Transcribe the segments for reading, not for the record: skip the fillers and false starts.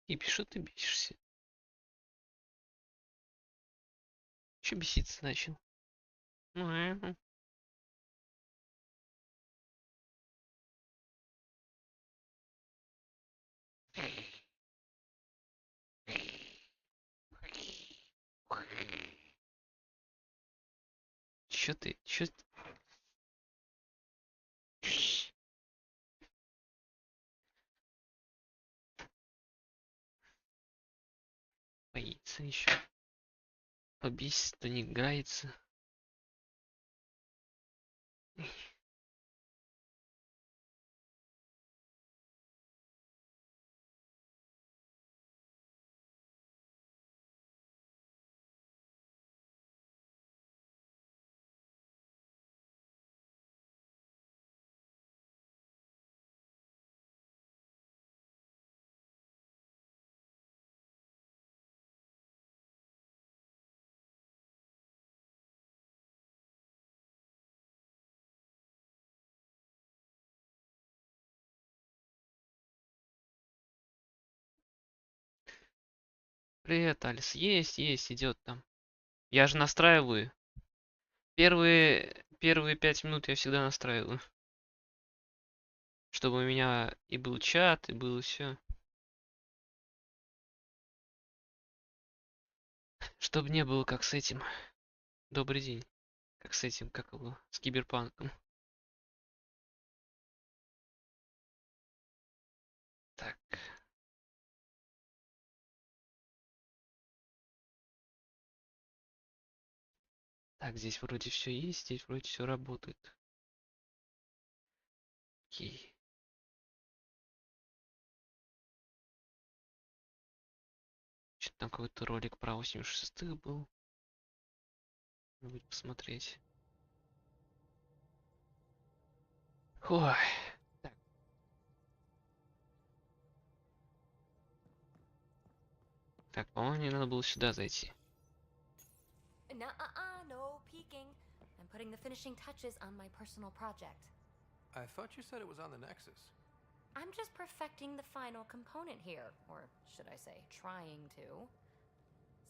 И что ты бесишься? Че беситься начал? Чё ты? Чё ты? Боится еще. Побесит, то не гается. Привет, Алис. Есть, идет там. Я же настраиваю. Первые 5 минут я всегда настраиваю. Чтобы у меня и был чат, и было все. Чтобы не было как с этим. Добрый день. Как с этим, как его, с киберпанком. Так. Так, здесь вроде все есть, здесь вроде все работает. Окей. Что-то там какой-то ролик про 86-х был. Надо будет посмотреть. Ой. Так. Так, по-моему, мне надо было сюда зайти. No peeking. I'm putting the finishing touches on my personal project. I thought you said it was on the Nexus. I'm just perfecting the final component here, or should I say, trying to.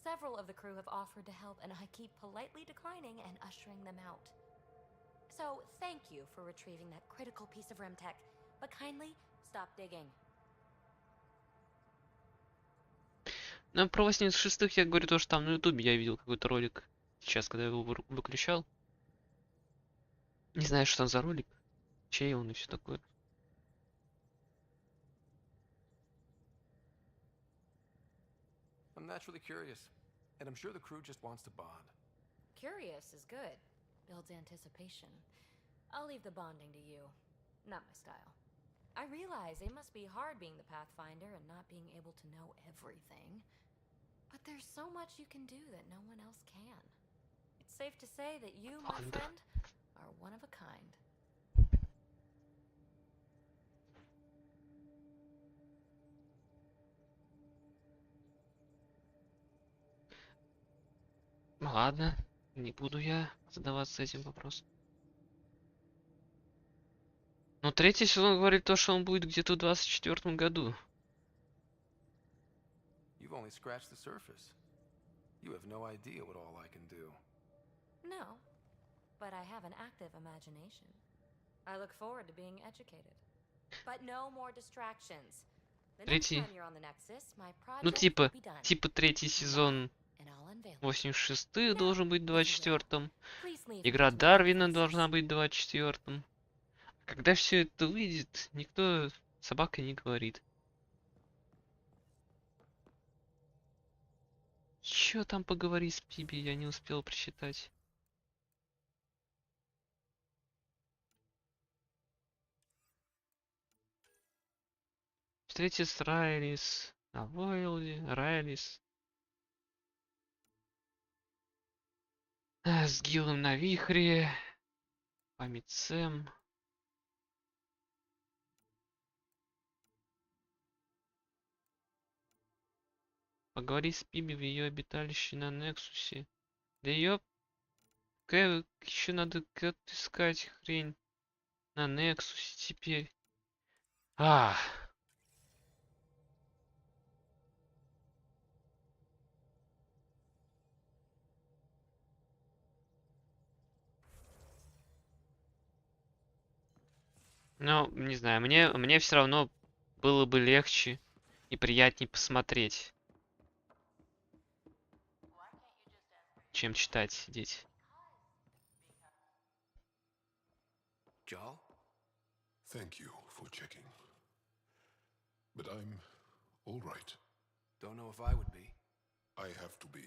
Several of the crew have offered to help, and I keep politely declining and ushering them out. So, thank you for retrieving that critical piece of REM tech, but kindly stop digging. Ну, про 86-х я говорю то, что там на ютубе я видел какой-то ролик. Сейчас, когда я его выключал. Не знаю, что там за ролик. Чей он и все такое. I'm naturally curious, and I'm sure the crew just wants to bond. Curious is good. Builds anticipation. I'll leave the bonding to you. Not my style. I realize it must be hard being the Pathfinder and not being able to know everything. But there's so much you can do that no one else can. It's safe to say that you, my friend, are one of a kind. Ладно, не буду я задаваться этим вопросом. Но третий сезон говорит то, что он будет где-то в 24-м году. You've only scratched the surface. You have no idea what all I can do. No, but I have an active imagination. I look forward to being educated. But no more distractions. The next Третий. time you're on the Nexus, my Ну, project will be done. типа третий сезон And I'll unveil it. 86-х должен быть в 24-м. Please leave Игра me to my Дарвина devices. должна быть в 24-м. Когда все это выйдет, никто собака не говорит. Чё там поговори с Пиби, я не успел прочитать. Встретиться с Райлис. На Войлде, Райлис. С Гиллом на Вихре. Память Сэм. Поговори с Пиби в ее обиталище на Нексусе. Да ее еще надо искать хрень на Нексусе теперь. Ну, не знаю, мне все равно было бы легче и приятнее посмотреть, чем читать, сидеть. Joel? Thank you for checking. But I'm all right. Don't know if I would be. I have to be.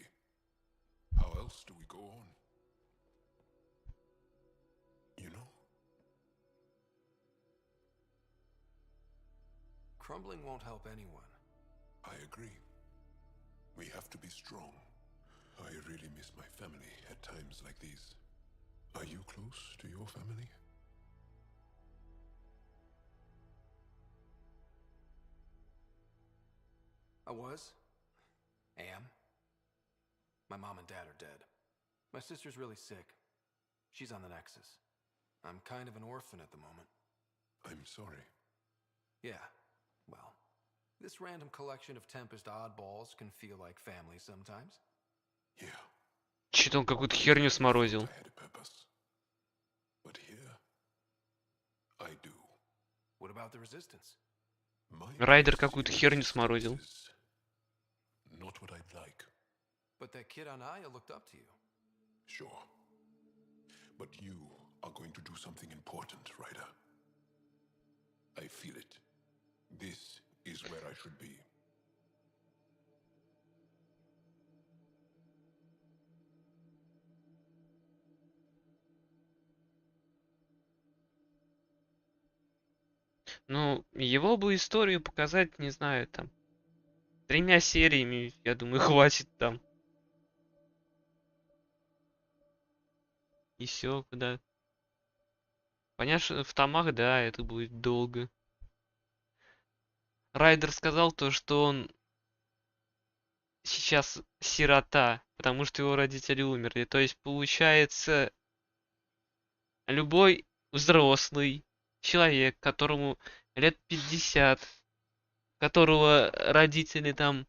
How else do we go on? You know? Crumbling won't help anyone. I agree. We have to be strong. I really miss my family at times like these. Are you close to your family? I was. Am. My mom and dad are dead. My sister's really sick. She's on the Nexus. I'm kind of an orphan at the moment. I'm sorry. Yeah, well, this random collection of Tempest oddballs can feel like family sometimes. Yeah. Че-то он какую-то херню I сморозил. had a purpose. But here, I do. What about the Resistance? My Райдер place какую-то in херню resistance сморозил. is not what I'd like. But that kid on Aya looked up to you. Sure. But you are going to do something important, Ryder. I feel it. This is where I should be. Ну, его бы историю показать, не знаю, там, 3 сериями, я думаю, хватит там. И все, куда. Понятно, в томах, да, это будет долго. Райдер сказал то, что он сейчас сирота, потому что его родители умерли. То есть, получается, любой взрослый человек, которому лет 50, которого родители там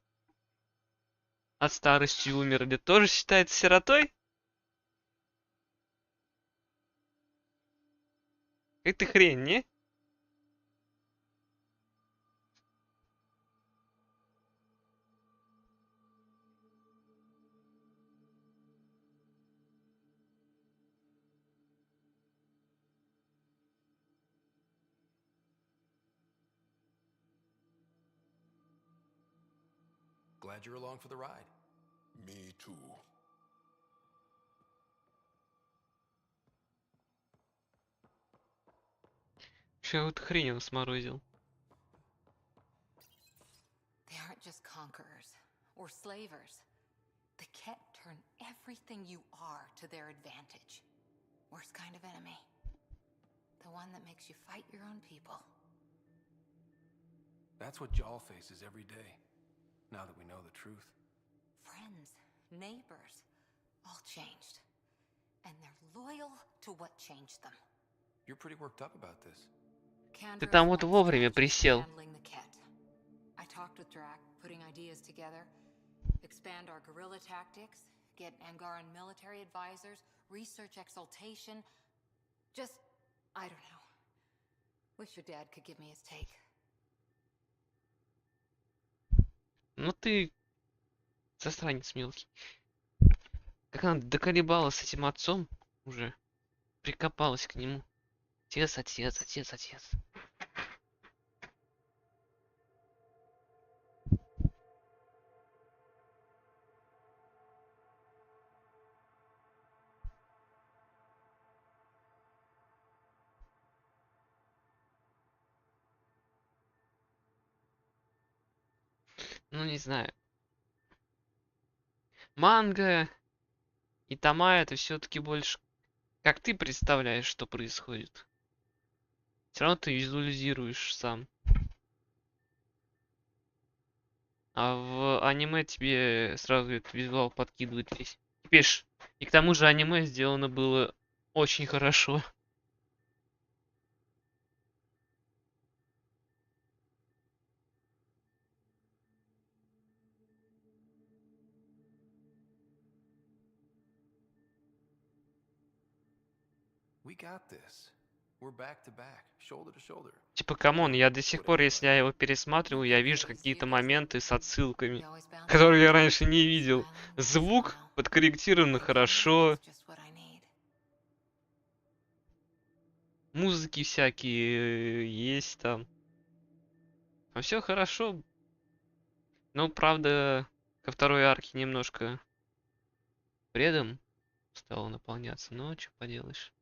от старости умерли, тоже считается сиротой? Это хрень, не? Glad you're along for the ride. Me too. Что вот хрень он сморозил? They aren't just conquerors or slavers. The Ket turn everything you are to their advantage. Worst kind of enemy. The one that makes you fight your own people. That's what Jal faces every day, now that we know the truth. Friends, neighbors, all changed. And they're loyal to what changed them. You're pretty worked up about this. Ты там вот вовремя присел. I talked with Drac, putting ideas together. Expand our guerrilla tactics, get Angaran military advisors, research exaltation. Just, I don't know. Wish your dad could give me his take. Ну ты засранец мелкий. Как она доколебалась с этим отцом уже. Прикопалась к нему. Отец, отец, отец, отец. Ну не знаю. Манга и тома это все-таки больше как ты представляешь, что происходит. Все равно ты визуализируешь сам. А в аниме тебе сразу этот визуал подкидывает весь. Пишешь. И к тому же аниме сделано было очень хорошо. We got this. We're back to back, shoulder to shoulder. Типа, камон, я до сих пор, если я его пересматриваю, я вижу какие-то моменты с отсылками, которые я раньше не видел. Звук подкорректирован хорошо, музыки всякие есть там. Все хорошо. Ну, правда, ко второй арке немножко бредом стало наполняться, но что поделаешь.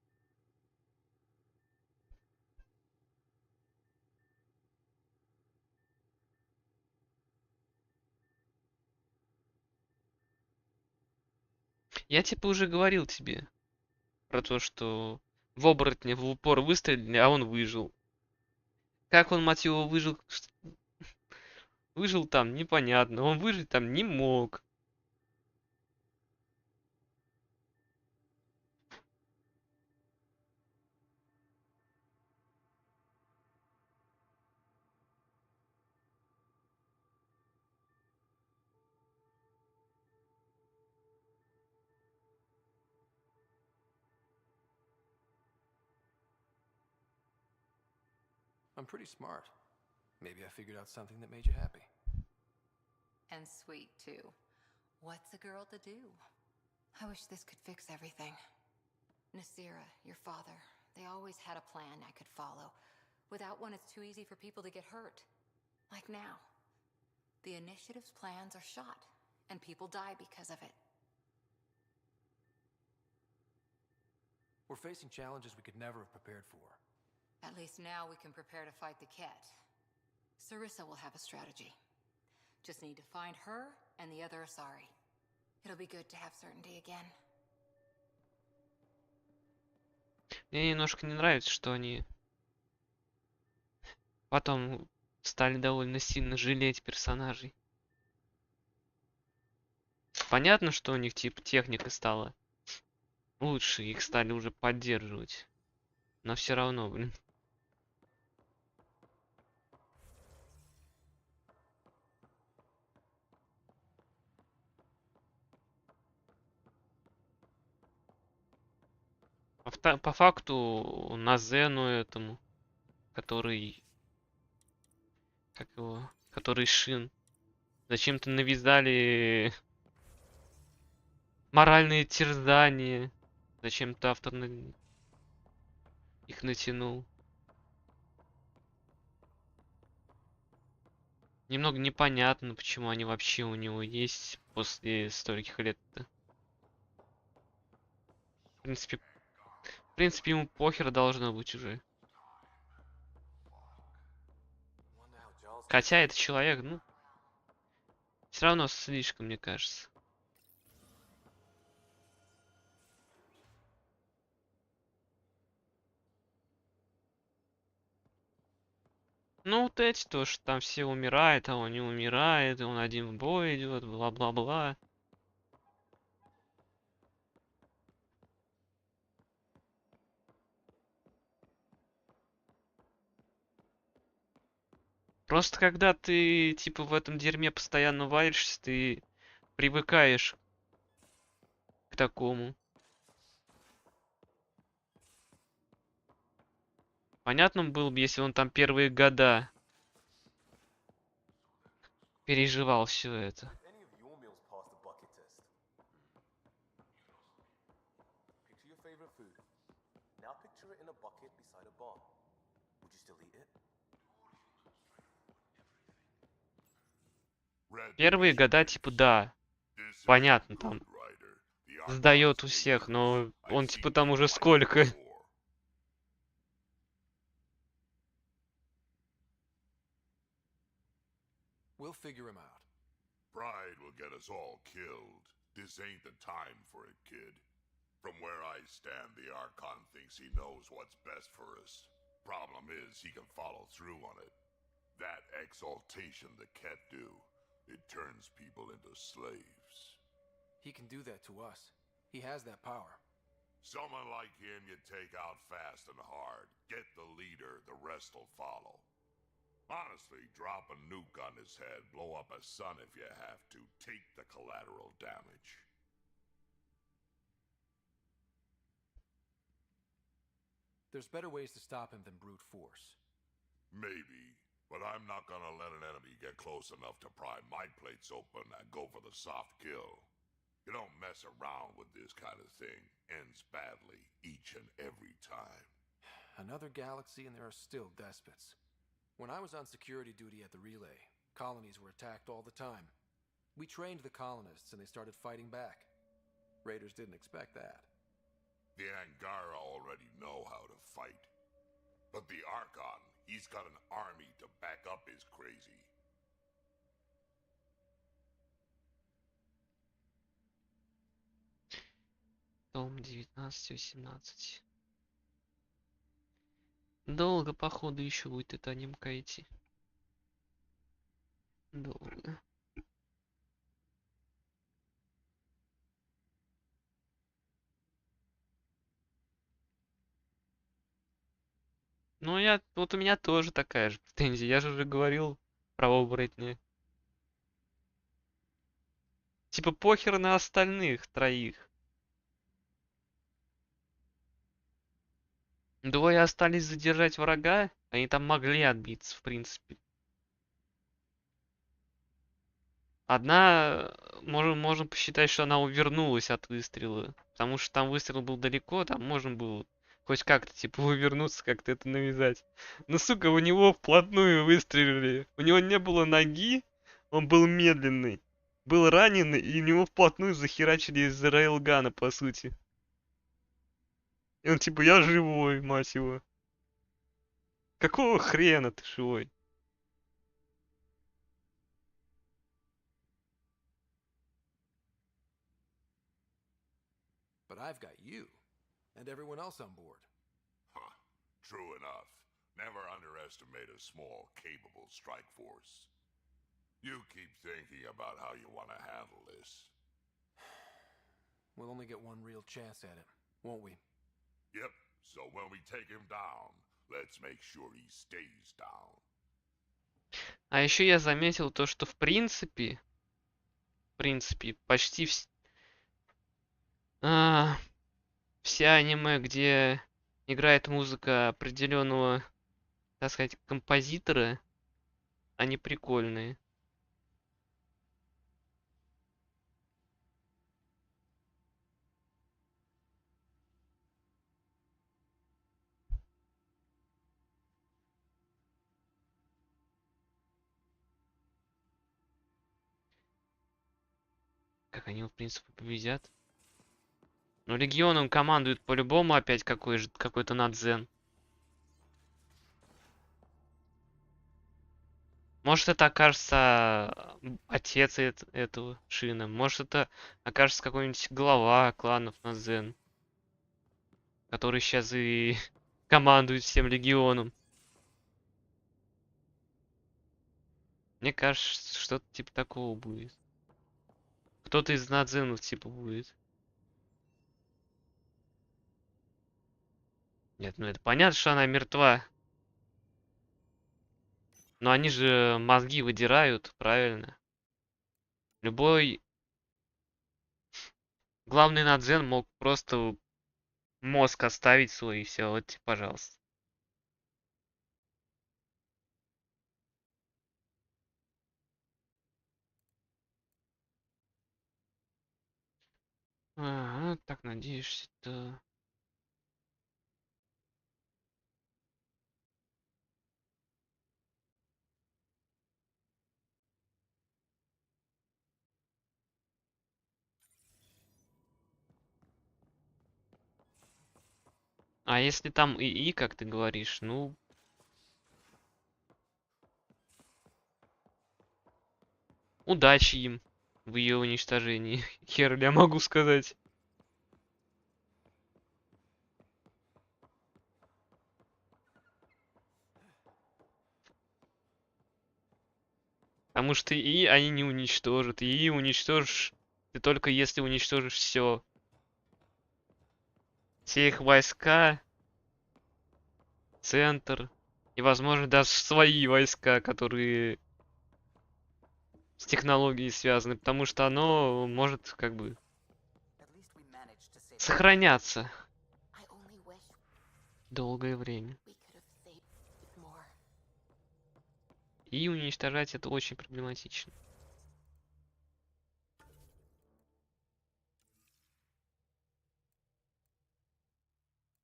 Я типа уже говорил тебе про то, что в оборотня в упор выстрелили, а он выжил. Как он, мать его, выжил? Выжил там, непонятно. Он выжить там не мог. I'm pretty smart. Maybe I figured out something that made you happy. And sweet, too. What's a girl to do? I wish this could fix everything. Nasira, your father, they always had a plan I could follow. Without one, it's too easy for people to get hurt. Like now. The initiative's plans are shot, and people die because of it. We're facing challenges we could never have prepared for. At least now we can prepare to fight the Ket. Sarissa will have a strategy. Just need to find her and the other Asari. It'll be good to have certainty again. Мне немножко не нравится, что они потом стали довольно сильно жалеть персонажей. Понятно, что у них типа техника стала лучше, их стали уже поддерживать. Но все равно, блин. По факту на Зену этому, который... Как его? Который Шин. Зачем-то навязали моральные терзания. Зачем-то автор их натянул. Немного непонятно, почему они вообще у него есть после стольких лет-то. В принципе, ему похер должно быть уже. Хотя это человек, ну, все равно слишком, мне кажется. Ну, вот эти то, что там все умирают, а он не умирает, и он один в бой идет, бла-бла-бла. Просто когда ты, типа, в этом дерьме постоянно варишься, ты привыкаешь к такому. Понятно было бы, если он там первые года переживал все это. Первые года, типа, да, понятно, там сдает у всех, но он, типа, там уже сколько? We'll figure him out. Pride will get us all killed. This ain't the time for it, kid. From where I stand, the Archon thinks he knows what's best for us. Problem is, he can follow through on it. That exaltation the Ket do, it turns people into slaves. He can do that to us. He has that power. Someone like him you take out fast and hard. Get the leader, the rest will follow. Honestly, drop a nuke on his head, blow up a sun if you have to. Take the collateral damage. There's better ways to stop him than brute force. Maybe, but I'm not gonna let an enemy get close enough to pry my plates open and go for the soft kill. You don't mess around with this kind of thing. Ends badly each and every time. Another galaxy and there are still despots. When I was on security duty at the relay, colonies were attacked all the time. We trained the colonists and they started fighting back. Raiders didn't expect that. The Angara already know how to fight. But the Archon, he's got an army to back up his crazy. Том 19-18. Долго, походу, еще будет эта анимка идти. Долго. Ну, вот у меня тоже такая же претензия. Я же уже говорил про оборотня. Типа похер на остальных троих. Двое остались задержать врага, они там могли отбиться, в принципе. Одна, можем посчитать, что она увернулась от выстрела. Потому что там выстрел был далеко, там можно было хоть как-то, типа, увернуться, как-то это навязать. Но, сука, у него вплотную выстрелили. У него не было ноги, он был медленный. Был раненый, и у него вплотную захерачили из рейлгана, по сути. И он типа, я живой, мать его. Какого хрена ты живой? But I've got you and everyone else on board. Huh. True enough. Never underestimate a small, capable strike force. You keep thinking about how you want to handle this. We'll only get one real chance at it, won't we? Yep, so when we take him down, let's make sure he stays down. А еще я заметил то, что в принципе, почти все аниме, где играет музыка определенного, так сказать, композитора, они прикольные. Как они его, в принципе, победят. Ну, Легионом командует по-любому опять какой-то надзен. Может, это окажется отец этого Шина. Может, это окажется какой-нибудь глава кланов надзен. Который сейчас и командует всем Легионом. Мне кажется, что-то типа такого будет. Кто-то из надзенов типа будет. Нет, ну это понятно, что она мертва. Но они же мозги выдирают, правильно? Любой главный надзен мог просто мозг оставить свой и все, вот, пожалуйста. Так надеешься-то. А если там ИИ, как ты говоришь, ну... Удачи им в ее уничтожении. Хер я могу сказать. Потому что ИИ они не уничтожат. ИИ уничтожишь ты только если уничтожишь все. Все их войска, центр. И, возможно, даже свои войска, которые с технологией связаны. Потому что оно может как бы сохраняться. долгое время. We could have saved more. И уничтожать это очень проблематично.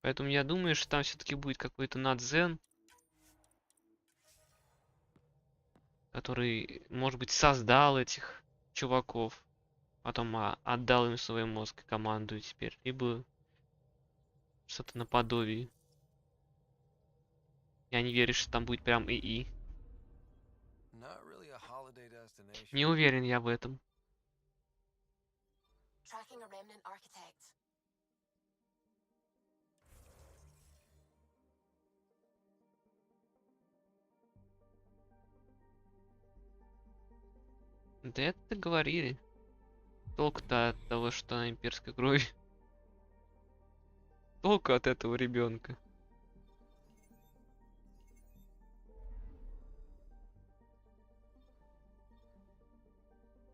Поэтому я думаю, что там все-таки будет какой-то надзен, который, может быть, создал этих чуваков, потом отдал им свой мозг и командует теперь, либо что-то наподобие. Я не верю, что там будет прям ИИ. Not really a holiday destination. Не уверен я в этом. Tracking a remnant architect. Да это говорили. Толку-то от того, что она имперской крови. Толку от этого ребенка.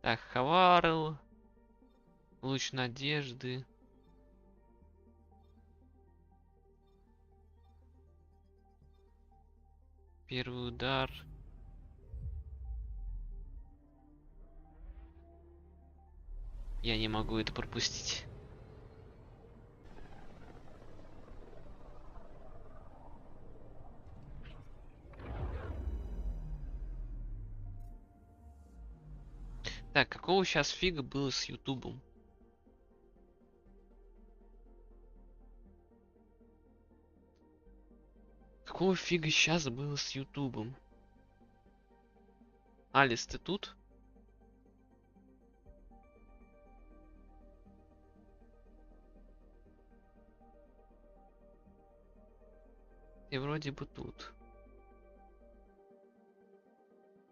Так, Хаварл. Луч надежды. Первый удар. Я не могу это пропустить. Так, какого сейчас фига было с Ютубом? Какого фига сейчас было с Ютубом? Алис, ты тут? Ты вроде бы тут.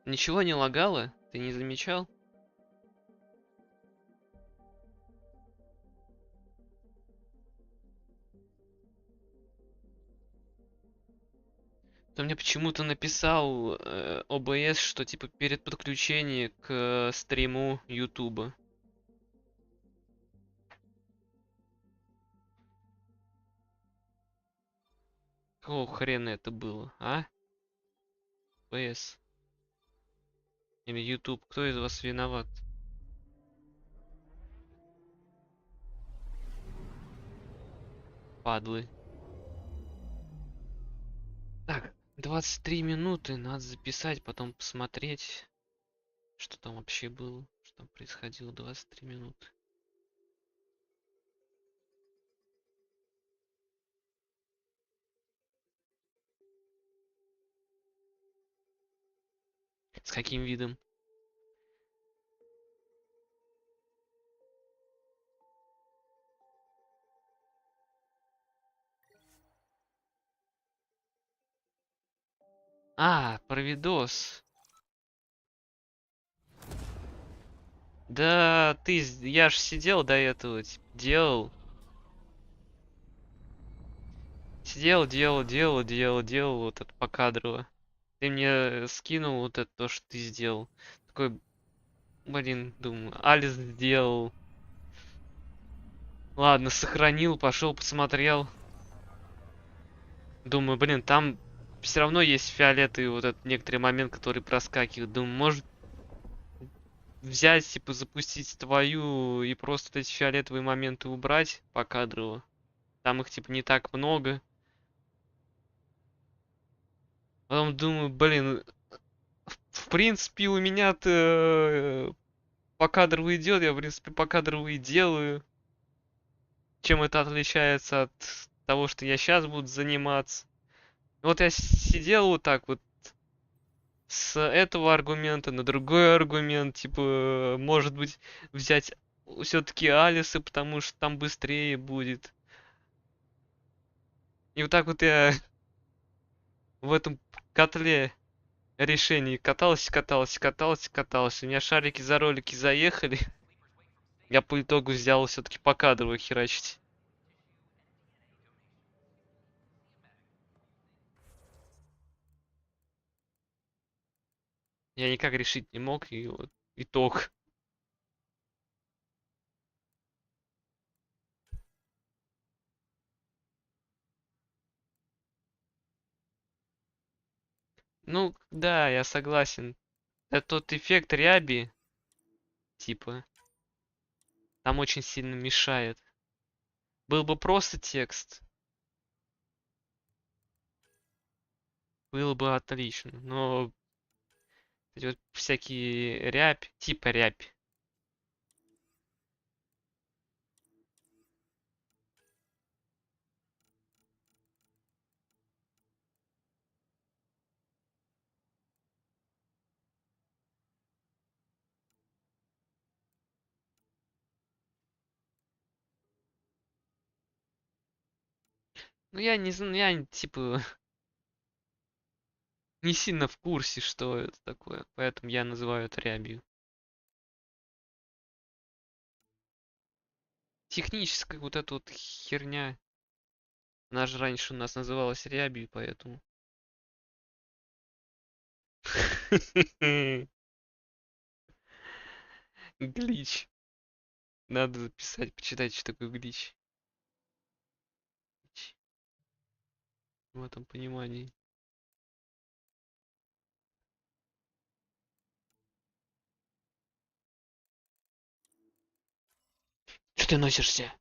Ничего не лагало? Ты не замечал? Ты мне почему-то написал ОБС, что типа перед подключением к стриму Ютуба. Какого хрена это было, а? ОБС. Или Ютуб, кто из вас виноват? Падлы. Так, 23 минуты, надо записать, потом посмотреть, что там вообще было, что там происходило 23 минуты. С каким видом? А, про видос. Да, я ж сидел до этого, типа, делал. Сидел, делал вот это покадрово. Ты мне скинул вот это то, что ты сделал. Такой, блин, думаю, Алис сделал. Ладно, сохранил, пошел, посмотрел. Думаю, блин, там все равно есть фиолетовый вот этот некоторый момент, который проскакивает. Думаю, может взять, типа, запустить твою и просто вот эти фиолетовые моменты убрать покадрово. Там их, типа, не так много. Потом думаю, блин, в принципе, у меня-то покадрово идет, я, в принципе, покадрово и делаю. Чем это отличается от того, что я сейчас буду заниматься? Вот я сидел вот так вот с этого аргумента на другой аргумент, типа, может быть, взять все-таки Алисы, потому что там быстрее будет. И вот так вот я в этом котле решений катался. У меня шарики за ролики заехали. Я по итогу взял все-таки покадрово херачить. Я никак решить не мог, и вот итог. Ну, да, я согласен. Это тот эффект ряби, типа, там очень сильно мешает. Был бы просто текст, было бы отлично. Но эти вот всякие рябь, типа рябь. Ну, я не знаю, я типа не сильно в курсе, что это такое. Поэтому я называю это рябью. Техническая вот эта вот херня. Она же раньше у нас называлась рябью, поэтому. Глич. Надо записать, почитать, что такое глич. В этом понимании. Что ты носишься?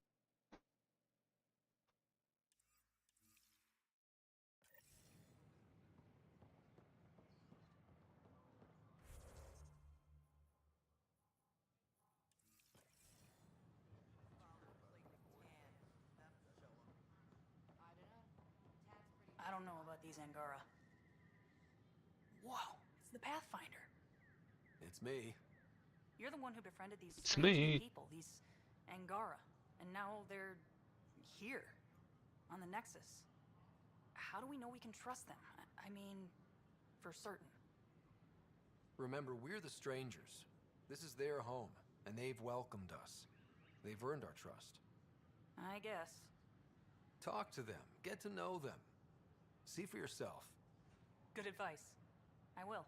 I don't know about these Angara. Whoa, it's the Pathfinder. It's me. You're the one who befriended these It's strange new me. people, these Angara. And now they're here, on the Nexus. How do we know we can trust them? I mean, for certain. Remember, we're the strangers. This is their home, and they've welcomed us. They've earned our trust. I guess. Talk to them. Get to know them. See for yourself. Good advice. I will.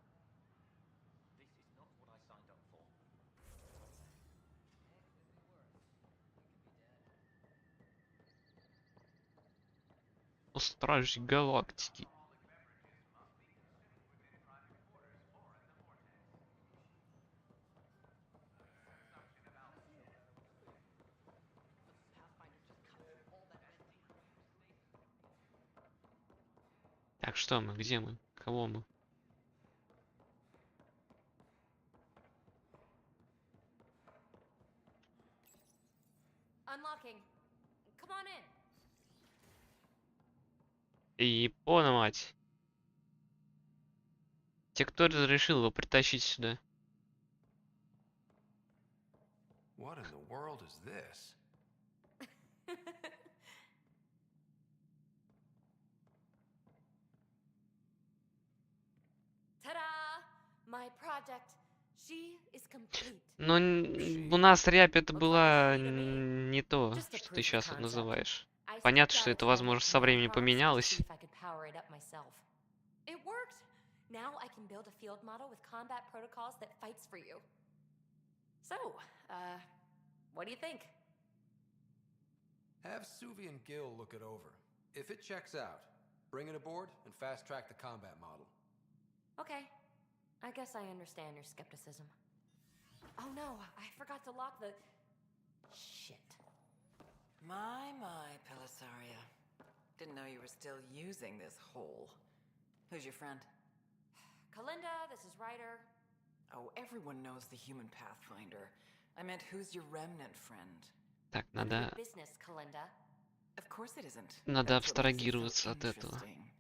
This is not what I signed up for. Стражи галактики. Так, что мы? Где мы? Кого мы? Unlocking. Come on in. Япона, мать. Те, кто разрешил его притащить сюда? What in the world is this? Ta-da! My project. She is complete. Но у нас рябь это Looks like a была she to me. не то, Just a что proof ты of сейчас вот concept. называешь. I Понятно, stripped что down это, its возможно, remnant со временем command prompts to поменялось. see if I could power it up myself. It worked. Now I can build a field model with combat protocols that fights for you. So, what do you think? Have Suvi and Gil look it over. If it checks out, bring it aboard and fast-track the combat model. Okay. I guess I understand your skepticism. Oh no, I forgot to lock the... Shit. My, Pelisaria. Didn't know you were still using this hole. Who's your friend? Kalinda, this is Ryder. Oh, everyone knows the human Pathfinder. I meant, who's your remnant friend? Так, None of your надо business, Kalinda. Of course it isn't. Надо That's what makes it so абстрагироваться от этого. interesting.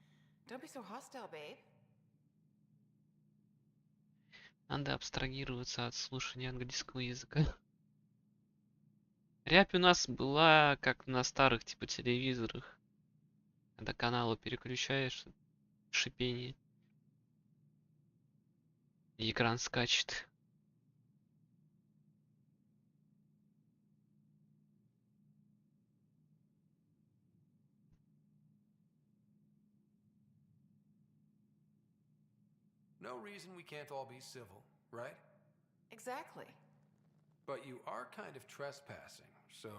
Don't be so hostile, babe. Надо абстрагироваться от слушания английского языка. Рябь у нас была как на старых типа телевизорах. Когда каналы переключаешь, шипение. И экран скачет. No reason we can't all be civil, right? Exactly. But you are kind of trespassing, so...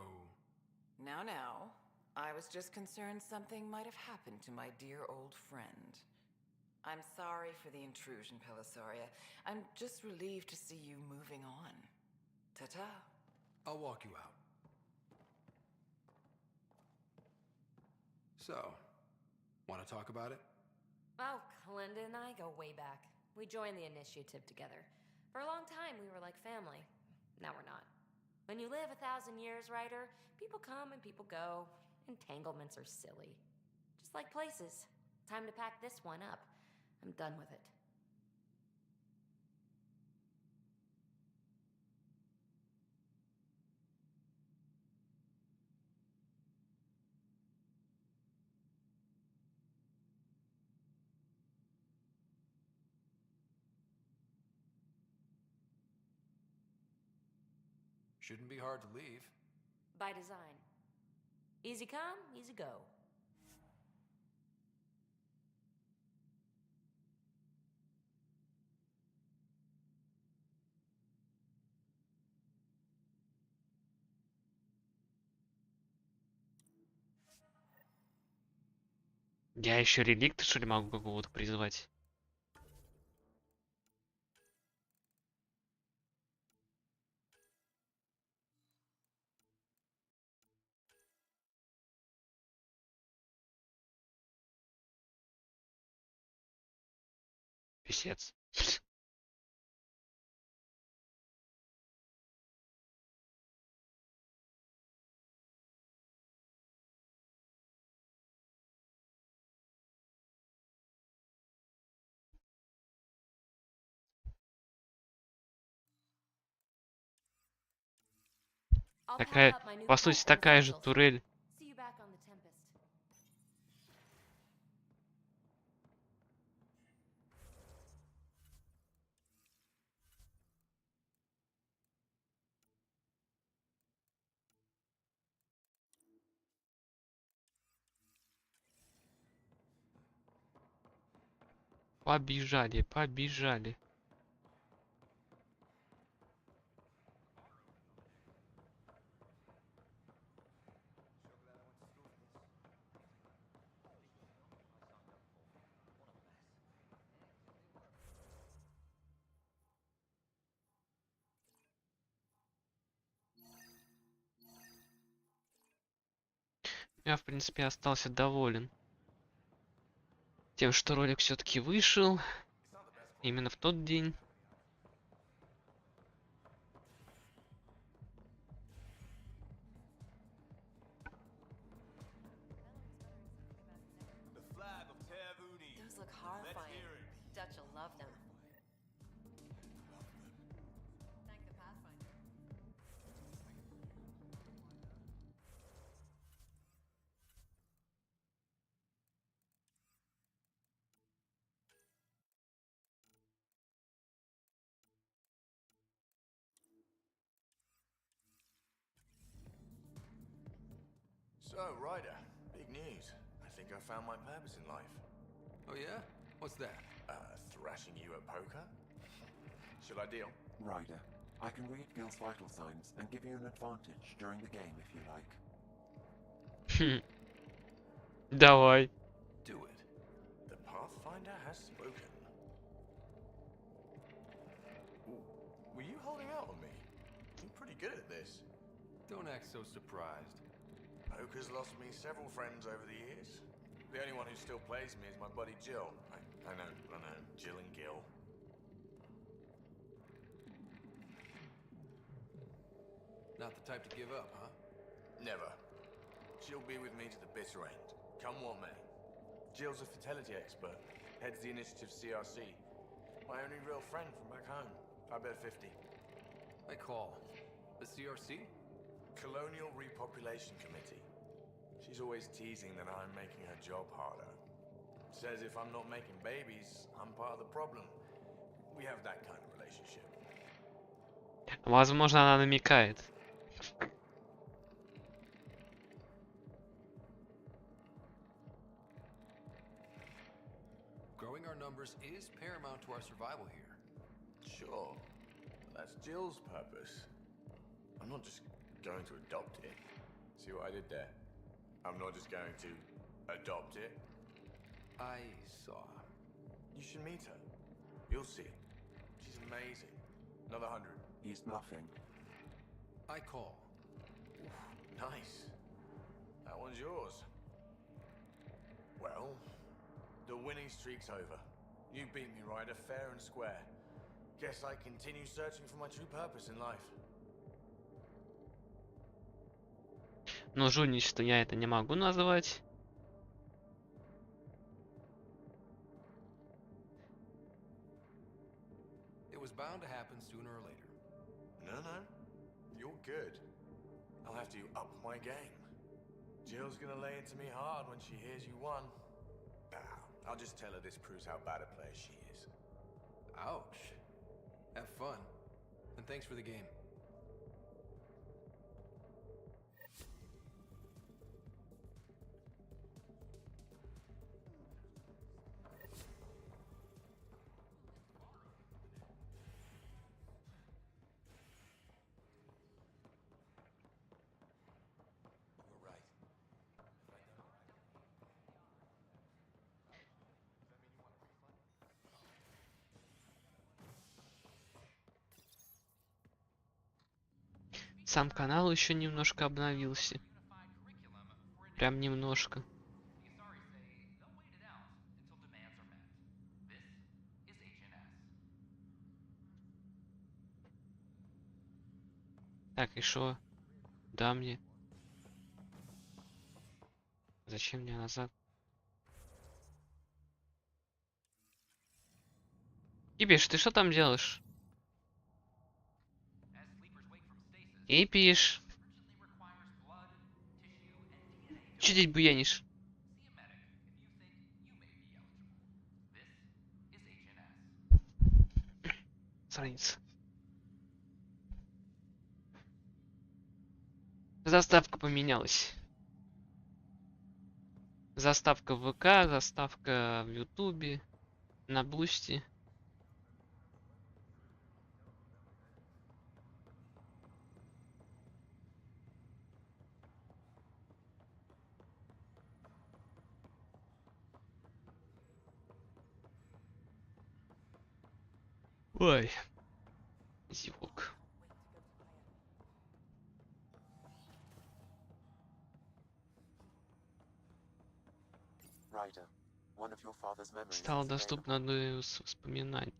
Now. I was just concerned something might have happened to my dear old friend. I'm sorry for the intrusion, Pelisaria. I'm just relieved to see you moving on. Ta-ta. I'll walk you out. So, want to talk about it? Oh, Linda and I go way back. We joined the initiative together. For a long time, we were like family. Now we're not. When you live 1,000 years, Ryder, people come and people go. Entanglements are silly. Just like places. Time to pack this one up. I'm done with it. Shouldn't be hard to leave. By design. Easy come, easy go. Я еще реликты, что ли, могу какого-то призвать? Писец. I'll Такая, pack up my new по coat сути, and такая же essentials. турель. See you back on the Tempest. Побежали, побежали. Я, в принципе, остался доволен тем, что ролик все-таки вышел именно в тот день. Those look horrifying. Dutch will love them. Thank the Pathfinder. So, Ryder, big news. I think I found my purpose in life. Oh yeah? What's that? Thrashing you at poker? Should I deal? Ryder, I can read Gil's vital signs and give you an advantage during the game if you like. Давай. Do it. The Pathfinder has spoken. Ooh, were you holding out on me? You're pretty good at this. Don't act so surprised. Poker's lost me several friends over the years. The only one who still plays me is my buddy Jill. I know, Jill and Gil. Not the type to give up, huh? Never. She'll be with me to the bitter end, come what may. Jill's a fertility expert, heads the initiative CRC. My only real friend from back home. I bet 50. I call. The CRC? Colonial Repopulation Committee. She's always teasing that I'm making her job harder. Says if I'm not making babies, I'm part of the problem. We have that kind of relationship. Возможно, она намекает. Growing our numbers is paramount to our survival here. Sure. That's Jill's purpose. I'm not just going to adopt it. See what I did there? I'm not just going to adopt it. I saw. You should meet her. You'll see. She's amazing. Another 100. He's bluffing. I call. Nice. That one's yours. Well, the winning streak's over. You beat me, Ryder, fair and square. Guess I continue searching for my true purpose in life. Но жульничество я это не могу назвать. It was bound to happen sooner or later. No. You're good. I'll have to up my game. Jill's gonna lay into me hard when she hears you won. I'll just tell her this proves how bad a player she is. Ouch. Have fun. And thanks for the game. Сам канал еще немножко обновился. Прям немножко. Так, и шо? Да, мне. Зачем мне назад? Кипиш, ты что там делаешь? Кипиш. Че здесь буянишь? Страница. Заставка поменялась. Заставка в ВК, заставка в Ютубе, на Бусти. Ой. Зевок. Ryder, one of your father's memories Стало is доступно available. одно из воспоминаний.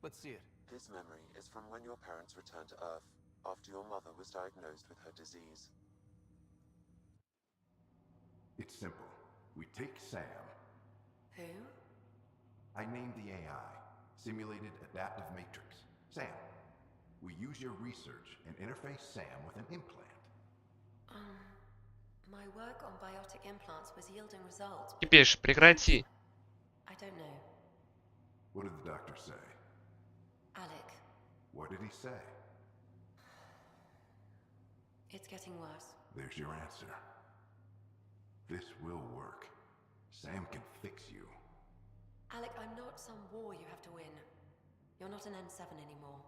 Let's see it. His memory is from when your parents returned to Earth after your mother was diagnosed with her disease. It's simple. We take Sam. Who? I named the AI, Simulated Adaptive Matrix. Sam. We use your research and interface Sam with an implant. My work on biotic implants was yielding results. Кипиш, прекрати. I don't know. What did the doctor say? Alec, What did he say? it's getting worse. There's your answer. This will work. Sam can fix you. Alec, I'm not some war you have to win. You're not an N7 anymore.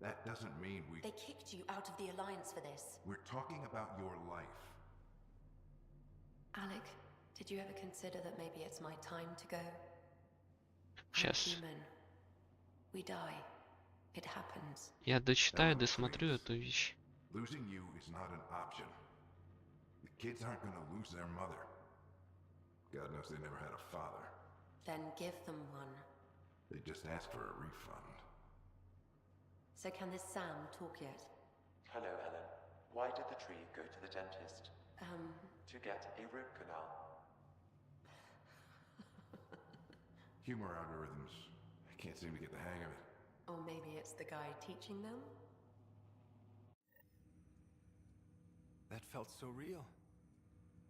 That doesn't mean we... They kicked you out of the Alliance for this. We're talking about your life. Alec, did you ever consider that maybe it's my time to go? I'm Сейчас. human. We die. It happens. Я дочитаю, Ellen, досмотрю please. эту вещь. Losing you is not an option. The kids aren't gonna lose their mother. God knows they never had a father. Then give them one. They just asked for a refund. So can this Sam talk yet? Hello, Ellen. Why did the tree go to the dentist? To get a root canal. Humor algorithms. I can't seem to get the hang of it. Or maybe it's the guy teaching them? That felt so real.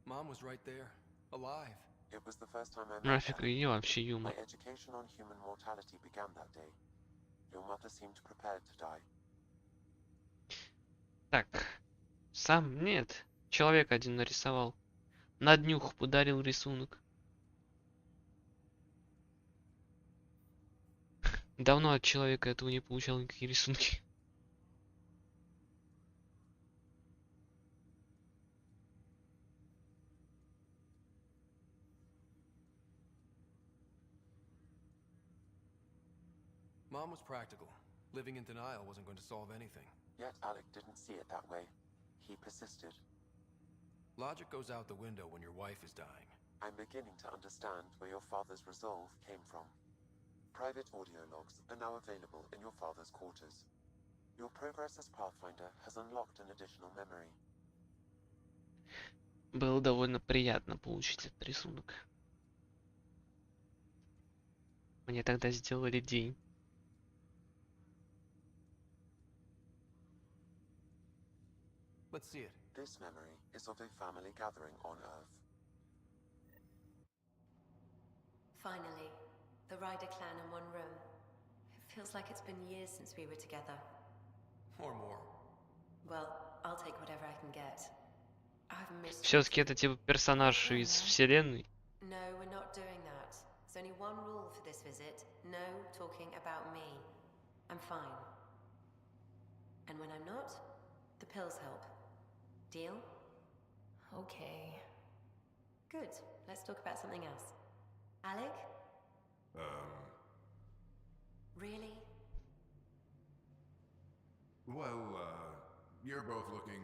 Mom was right there, alive. It was the first time I met Нафиг Ellen. ее вообще юмор. My education on human mortality began that day. Your mother seemed prepared to die. Так. Сам нет. Человек один нарисовал. На днюху подарил рисунок. Давно от человека этого не получал никакие рисунки. Mom was practical. Living in denial wasn't going to solve anything. Yet Alec didn't see it that way. He persisted. Logic goes out the window when your wife is dying. I'm beginning to understand where your father's resolve came from. Private audio logs are now available in your father's quarters. Your progress as Pathfinder has unlocked an additional memory. Было довольно приятно получить этот рисунок. Мне тогда сделали день. Let's see it. This memory is of a family gathering on Earth. Finally, the Ryder clan in one room. It feels like it's been years since we were together. Or more. Well, I'll take whatever I can get. I've missed. Все-таки это типа персонаж из вселенной. No, we're not doing that. There's only one rule for this visit. No talking about me. I'm fine. And when I'm not, the pills help. Deal? Okay. Good. Let's talk about something else. Alec? Really? Well, you're both looking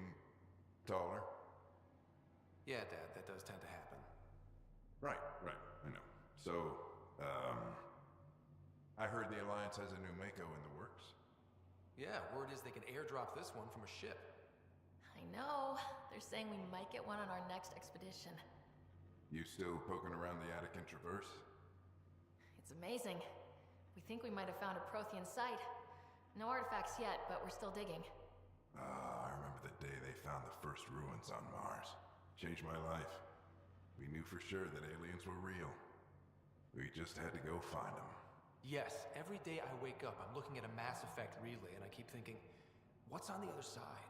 taller. Yeah, Dad, that does tend to happen. Right, I know. So, I heard the Alliance has a new Mako in the works. Yeah, word is they can airdrop this one from a ship. I know. They're saying we might get one on our next expedition. You still poking around the Attican Traverse? It's amazing. We think we might have found a Prothean site. No artifacts yet, but we're still digging. I remember the day they found the first ruins on Mars. Changed my life. We knew for sure that aliens were real. We just had to go find them. Yes, every day I wake up, I'm looking at a Mass Effect relay and I keep thinking, what's on the other side?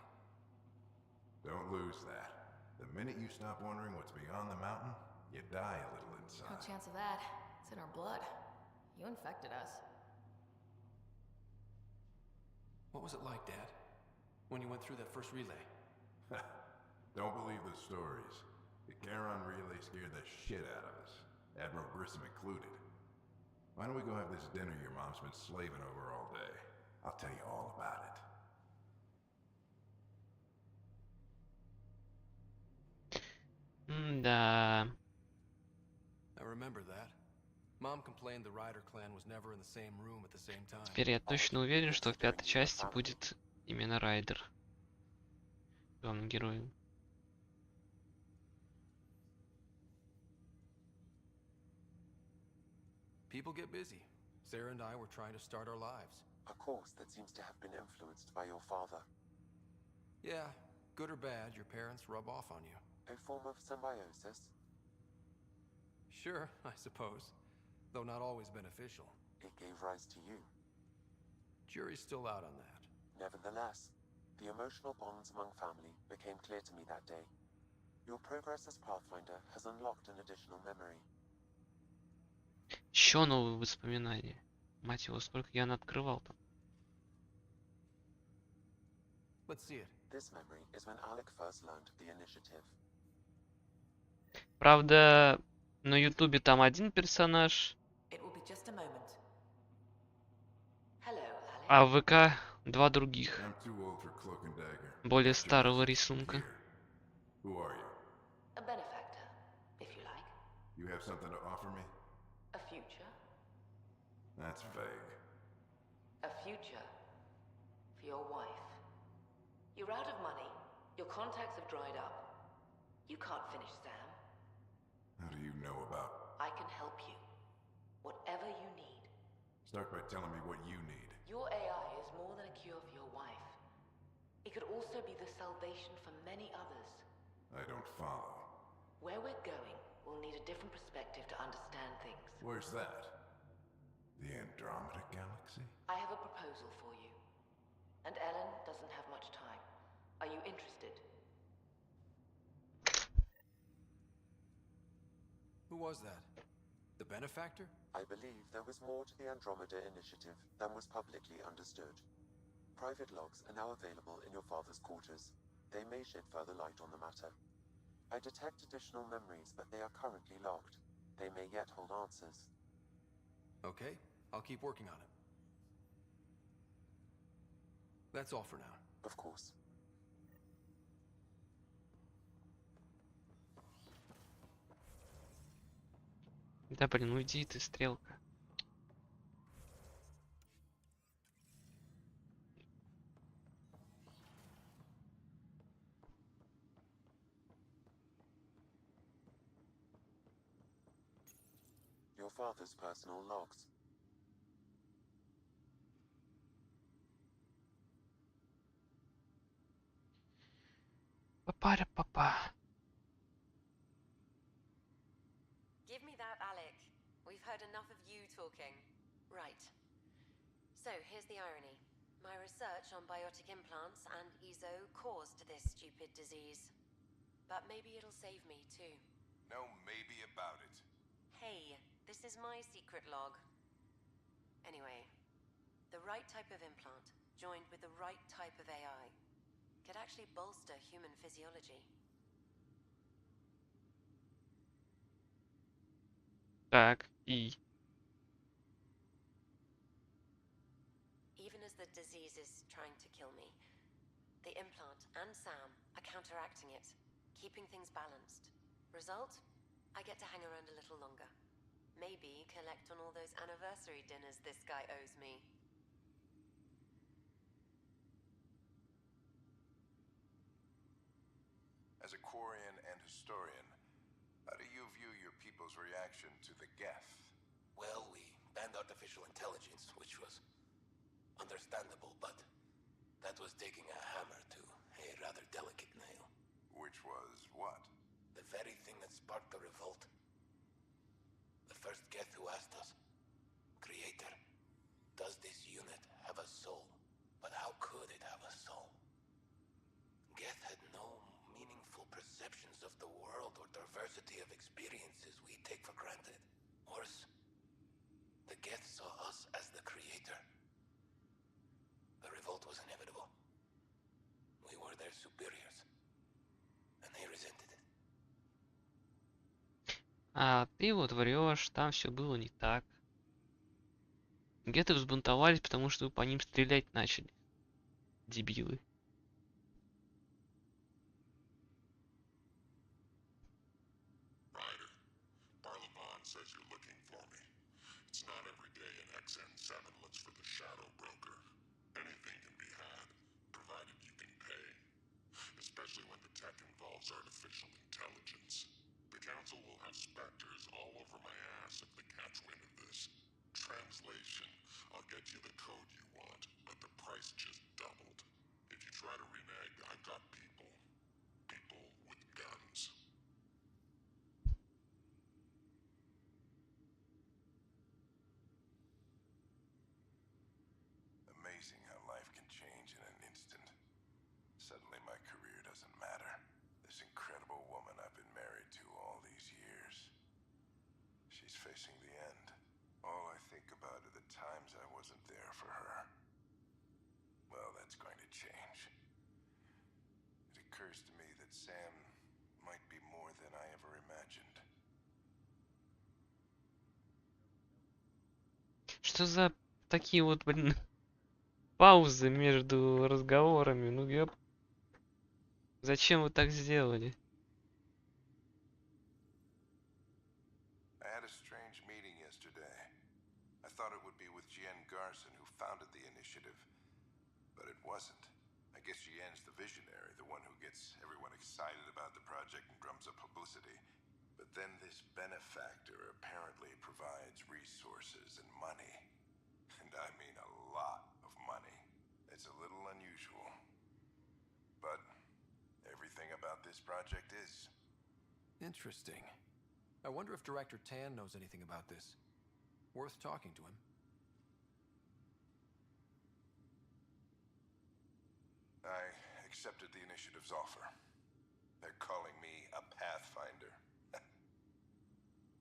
Don't lose that. The minute you stop wondering what's beyond the mountain, you die a little No inside. chance of that. It's in our blood. You infected us. What was it like, Dad? When you went through that first relay? Don't believe the stories. The Charon relay scared the shit out of us. Admiral Grissom included. Why don't we go have this dinner your mom's been slaving over all day? I'll tell you all about it. Да. I remember that. Mom complained the Ryder clan was never in the same room at the same time. Теперь я точно уверен, что в пятой части будет именно Райдер главным героем. People get busy. Sarah and I were trying to start our lives. A course that seems to have been influenced by your father. Yeah, good or bad, your parents rub off on you. A form of symbiosis? Sure, I suppose. Though not always beneficial. It gave rise to you. Jury's still out on that. Nevertheless, the emotional bonds among family became clear to me that day. Your progress as Pathfinder has unlocked an additional memory. Еще новые воспоминания. Мать его, сколько я открывал там. Let's see it. This memory is when Alec first learned of the initiative. Правда, на Ютубе там один персонаж, It will be just a moment. Hello, Alec. а в ВК два других, I'm too old for Cloak and Dagger. более старого рисунка. Here. Who are you? A benefactor, if you like. You have something to offer me? A future. That's vague. A future for your wife. You're out of money. Your contacts have dried up. You can't finish Sam. How do you know about? I can help you. Whatever you need. Start by telling me what you need. Your AI is more than a cure for your wife. It could also be the salvation for many others. I don't follow. Where we're going, we'll need a different perspective to understand things. Where's that? The Andromeda galaxy? I have a proposal for you. And Ellen doesn't have much time. Are you interested? Who was that? The benefactor? I believe there was more to the Andromeda initiative than was publicly understood. Private logs are now available in your father's quarters. They may shed further light on the matter. I detect additional memories, but they are currently logged. They may yet hold answers. Okay, I'll keep working on it. That's all for now. Of course. Да блин, уйди ты, стрелка. Your father's personal logs. Папаря-папа. Give me that, Alec. We've heard enough of you talking. Right. So, here's the irony. My research on biotic implants and EZO caused this stupid disease. But maybe it'll save me, too. No maybe about it. Hey, this is my secret log. Anyway, the right type of implant, joined with the right type of AI, could actually bolster human physiology. Так, и... Even as the disease is trying to kill me, the implant and Sam are counteracting it, keeping things balanced. Result? I get to hang around a little longer. Maybe collect on all those anniversary dinners this guy owes me. As a Quarian and historian, how do you view your people's reaction to the Geth? Well, we banned artificial intelligence, which was understandable, but that was taking a hammer to a rather delicate nail. Which was what? The very thing that sparked the revolt. The first Geth who asked us, Creator, does this unit have a soul? But how could it have a soul? Geth had no meaningful perceptions of the world or diversity of experiences we take for granted. Worse, the Geth saw us as the Creator. The revolt was inevitable. We were their superiors, and they resented it. А ты вот врешь, там все было не так. Геты взбунтовались, потому что вы по ним стрелять начали. Дебилы. Ryder, Barlavon says you're looking for me. It's not every day an XN7 looks for the shadow broker. Anything can be had, provided you can pay. Especially when the tech involves artificial intelligence. The council will have specters all over my ass if they catch wind of this. Translation, I'll get you the code you want, but the price just doubled. If you try to renege, I've got people. People with guns. Amazing how life can change in an instant. Suddenly my career doesn't matter. This incredible woman I've been married to all these years. She's facing the end. All I think about are the times I wasn't there for her. Well, that's going to change. It occurs to me that Sam might be more than I ever imagined. Что за такие вот, блин, паузы между разговорами? Ну, ёп. Зачем вы так сделали? I had a strange meeting yesterday. I thought it would be with Jen Garson, who founded the initiative, but it wasn't. I guess Jen's the visionary, the one who gets everyone excited about the project and drums up publicity. But then this benefactor apparently provides resources and money. And I mean a lot of money. It's a little unusual. But everything about this project is. Interesting. I wonder if Director Tan knows anything about this. Worth talking to him. I accepted the initiative's offer. They're calling me a Pathfinder.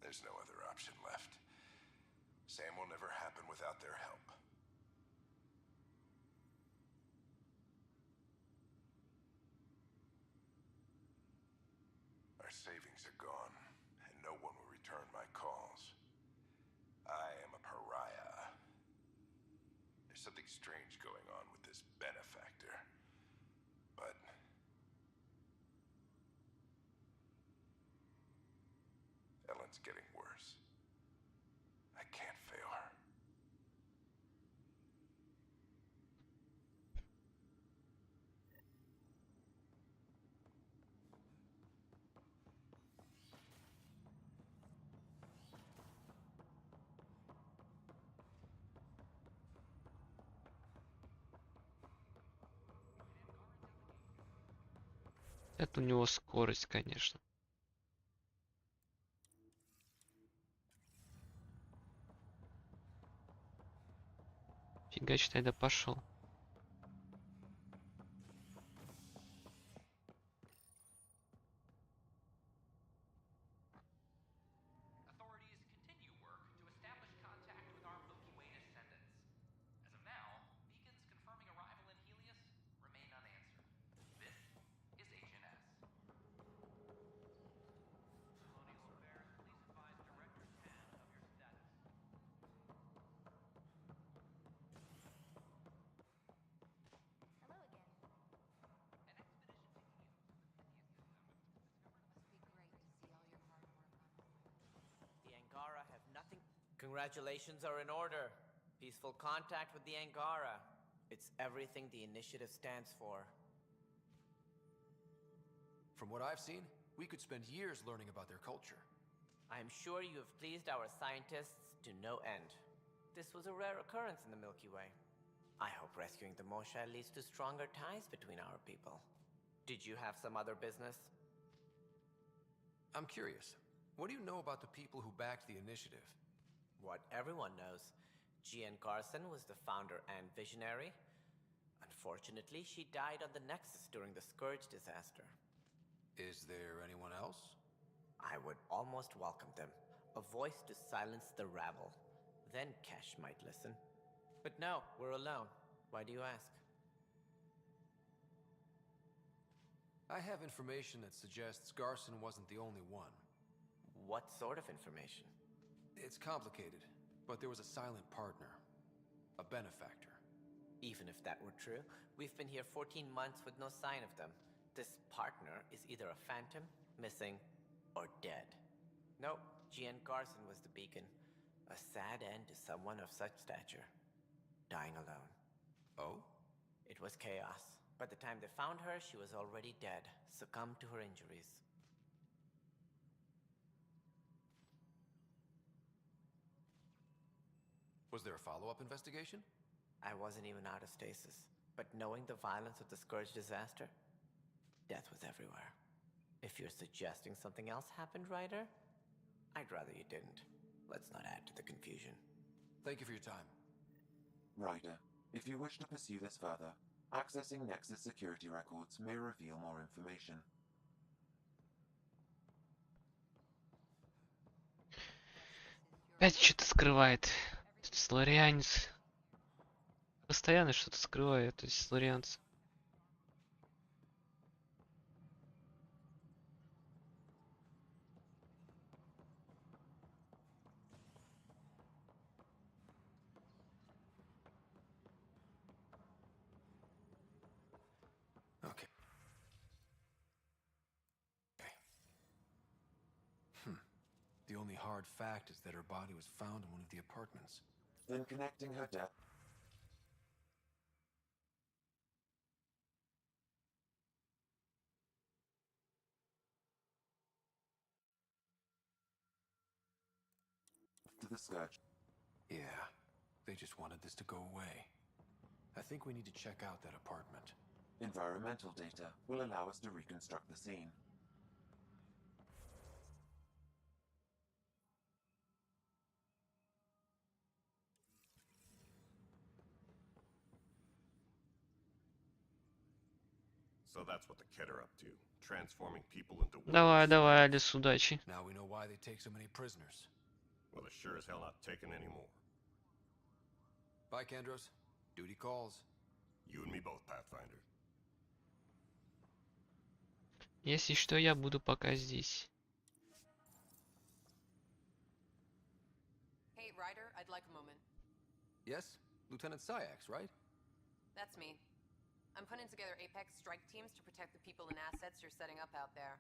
There's no other option left. Sam will never happen without their help. Our savings are gone, and no one will return my calls. I am a pariah. There's something strange going on with this benefactor. But Ellen's getting worse. I can't fail her. Это у него скорость, конечно. Фигач, тогда пошел. Authorities continue work to establish contact with our Milky Way descendants. As of now, beacons confirming arrival in Helios remain unanswered. This is Agent S. Colonial Affairs, please advise Director Tan of your status. Hello again. An expedition taking you to the Pythias system discovered a Must be great to see all your hard work on The Angara have nothing. Congratulations are in order. Peaceful contact with the Angara. It's everything the initiative stands for. From what I've seen, we could spend years learning about their culture. I am sure you have pleased our scientists to no end. This was a rare occurrence in the Milky Way. I hope rescuing the Moshae leads to stronger ties between our people. Did you have some other business? I'm curious. What do you know about the people who backed the initiative? What everyone knows. Gian Garson was the founder and visionary. Unfortunately, she died on the Nexus during the Scourge disaster. Is there anyone else? I would almost welcome them. A voice to silence the rabble. Then Kesh might listen. But no, we're alone. Why do you ask? I have information that suggests Garson wasn't the only one. What sort of information? It's complicated, but there was a silent partner. A benefactor. Even if that were true, we've been here 14 months with no sign of them. This partner is either a phantom, missing, or dead. No, Gian Garson was the beacon. A sad end to someone of such stature. Dying alone. Oh? It was chaos. By the time they found her, she was already dead, succumbed to her injuries. Was there a follow-up investigation? I wasn't even out of stasis. But knowing the violence of the Scourge disaster, death was everywhere. If you're suggesting something else happened, Ryder, I'd rather you didn't. Let's not add to the confusion. Thank you for your time. Ryder, if you wish to pursue this further, accessing Nexus security records may reveal more information. Опять что-то скрывает. Слорианец. Постоянно что-то скрывает, то есть слорианцы. Okay. The only hard fact is that her body was found in one of the apartments. Then connecting her death to the Scourge. Yeah, they just wanted this to go away. I think we need to check out that apartment. Environmental data will allow us to reconstruct the scene. So that's what the Kett are up to, transforming people into Давай, давай, Алис, удачи. Now we know why they take so many prisoners. Well, they're sure as hell not taking any more. Bye, Kandros. Duty calls. You and me both, Pathfinder. Если что, я буду пока здесь. Hey, Ryder, I'd like a moment. Yes? Lieutenant Syax, right? That's me. I'm putting together Apex strike teams to protect the people and assets you're setting up out there.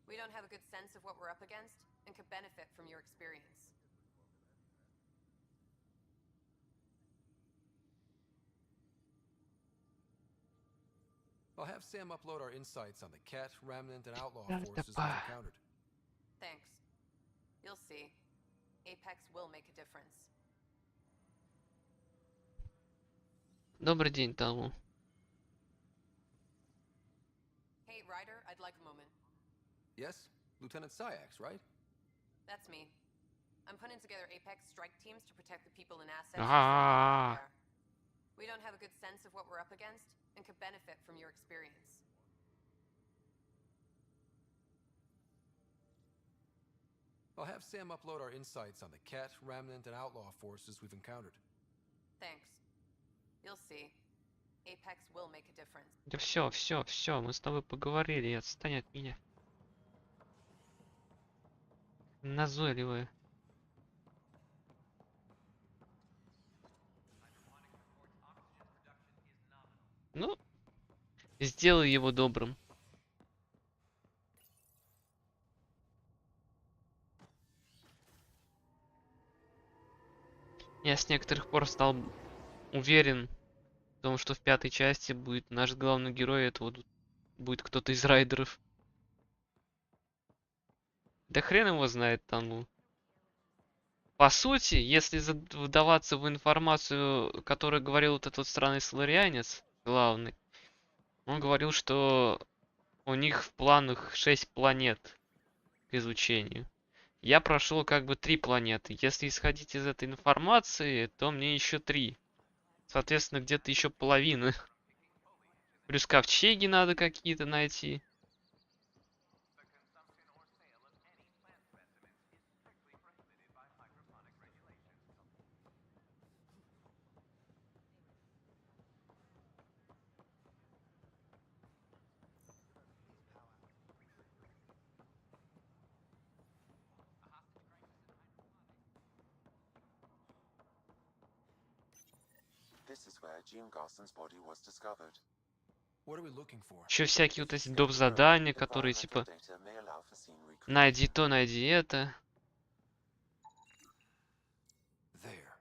We don't have a good sense of what we're up against and could benefit from your experience. I'll have Sam upload our insights on the Cat, Remnant, and Outlaw forces we've encountered. Thanks. You'll see. Apex will make a difference. Добрый день, Талму. Hey, Ryder, I'd like a moment. Yes? Lieutenant Syax, right? That's me. I'm putting together Apex strike teams to protect the people and assets you're setting up out there. We don't have a good sense of what we're up against and could benefit from your experience. I'll have Sam upload our insights on the Cat, Remnant, and Outlaw forces we've encountered. Thanks. You'll see. Apex will make a difference. Да все, мы с тобой поговорили, отстань от меня. Назойливая. Ну, сделай его добрым. Я с некоторых пор стал уверен в том, что в 5-й части будет наш главный герой, это вот будет кто-то из райдеров. Да хрен его знает там. Ну. По сути, если вдаваться в информацию, которую говорил вот этот странный соларианец, главный, он говорил, что у них в планах 6 планет к изучению. Я прошел как бы 3 планеты. Если исходить из этой информации, то мне еще 3. Соответственно, где-то еще половина. Плюс ковчеги надо какие-то найти. This is where Jean Garson's body was discovered. What are we looking for? Еще всякие вот эти доп. Задания, которые типа найди то, найди это. There.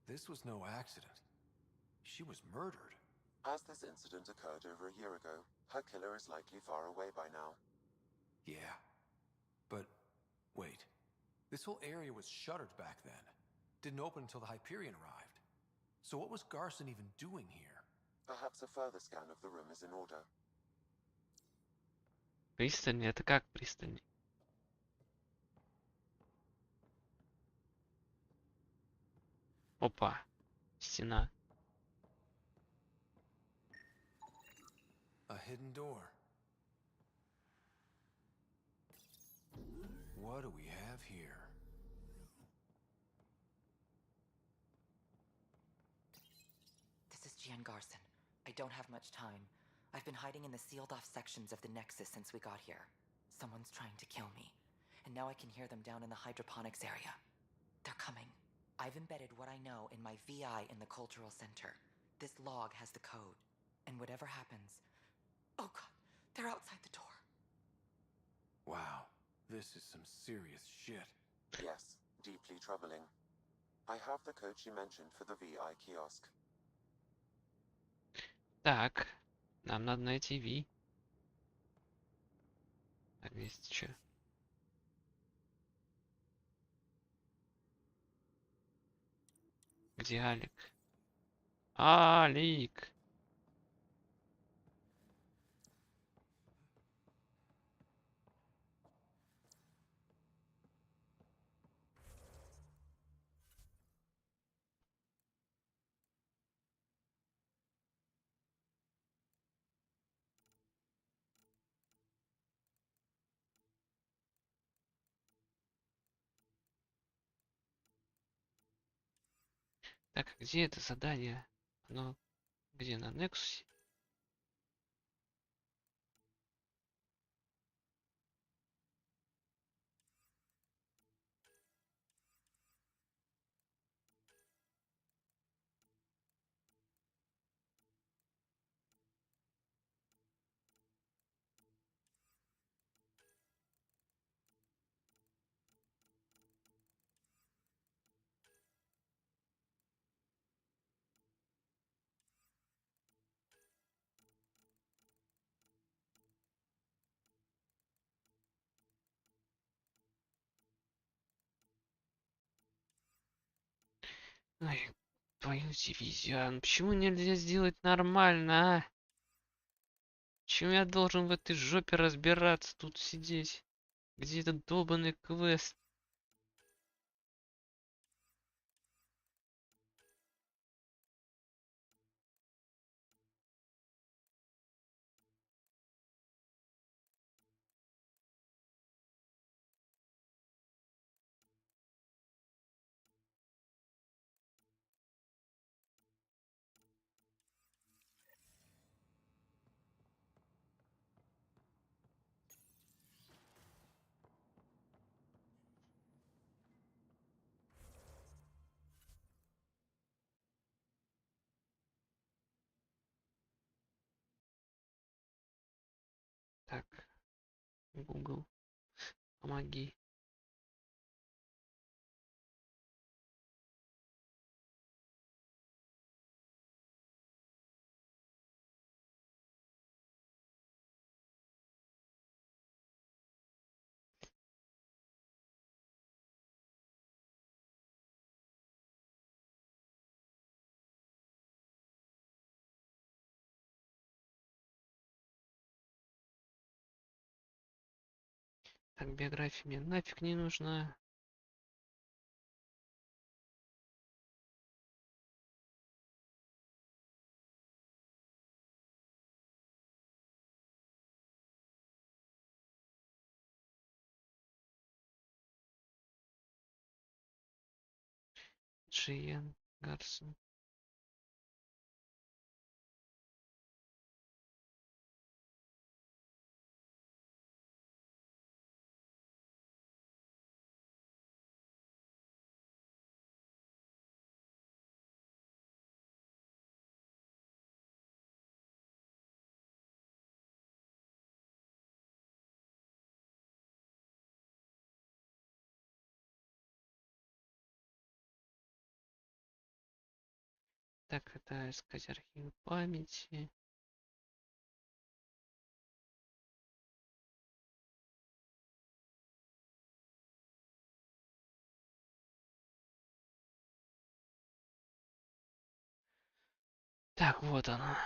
This was no accident. She was murdered. As this incident occurred over a year ago, her killer is likely far away by now. Yeah. But wait. This whole area was shuttered back then. Didn't open until the Hyperion arrived. So what was Garson even doing here? Perhaps a further scan of the room is in order. Пристальный? Это как пристальный? Опа. Стена. A hidden door. What do we have here? This is Gian Garson. I don't have much time. I've been hiding in the sealed-off sections of the Nexus since we got here. Someone's trying to kill me. And now I can hear them down in the hydroponics area. They're coming. I've embedded what I know in my VI in the Cultural Center. This log has the code. And whatever happens... Oh god, they're outside the door. Wow, this is some serious shit. Yes, deeply troubling. I have the code she mentioned for the VI kiosk. Так, нам надо найти Ви. Так, здесь что? Где Алик? Алик! Так, где это задание? Оно где? На Нексусе? Ай, твою дивизию. А почему нельзя сделать нормально, а? Почему я должен в этой жопе разбираться, тут сидеть? Где этот долбанный квест? Так, Google, помоги. Так, биография мне нафиг не нужна. Джиен Гарсон. Так, это искать архив памяти. Так, вот оно.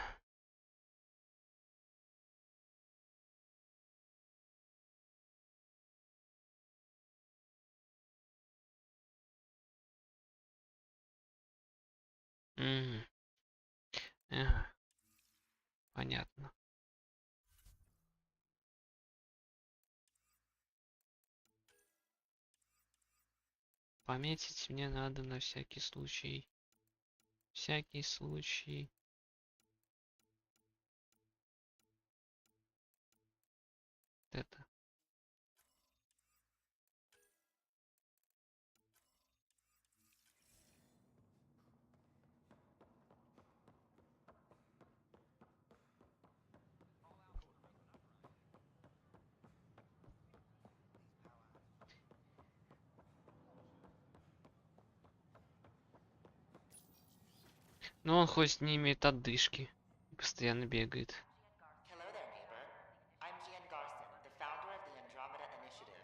Ага, понятно. Пометить мне надо на всякий случай. Всякий случай. Это. Ну, он хоть не имеет отдышки. Постоянно бегает. Hello there, neighbor. I'm Gian Garson, the founder of the Andromeda Initiative.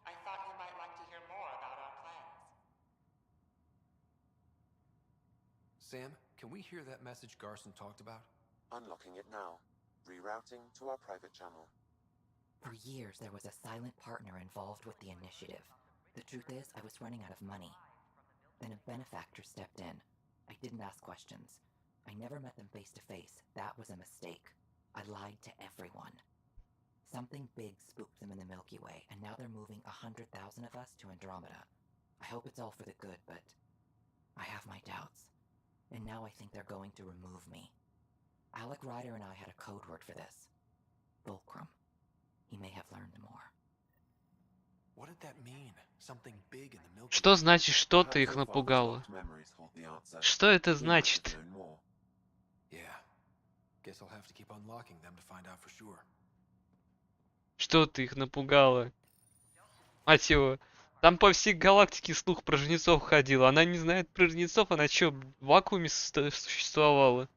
I thought you might like to hear more about our plans. Sam, can we hear that message Garson talked about? Unlocking it now. Rerouting to our private channel. For years, there was a silent partner involved with the initiative. The truth is, I was running out of money. Then a benefactor stepped in. I didn't ask questions. I never met them face to face. That was a mistake. I lied to everyone. Something big spooked them in the Milky Way, and now they're moving 100,000 of us to Andromeda. I hope it's all for the good, but I have my doubts. And now I think they're going to remove me. Alec Ryder and I had a code word for this. Fulcrum. He may have learned more. What did that mean? Something big in the Milky Что Way? значит, что-то их напугало? Что это значит? Yeah. Guess I'll have to keep unlocking them to find out for sure. Что-то их напугало? Мать его. Там по всей галактике слух про жнецов ходил. Она не знает про жнецов, она что, в вакууме существовала?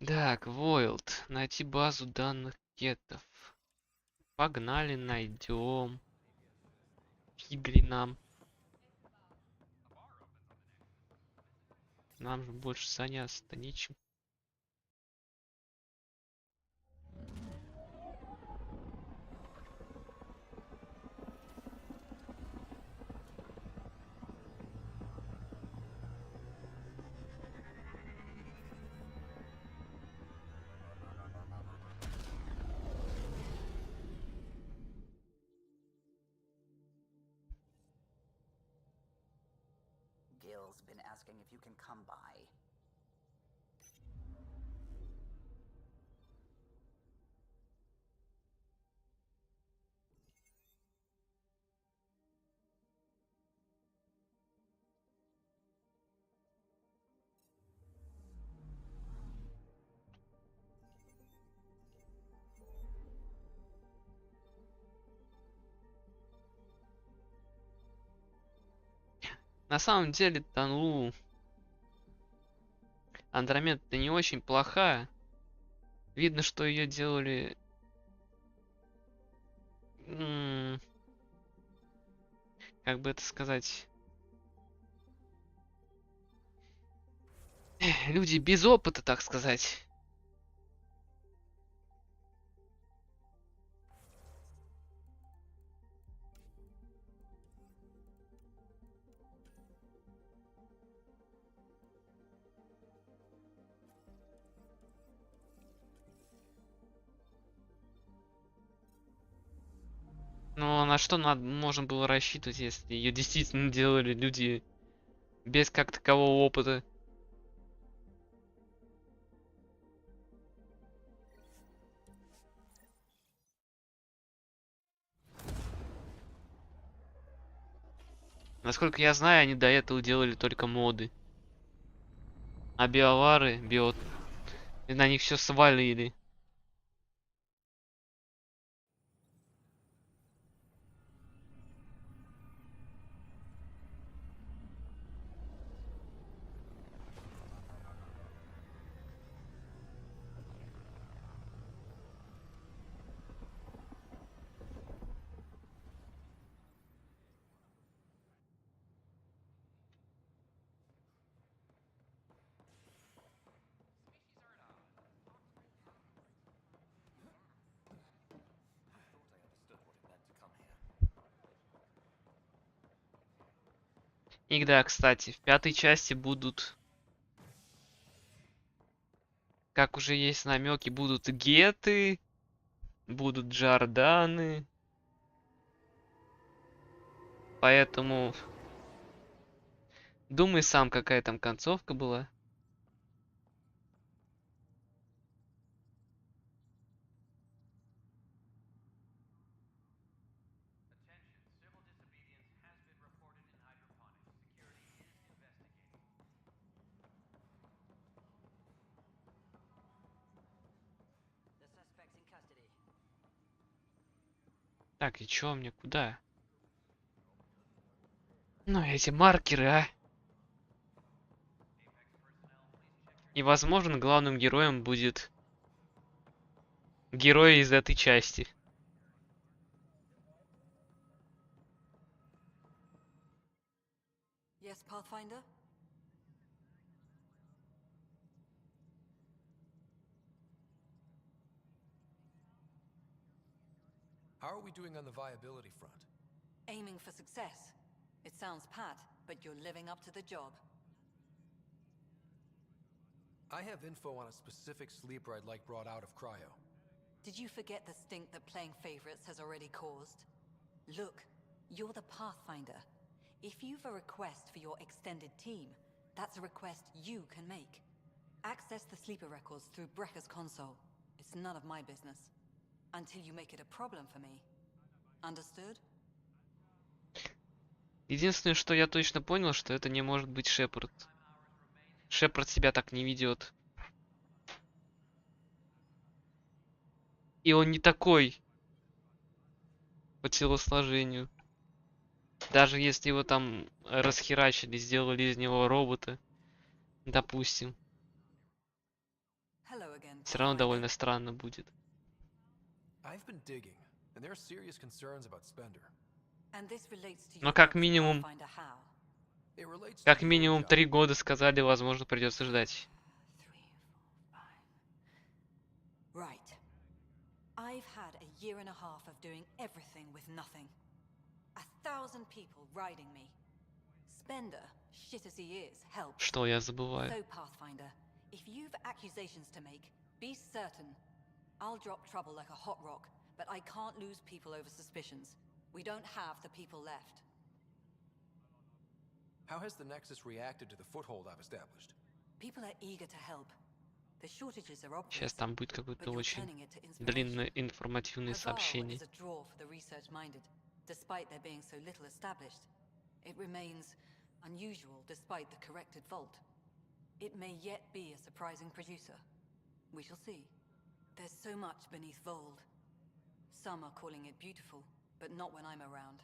Так, Void. Найти базу данных кетов. Погнали, найдем. Фигли нам. Нам же больше заняться-то нечем. Gil's been asking if you can come by. На самом деле-то, ну... Андромеда-то не очень плохая. Видно, что ее делали... как бы это сказать... люди без опыта, так сказать. Ну, на что можно было рассчитывать, если ее действительно делали люди без как такового опыта? Насколько я знаю, они до этого делали только моды. А биовары, и на них все свалили. И да, кстати, в пятой части будут, как уже есть намеки, будут геты, будут джорданы. Поэтому думай сам, какая там концовка была. Так, и чё мне, куда? Ну, эти маркеры, а? И, возможно, главным героем будет герой из этой части. Yes, Pathfinder? How are we doing on the viability front? Aiming for success. It sounds pat, but you're living up to the job. I have info on a specific sleeper I'd like brought out of cryo. Did you forget the stink that playing favorites has already caused? Look, you're the Pathfinder. If you've a request for your extended team, that's a request you can make. Access the sleeper records through Brecker's console. It's none of my business. Until you make it a problem for me. Understood? Единственное, что я точно понял, что это не может быть Шепард. Шепард себя так не ведет. И он не такой по телосложению. Даже если его там расхерачили, сделали из него робота, допустим. Hello Все равно довольно странно будет. I've been digging, and there are serious concerns about Spender. And this relates to Но your как job as минимум, Pathfinder how? It relates to как your минимум job. 3 года сказали, возможно, придется ждать. Right. I've had a year and a half of doing everything with nothing. 1,000 people riding me. Spender, shit as he is, helps. Что я забываю? So, Pathfinder, if you've accusations to make, be certain. I'll drop trouble like a hot rock, but I can't lose people over suspicions. We don't have the people left. How has the Nexus reacted to the foothold I've established? People are eager to help. The shortages are obvious, Сейчас там будет какое-то but you're очень turning it to inspiration. длинное информативное Hazal сообщение. is a draw for the research-minded, despite there being so little established. It remains unusual despite the corrected vault. It may yet be a surprising producer. We shall see. There's so much beneath Vold. Some are calling it beautiful, but not when I'm around.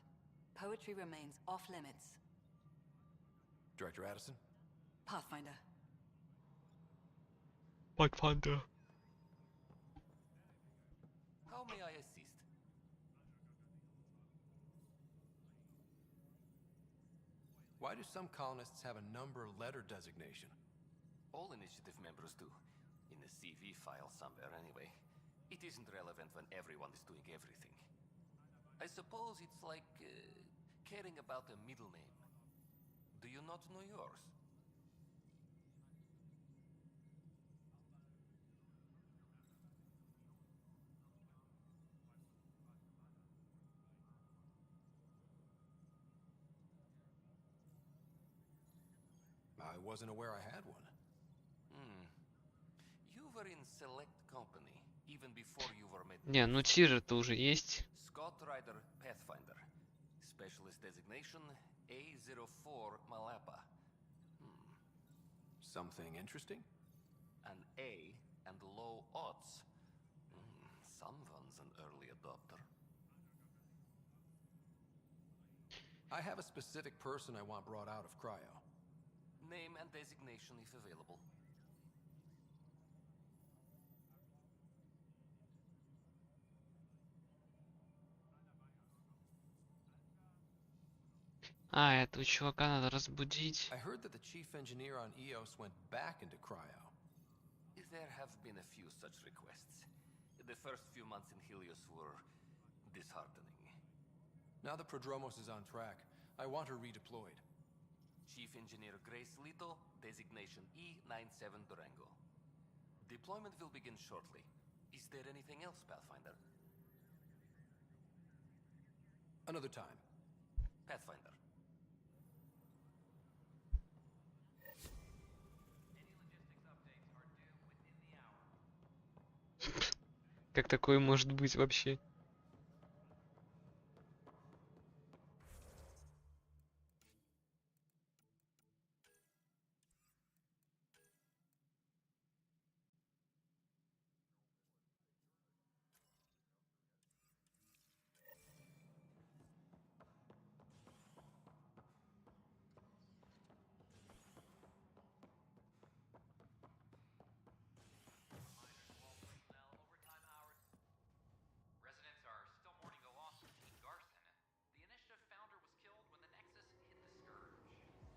Poetry remains off-limits. Director Addison? Pathfinder. Pathfinder. How may I assist? Why do some colonists have a number letter designation? All initiative members do. In a CV file somewhere anyway. It isn't relevant when everyone is doing everything. I suppose it's like caring about a middle name. Do you not know yours? I wasn't aware I had one. You were in select company, even before you were made. Не, ну тир-то уже есть. Scott Ryder Pathfinder. Specialist designation A04 Malapa. Something interesting? An A and low odds. Someone's an early adopter. I have a specific person I want brought out of cryo. Name and designation if available. А, этого чувака надо разбудить. I heard that the chief engineer on EOS went back into cryo. There have been a few such requests. The first few months in Helios were disheartening. Now the Prodromos is on track. I want her redeployed. Chief Engineer Grace Lito, designation E97 Durango. Deployment will begin shortly. Is there anything else, Pathfinder? Another time. Pathfinder. Как такое может быть вообще? Residents are still mourning the loss of King Garson. The initiative founder was killed when the Nexus hit the Scourge.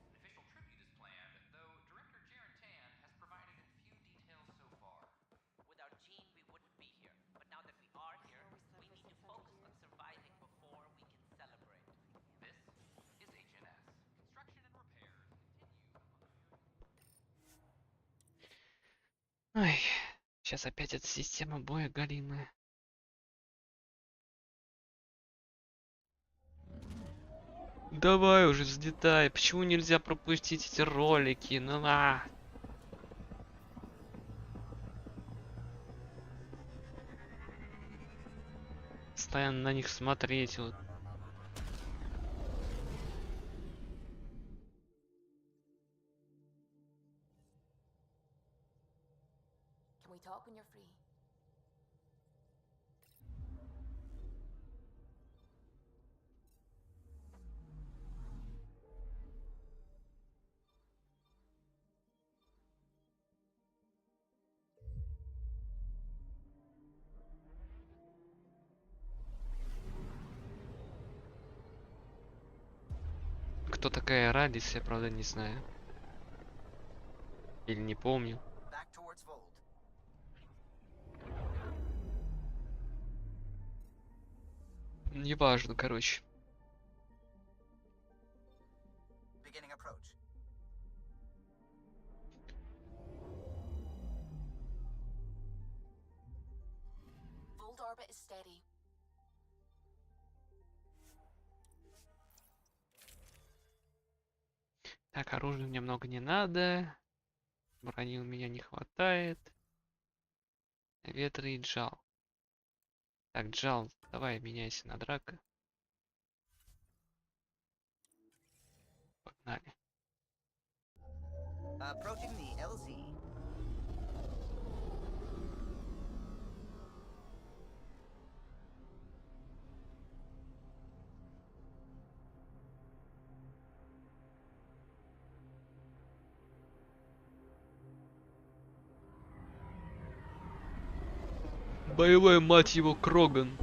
An official tribute is planned, though director Jaren Tan has provided few details so far. Without Jean, we wouldn't be here. But now that we are here, we need to focus on surviving before we can celebrate. This is HNS. Construction and repairs continue. Ой, сейчас опять эта система боя галимая. Давай уже взлетай. Почему нельзя пропустить эти ролики? Ну на. Постоянно на них смотреть вот. Can we talk when you're free? такая радость, я правда не знаю. Или не помню. Неважно, короче. Так, оружия мне много не надо. Брони у меня не хватает. Ветры и джал. Так, джал, давай меняйся на драка. Погнали. Approaching the LZ. Боевой, мать его, Кроган.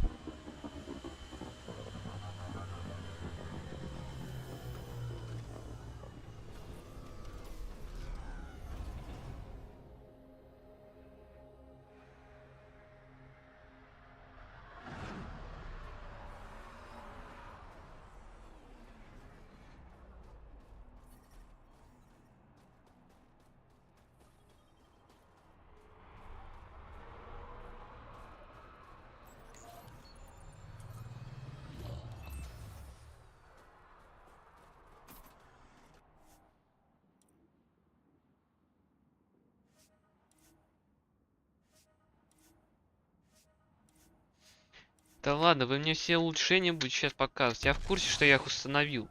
Да ладно, вы мне все улучшения будете сейчас показывать. Я в курсе, что я их установил.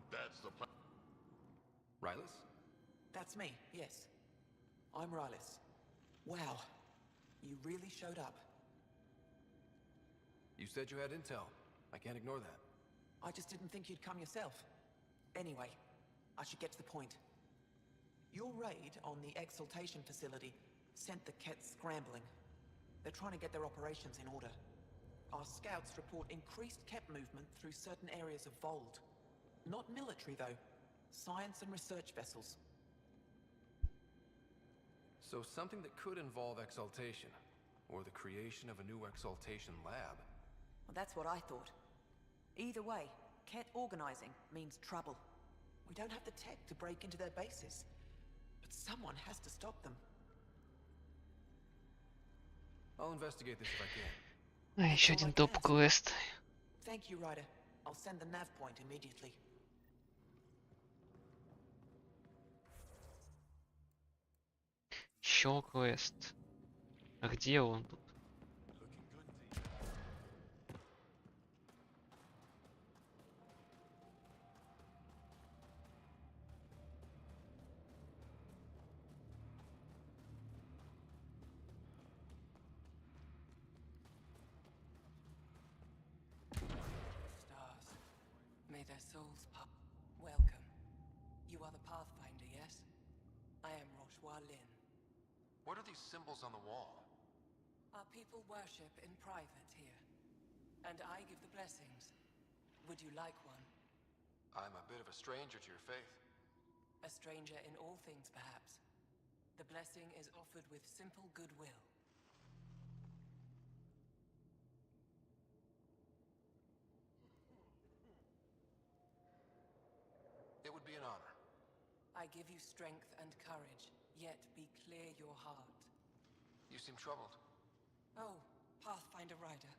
That's the plan. Rylus? That's me, yes. I'm Rylus. Wow, you really showed up. You said you had intel. I can't ignore that. I just didn't think you'd come yourself. Anyway, I should get to the point. Your raid on the exaltation facility sent the Kets scrambling. They're trying to get their operations in order. Our scouts report increased Ket movement through certain areas of Vold. Not military, though. Science and research vessels. So something that could involve exaltation, or the creation of a new exaltation lab. Well, that's what I thought. Either way, Ket organizing means trouble. We don't have the tech to break into their bases, but someone has to stop them. I'll investigate this if I can. А, еще один топ-квест. Thank you, Ryder. I'll send the nav point immediately. Еще квест. А где он тут? Stars. May their souls pop. Welcome. You are the Pathfinder, yes? I am Roshua Lin. What are these symbols on the wall? Our people worship in private here, and I give the blessings. Would you like one? I'm a bit of a stranger to your faith. A stranger in all things, perhaps. The blessing is offered with simple goodwill. It would be an honor. I give you strength and courage, yet be clear your heart. You seem troubled. Oh, Pathfinder Rider.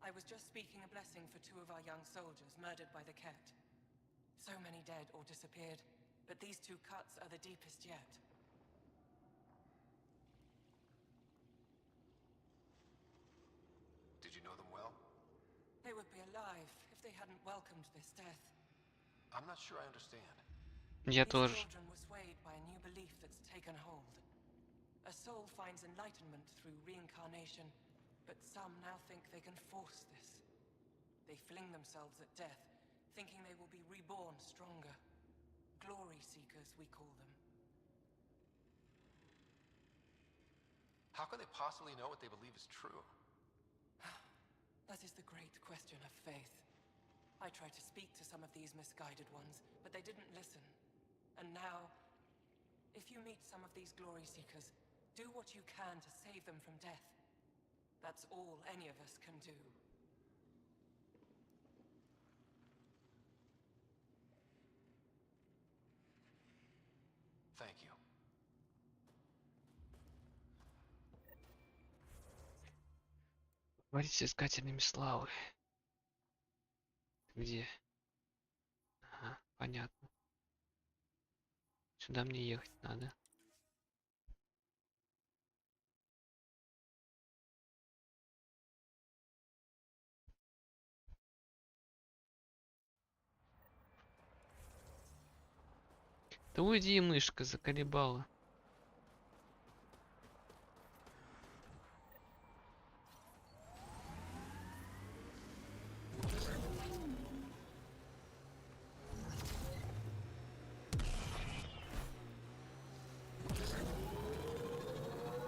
I was just speaking a blessing for 2 of our young soldiers murdered by the Ket. So many dead or disappeared, but these 2 cuts are the deepest yet. Did you know them well? They would be alive if they hadn't welcomed this death. I'm not sure I understand. Я These тоже. children were swayed by a new belief that's taken hold. A soul finds enlightenment through reincarnation, but some now think they can force this. They fling themselves at death, thinking they will be reborn stronger. Glory seekers, we call them. How can they possibly know what they believe is true? That is the great question of faith. I tried to speak to some of these misguided ones, but they didn't listen. And now, if you meet some of these glory seekers, do what you can to save them from death. That's all any of us can do. Thank you. Говорить с искателями славы. Где? Ага, понятно. Сюда мне ехать надо. Да уйди, мышка, заколебала.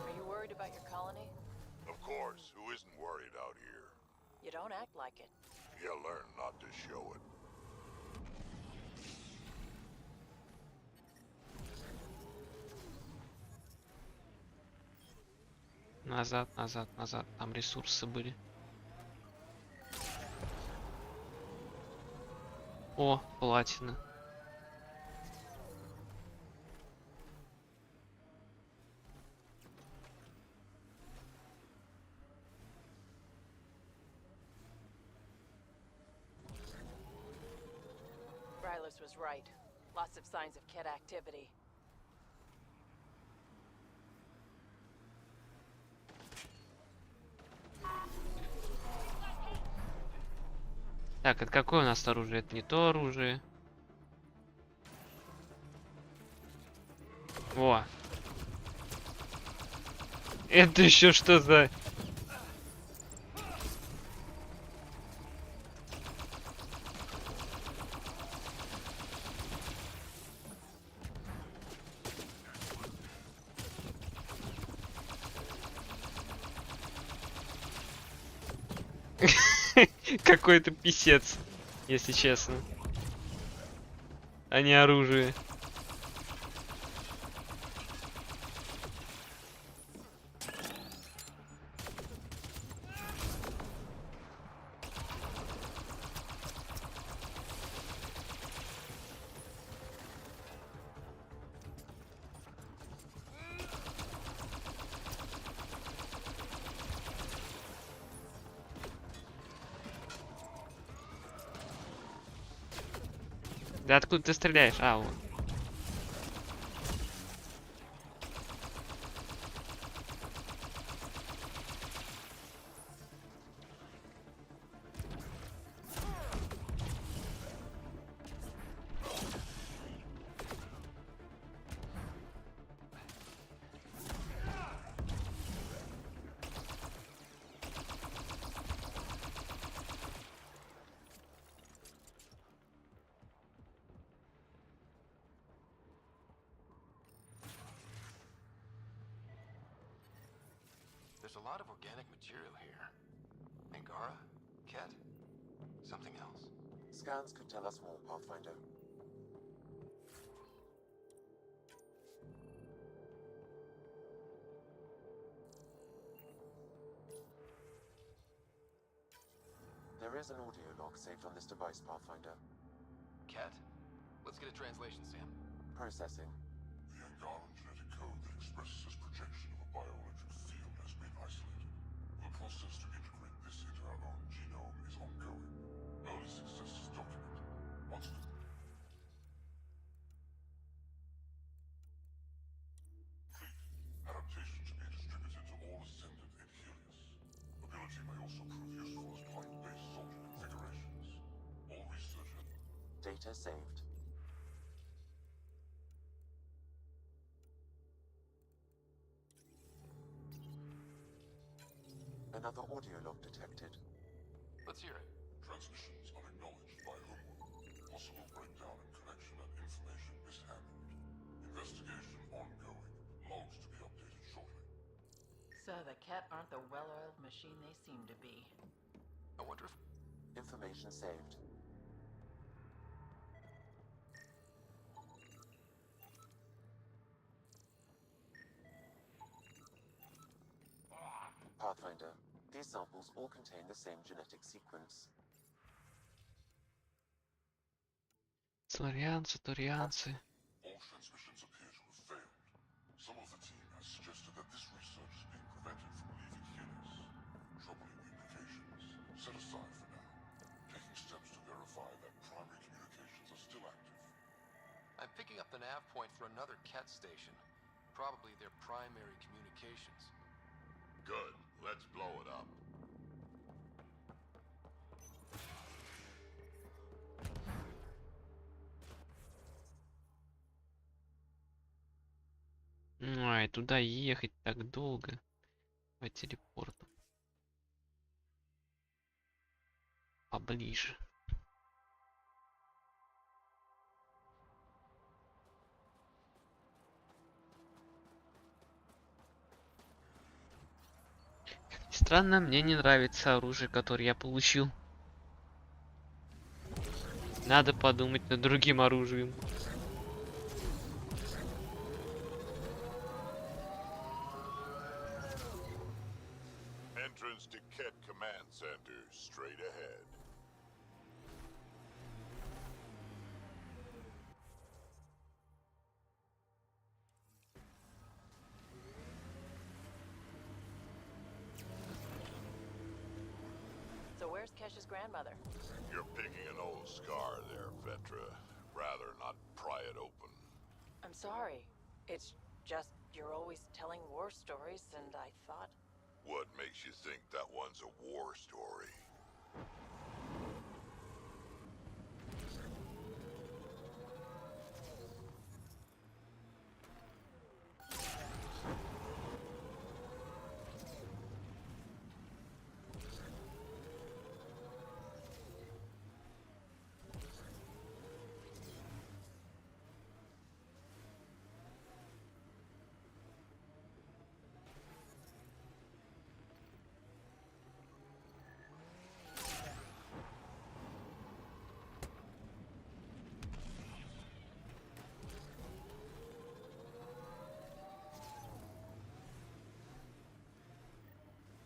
Are you worried about your colony? Of course, who isn't worried out here? You don't act like it. You learn not to show it. Назад, назад, назад. Там ресурсы были. О, платина. Rylas was right. Lots of signs of Ket activity. Так, это какое у нас оружие? Это не то оружие. Во. Это еще что за... Какой-то писец, если честно. А не оружие. Да откуда ты стреляешь? А, вот. There's a lot of organic material here. Angara? Ket? Something else? Scans could tell us more, Pathfinder. There is an audio log saved on this device, Pathfinder. Ket? Let's get a translation, Sam. Processing. The Angaran genetic code that expresses this projection of a bioelectric field has been isolated. The process to integrate this into our own genome Data saved. Another audio log detected. Let's hear it. Transmissions unacknowledged by whom? Possible breakdown in connection and information mishandled. Investigation ongoing. Logs to be updated shortly. So the cat aren't the well-oiled machine they seem to be. I wonder if... Information saved. Pathfinder. These samples all contain the same genetic sequence. Сларианцы, турианцы. All transmissions appear to have failed. Some of the team has suggested that this research is being prevented from leaving Helios. Troubling implications. Set aside for now. Taking steps to verify that primary communications are still active. I'm picking up the nav point for another cat station. Probably their primary communications. Good. Let's blow it up. Ай, туда ехать так долго. По телепорту. Поближе. Странно, мне не нравится оружие, которое я получил. Надо подумать над другим оружием. Entrance to Ket Command Center, straight ahead. So where's Kesh's grandmother? You're picking an old scar there, Vetra. Rather not pry it open. I'm sorry. It's just you're always telling war stories, and I thought... What makes you think that one's a war story?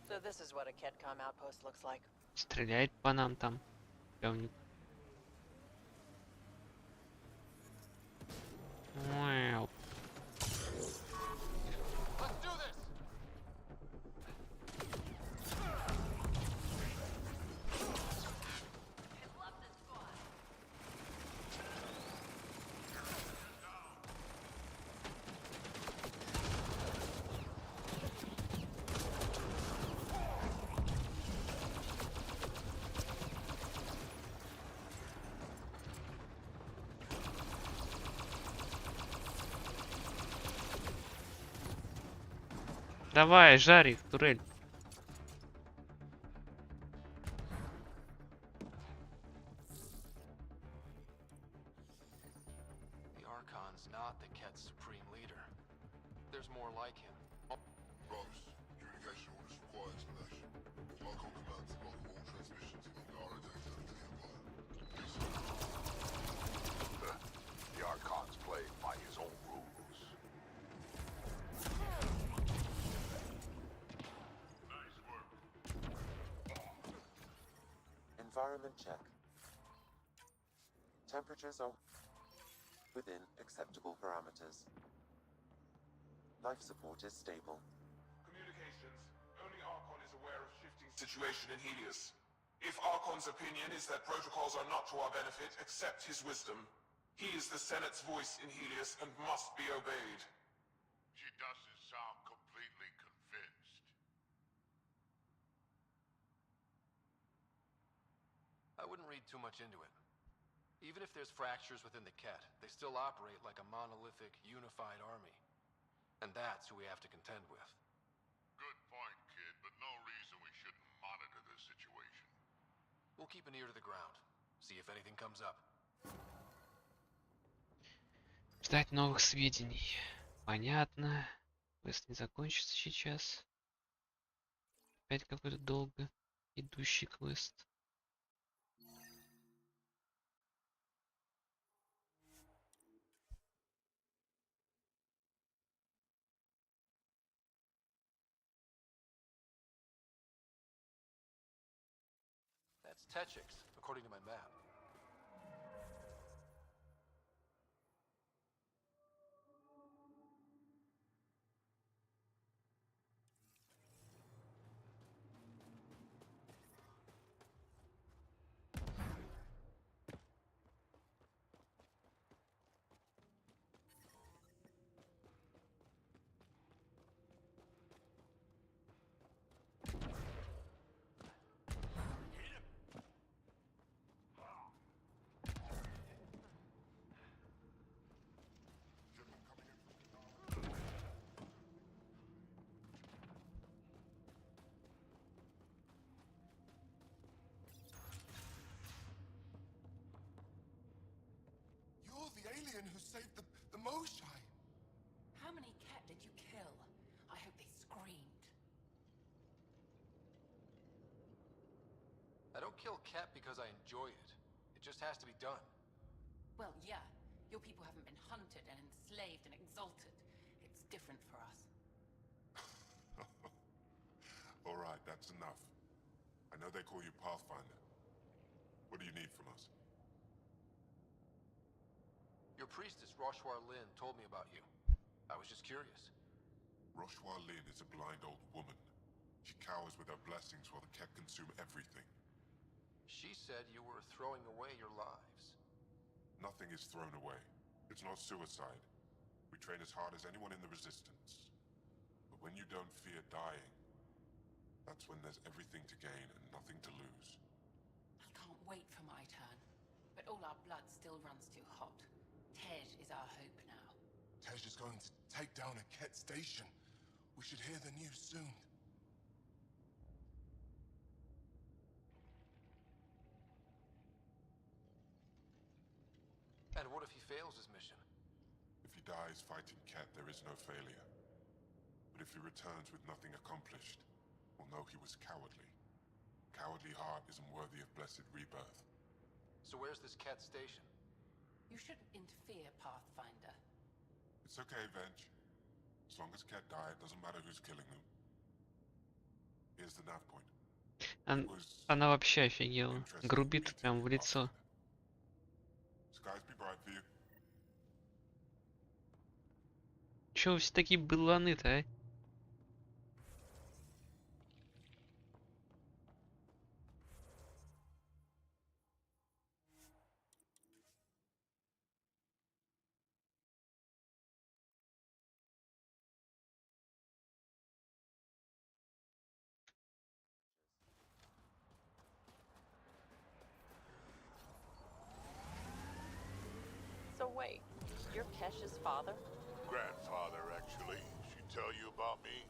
So this is what a Ketcom outpost looks like. Стреляет по нам там. Говнюк. Вау. Let's do this! Давай, жарь их, турель. The Archon's not the Ket's supreme leader. There's more like him. Brothers, communication orders require explanation. Archon commands to block all transmissions of Angara data to the Empire. The Archon's playing by his own rules. Nice work. Environment check. Temperatures are within acceptable parameters. Life support is stable. Communications. Only Archon is aware of shifting situation in Helios. If Archon's opinion is that protocols are not to our benefit, accept his wisdom. He is the Senate's voice in Helios and must be obeyed. She doesn't sound completely convinced. I wouldn't read too much into it. Even if there's fractures within the Ket, they still operate like a monolithic, unified army. And that's who we have to contend with. Good point, kid, but no reason we shouldn't monitor this situation. We'll keep an ear to the ground. See if anything comes up. Ждать новых сведений. Понятно. Квест не закончится сейчас. Опять какой-то долго идущий квест. That's Techix, according to my map. The alien who saved the Moshai. How many cat did you kill? I hope they screamed. I don't kill Ket because I enjoy it. It just has to be done. Well, yeah. Your people haven't been hunted and enslaved and exalted. It's different for us. All right, that's enough. I know they call you Pathfinder. What do you need from us? Your priestess, Roshwar Lin, told me about you. I was just curious. Roshwar Lin is a blind old woman. She cowers with her blessings while the Ket consume everything. She said you were throwing away your lives. Nothing is thrown away. It's not suicide. We train as hard as anyone in the Resistance. But when you don't fear dying, that's when there's everything to gain and nothing to lose. I can't wait for my turn. But all our blood still runs too hot. Tej is our hope now. Tej is going to take down a Ket station. We should hear the news soon. And what if he fails his mission? If he dies fighting Ket, there is no failure. But if he returns with nothing accomplished, we'll know he was cowardly. Cowardly heart isn't worthy of blessed rebirth. So where's this Ket station? You shouldn't interfere, Pathfinder. It's okay, Venge. As long as Ket die, it doesn't matter who's killing them. Here's the nav point. Она вообще офигела. Грубит прям в лицо. Skies be bright for you. Чё вы все такие быланы-то, а? So wait, you're Kesh's father? Grandfather, actually. She tell you about me?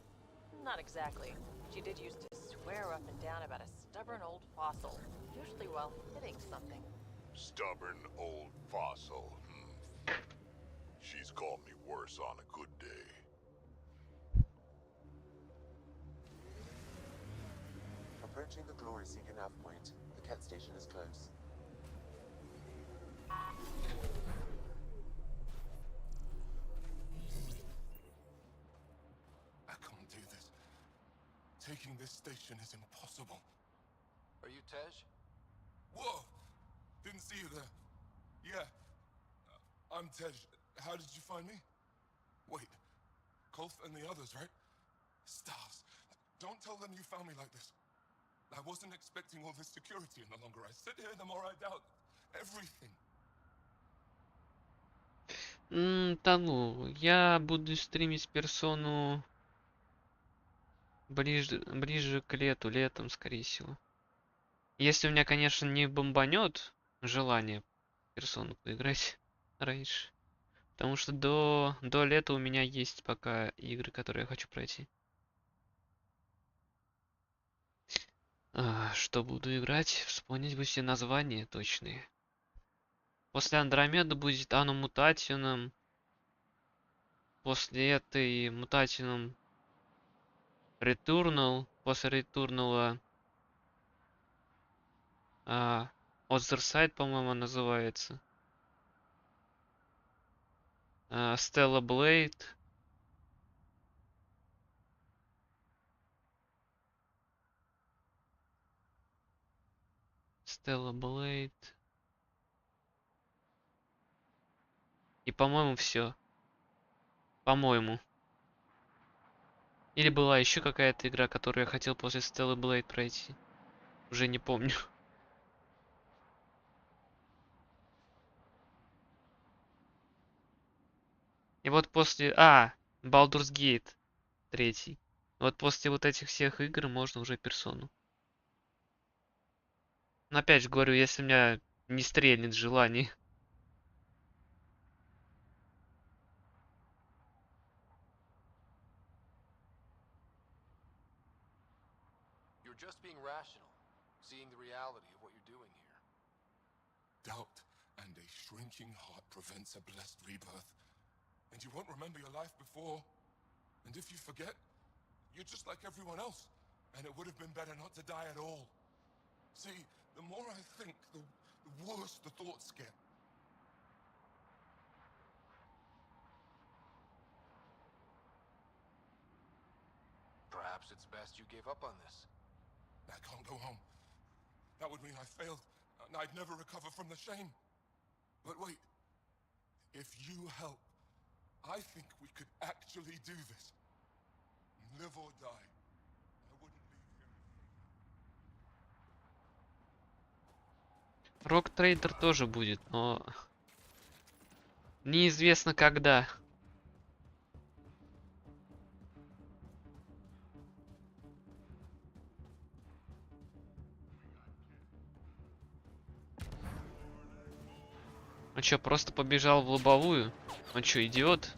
Not exactly. She did used to swear up and down about a stubborn old fossil, usually while hitting something. Stubborn old fossil. She's called me worse on a good day. Approaching the Glory Seeker nav point, the Ket station is close. I can't do this. Taking this station is impossible. Are you Tej? Whoa! Didn't see you there. Yeah. I'm Tej. How did you find me? Wait. Kolf and the others, right? Stars. Don't tell them you found me like this. I wasn't expecting all this security any longer. I sit here the more I doubt everything. Да ну, я буду стримить персону ближе к летом, скорее всего. Если у меня, конечно, не бомбанет желание персону поиграть раньше. Потому что до лета у меня есть пока игры, которые я хочу пройти. Что буду играть? Вспомнить бы все названия точные. После Андромеды будет Анно Мутатином. После этой Мутатином Returnal. После Returnal Other Side, по-моему, называется. Stella Blade. Stella Blade. И, по-моему, все. По-моему. Или была еще какая-то игра, которую я хотел после Stella Blade пройти. Уже не помню. И вот после... Baldur's Gate 3. Вот после вот этих всех игр можно уже персону. Но опять же говорю, если у меня не стрельнет желание. You're just being rational, seeing the reality of what you're doing here. Doubt and a shrinking heart prevents a blessed rebirth. And you won't remember your life before. And if you forget, you're just like everyone else. And it would have been better not to die at all. See, the more I think, the worse the thoughts get. Perhaps it's best you gave up on this. I can't go home. That would mean I failed, and I'd never recover from the shame. But wait, if you help, I think we could actually do this. Live or die. I wouldn't leave here. Рок Трейдер тоже будет, но неизвестно когда. Он что, просто побежал в лобовую? Он что, идиот?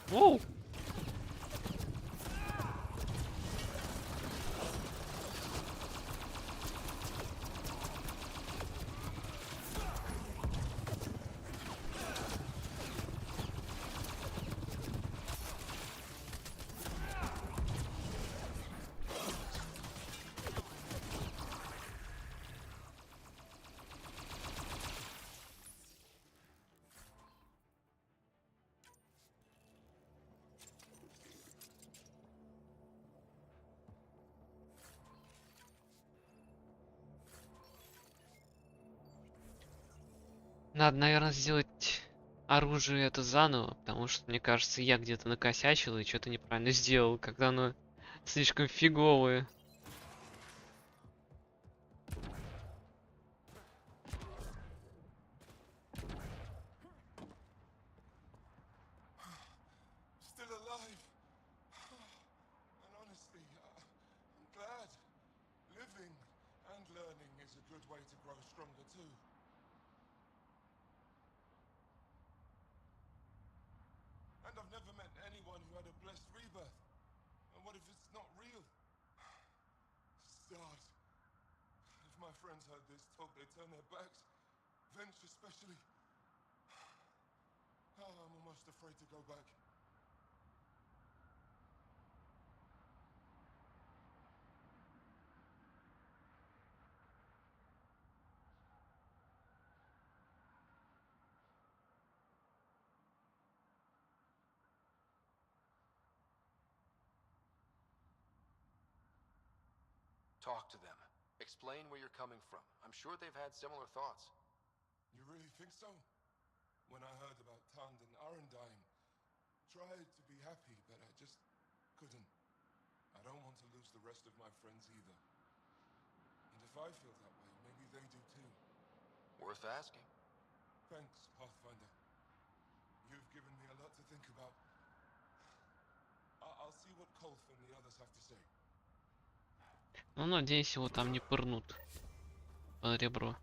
Воу! Надо, наверное, сделать оружие это заново, потому что, мне кажется, я где-то накосячил и что-то неправильно сделал, когда оно слишком фиговое. Still alive. And honestly, I'm glad. Living and learning is a good way to grow stronger too. And I've never met anyone who had a blessed rebirth. And what if it's not real? Stars. If my friends heard this talk, they'd turn their backs. Venge especially. Oh, I'm almost afraid to go back. Talk to them. Explain where you're coming from. I'm sure they've had similar thoughts. You really think so? When I heard about Tand and Arendine, tried to be happy, but I just couldn't. I don't want to lose the rest of my friends either. And if I feel that way, maybe they do too. Worth asking. Thanks, Pathfinder. You've given me a lot to think about. I'll see what Kolf and the others have to say. Ну, надеюсь, его там не пырнут под ребро.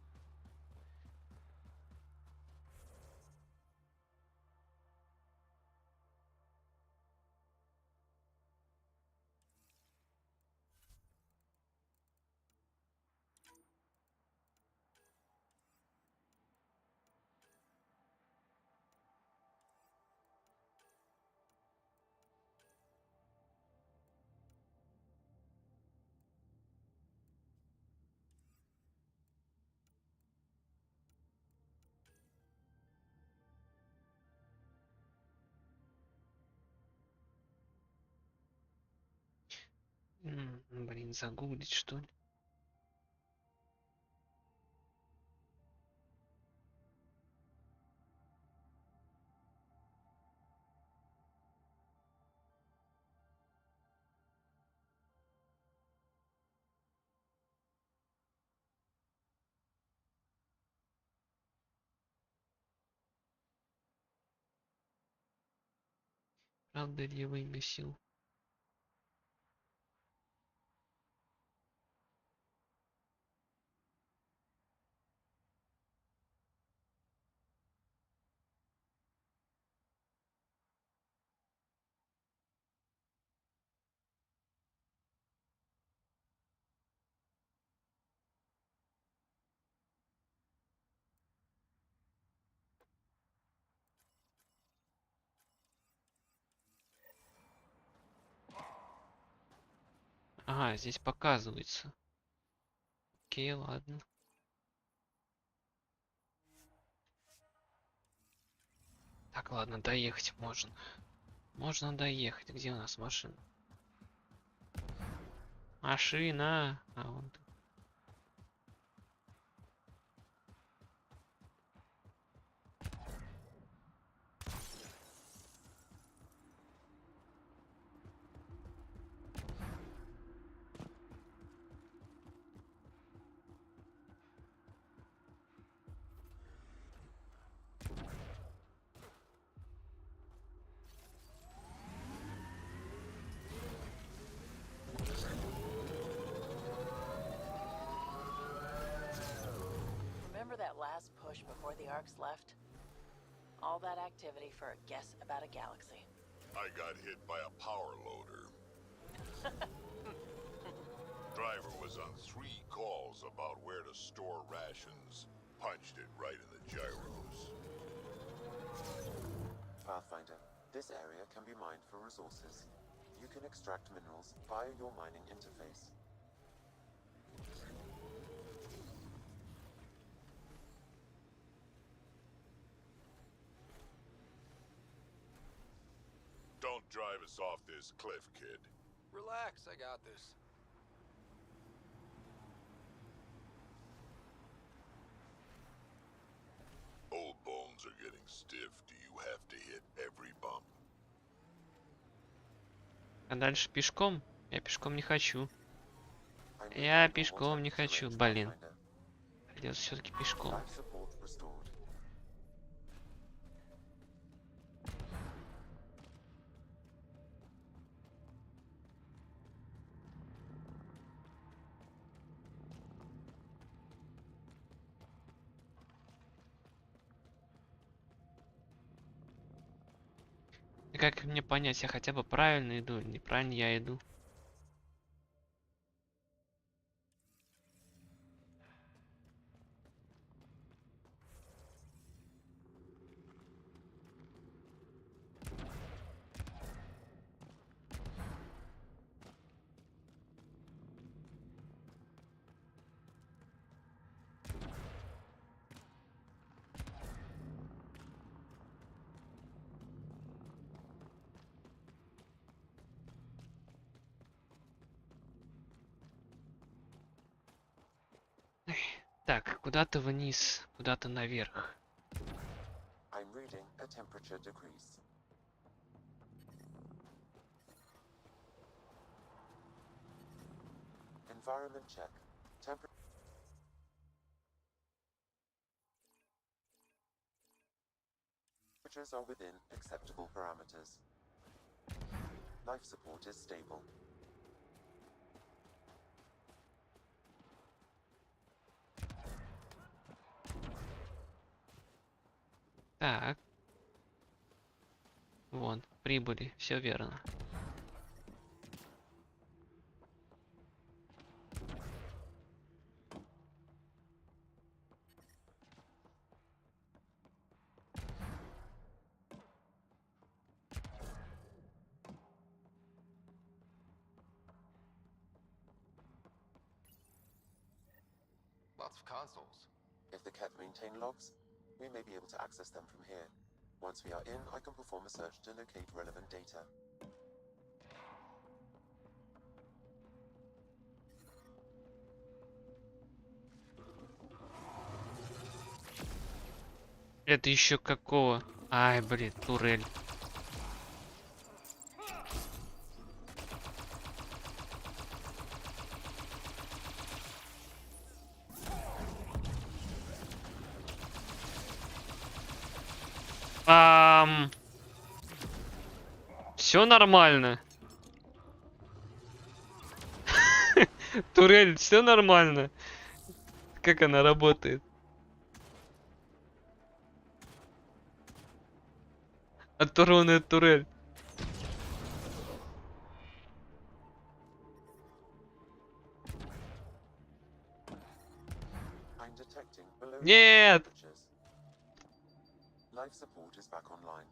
Блин, загуглить что ли? Правда ли я выбесил? Ага, здесь показывается. Окей, ладно. Так, ладно, доехать можно. Можно доехать. Где у нас машина? Машина! А, вон тут. Remember that last push before the Arcs left? All that activity for a guess about a galaxy. I got hit by a power loader. Driver was on 3 calls about where to store rations. Punched it right in the gyros. Pathfinder, this area can be mined for resources. You can extract minerals via your mining interface. Don't drive us off this cliff, kid. Relax, I got this. Old bones are getting stiff. Do you have to hit every bump? А дальше пешком? Я пешком не хочу. Я пешком не хочу, блин. Придется все-таки пешком. И как мне понять, я хотя бы правильно иду или неправильно я иду? Так, куда-то вниз, куда-то наверх. I'm reading a temperature decrease. Environment check. Temperatures are within acceptable parameters. Life support is stable. Так. Вон, прибыли, все верно. Lots of consoles. If the Ket maintain logs, we may be able to access them from here. Once we are in, I can perform a search to locate relevant data. Это еще какого? Ай, блин, турель. Все нормально. Турель, все нормально. Как она работает? Оторванная турель. Нет! Life support is back online.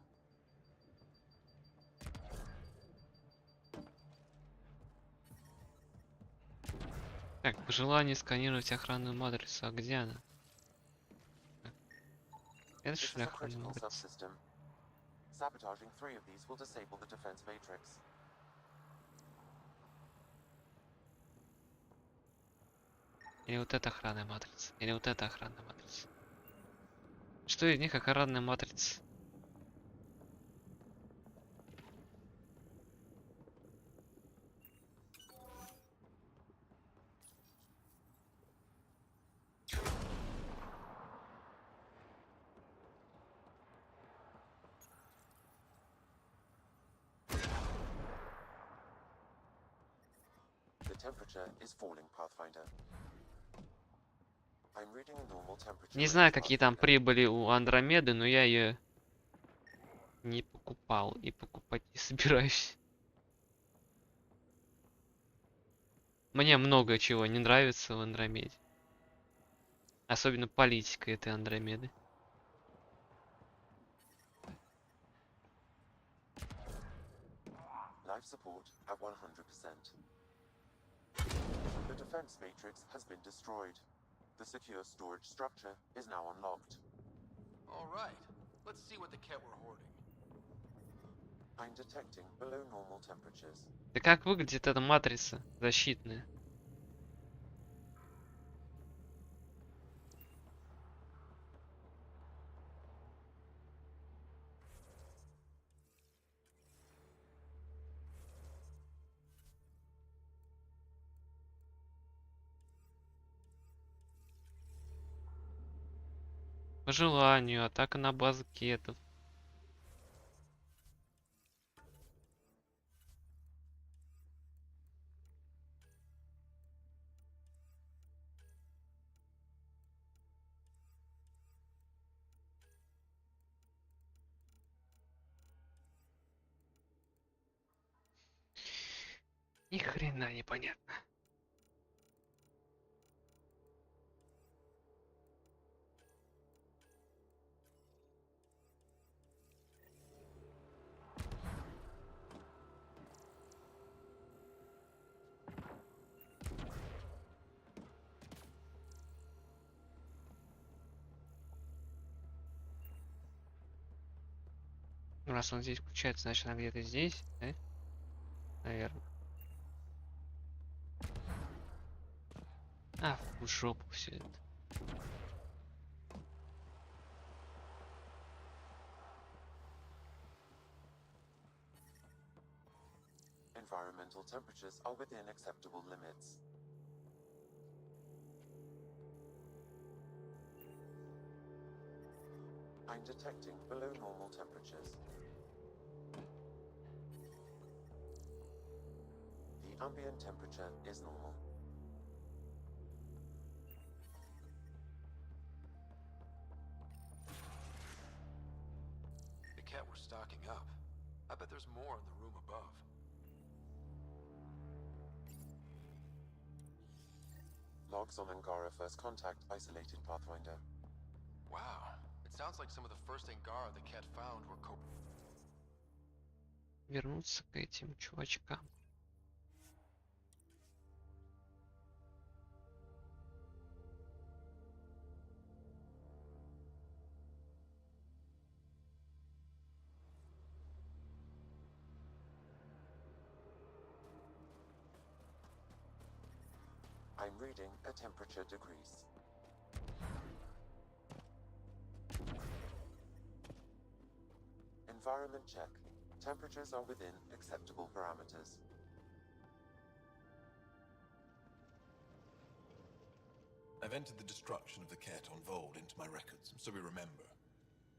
Так, пожелание сканировать охранную матрицу. А где она? Это что ли охранная матрица? Sabotaging 3 of these will disable the defense matrix. Или вот эта охранная матрица? Или вот эта охранная матрица? Что из них охранная матрица? The temperature is falling, Pathfinder. I'm reading a normal temperature. Не знаю, какие там прибыли у Андромеды, но я ее не покупал и покупать не собираюсь. Мне много чего не нравится в Андромеде. Особенно политика этой Андромеды. Life support at 100%. The defense matrix has been destroyed. The secure storage structure is now unlocked. All right, let's see what the Ket were hoarding. I'm detecting below normal temperatures. Да как выглядит эта матрица защитная? По желанию, атака на базу кетов. Ни хрена непонятно. Раз он здесь включается, значит она где-то здесь, да? Наверное. А, в жопу все это. Environmental temperatures are within acceptable limits. I'm detecting below normal temperatures. The ambient temperature is normal. The cat were stocking up. I bet there's more in the room above. Logs on Angara first contact isolated Pathfinder. Wow. It sounds like some of the first Angara the cat found were Вернуться к этим чувачкам. I'm reading a temperature degrees. Environment check. Temperatures are within acceptable parameters. I've entered the destruction of the Ket on Vold into my records, so we remember.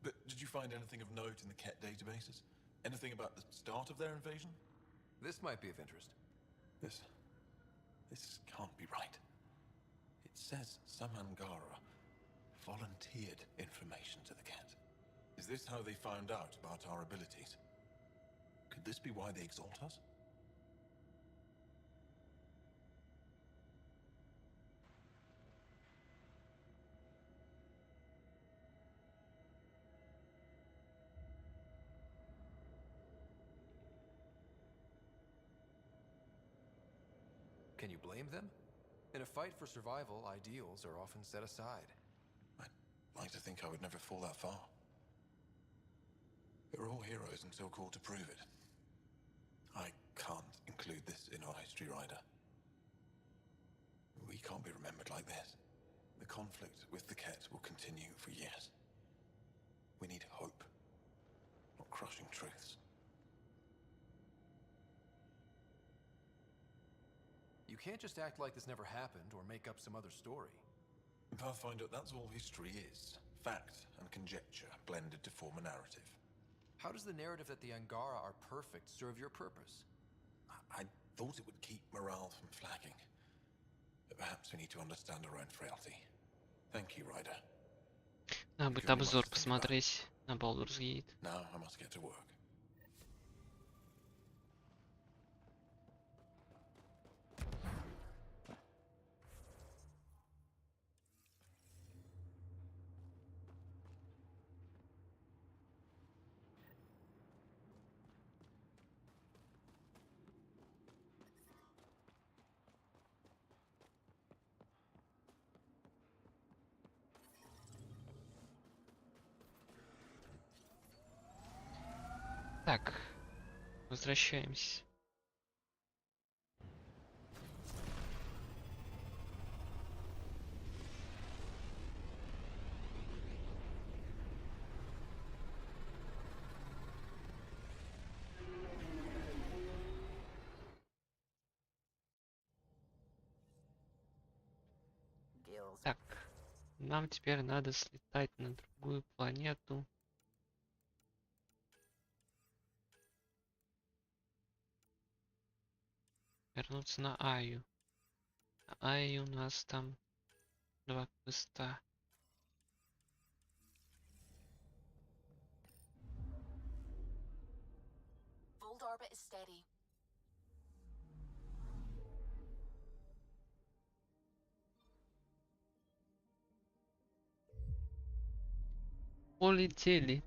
But did you find anything of note in the Ket databases? Anything about the start of their invasion? This might be of interest. This can't be right. It says some Angara volunteered information to the Ket. Is this how they found out about our abilities? Could this be why they exalt us? Can you blame them? In a fight for survival, ideals are often set aside. I'd like to think I would never fall that far. We're all heroes until called to prove it. I can't include this in our history, Ryder. We can't be remembered like this. The conflict with the Ket will continue for years. We need hope, not crushing truths. You can't just act like this never happened or make up some other story. Pathfinder, that's all history is. Fact and conjecture blended to form a narrative. How does the narrative that the Angara are perfect serve your purpose? I thought it would keep morale from flagging. But perhaps we need to understand our own frailty. Thank you, Ryder. Надо будет обзор посмотреть на Baldur's Gate. Now I must get to work. Так, возвращаемся. Так, нам теперь надо слетать на другую планету. Вернуться на Айю. На Айю у нас там 2 квеста. Vold orbit is steady. Полетели.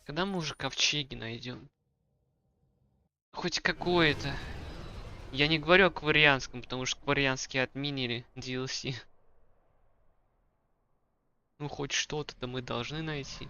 Когда мы уже ковчеги найдем? Хоть какое-то. Я не говорю о кварианском, потому что кварианские отменили DLC. Ну хоть что-то-то мы должны найти.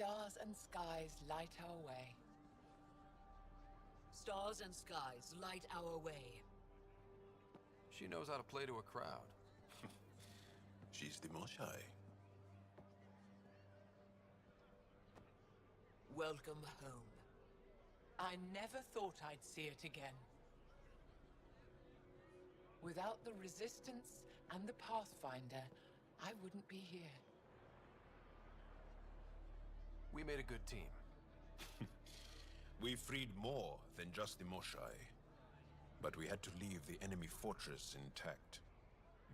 Stars and skies light our way. Stars and skies light our way. She knows how to play to a crowd. She's the Moshai. Welcome home. I never thought I'd see it again. Without the Resistance and the Pathfinder, I wouldn't be here. We made a good team. We freed more than just the Moshai. But we had to leave the enemy fortress intact.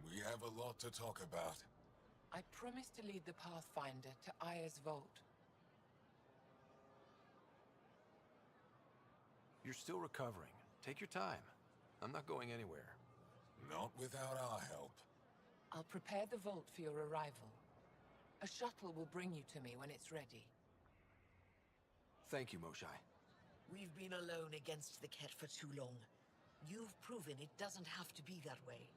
We have a lot to talk about. I promised to lead the Pathfinder to Aya's vault. You're still recovering. Take your time. I'm not going anywhere. Not without our help. I'll prepare the vault for your arrival. A shuttle will bring you to me when it's ready. Thank you, Moshai. We've been alone against the Ket for too long. You've proven it doesn't have to be that way.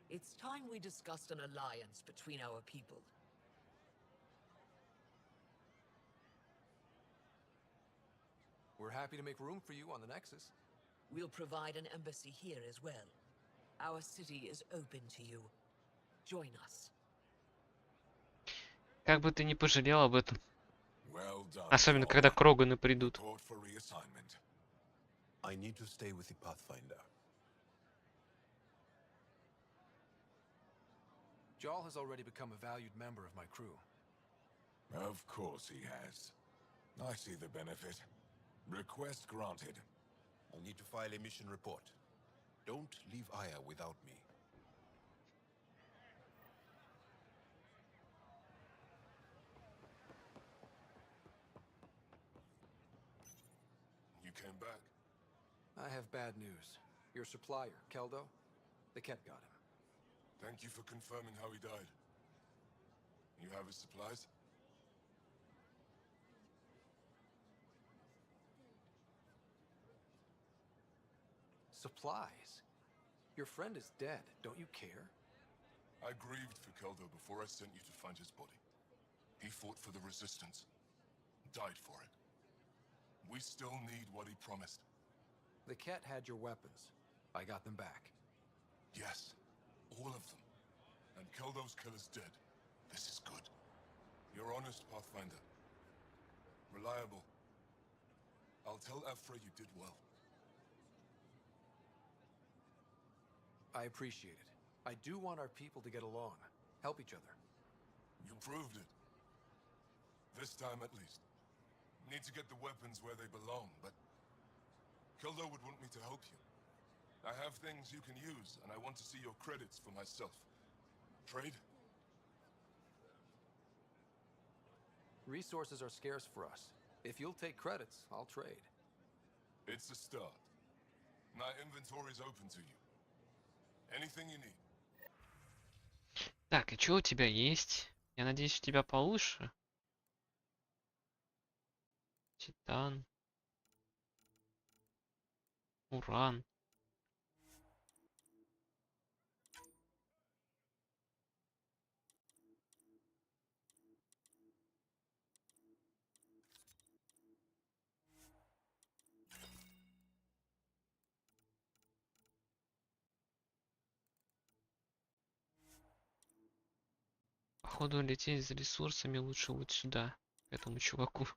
It's time we discussed an alliance between our people. We're happy to make room for you on the Nexus. We'll provide an embassy here as well. Our city is open to you. Join us. Как бы ты не пожалел об этом. Well done, Особенно, когда Кроганы придут. Report for reassignment. I need to stay with the Pathfinder. Jarl has already become a valued member of my crew. Of course he has. I see the benefit. Request granted. I need to file a mission report. Don't leave Aya without me. You came back? I have bad news. Your supplier, Keldo, the Ket got him. Thank you for confirming how he died. You have his supplies? Supplies? Your friend is dead. Don't you care? I grieved for Keldo before I sent you to find his body. He fought for the Resistance. Died for it. We still need what he promised. The Ket had your weapons. I got them back. Yes, all of them. And Keldo's killer's dead. This is good. You're honest, Pathfinder. Reliable. I'll tell Ephra you did well. I appreciate it. I do want our people to get along. Help each other. You proved it. This time at least. Need to get the weapons where they belong, but Keldo would want me to help you. I have things you can use, and I want to see your credits for myself. Trade? Resources are scarce for us. If you'll take credits, I'll trade. It's a start. My inventory's open to you. Anything you need. Так, и что у тебя есть? Я надеюсь, у тебя получше. Титан. Уран. Походу, лететь за ресурсами лучше вот сюда, к этому чуваку.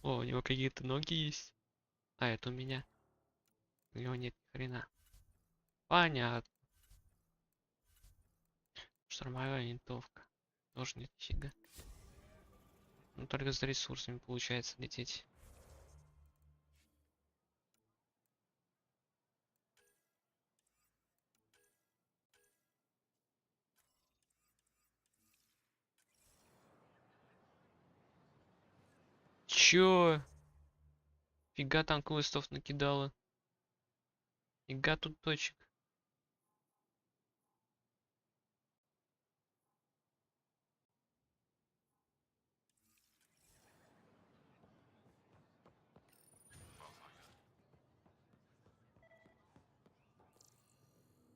О, у него какие-то ноги есть. А, это у меня. У него нет ни хрена. Понятно. Штурмовая винтовка. Тоже нет нифига. Ну, только за ресурсами получается лететь. Чё? Фига там квестов накидала. Фига тут точек.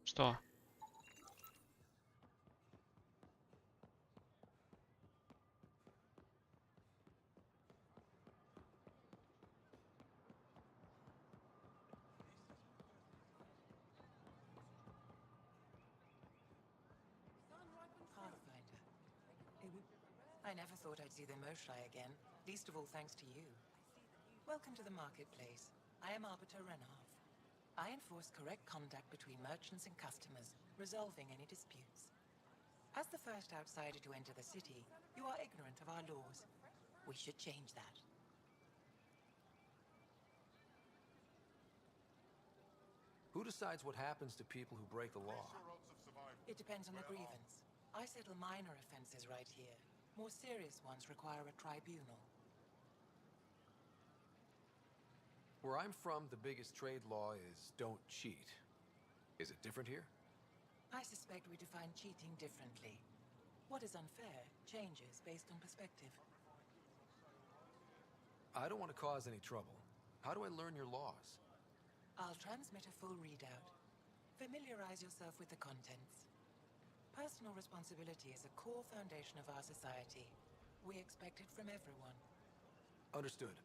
Что? Pathfinder. I never thought I'd see the Moshlai again, least of all thanks to you. Welcome to the marketplace. I am Arbiter Renov. I enforce correct conduct between merchants and customers, resolving any disputes. As the first outsider to enter the city, you are ignorant of our laws. We should change that. Who decides what happens to people who break the law? It depends on the grievance. I settle minor offenses right here. More serious ones require a tribunal. Where I'm from, the biggest trade law is don't cheat. Is it different here? I suspect we define cheating differently. What is unfair changes based on perspective. I don't want to cause any trouble. How do I learn your laws? I'll transmit a full readout. Familiarize yourself with the contents. Personal responsibility is a core foundation of our society. We expect it from everyone. Understood.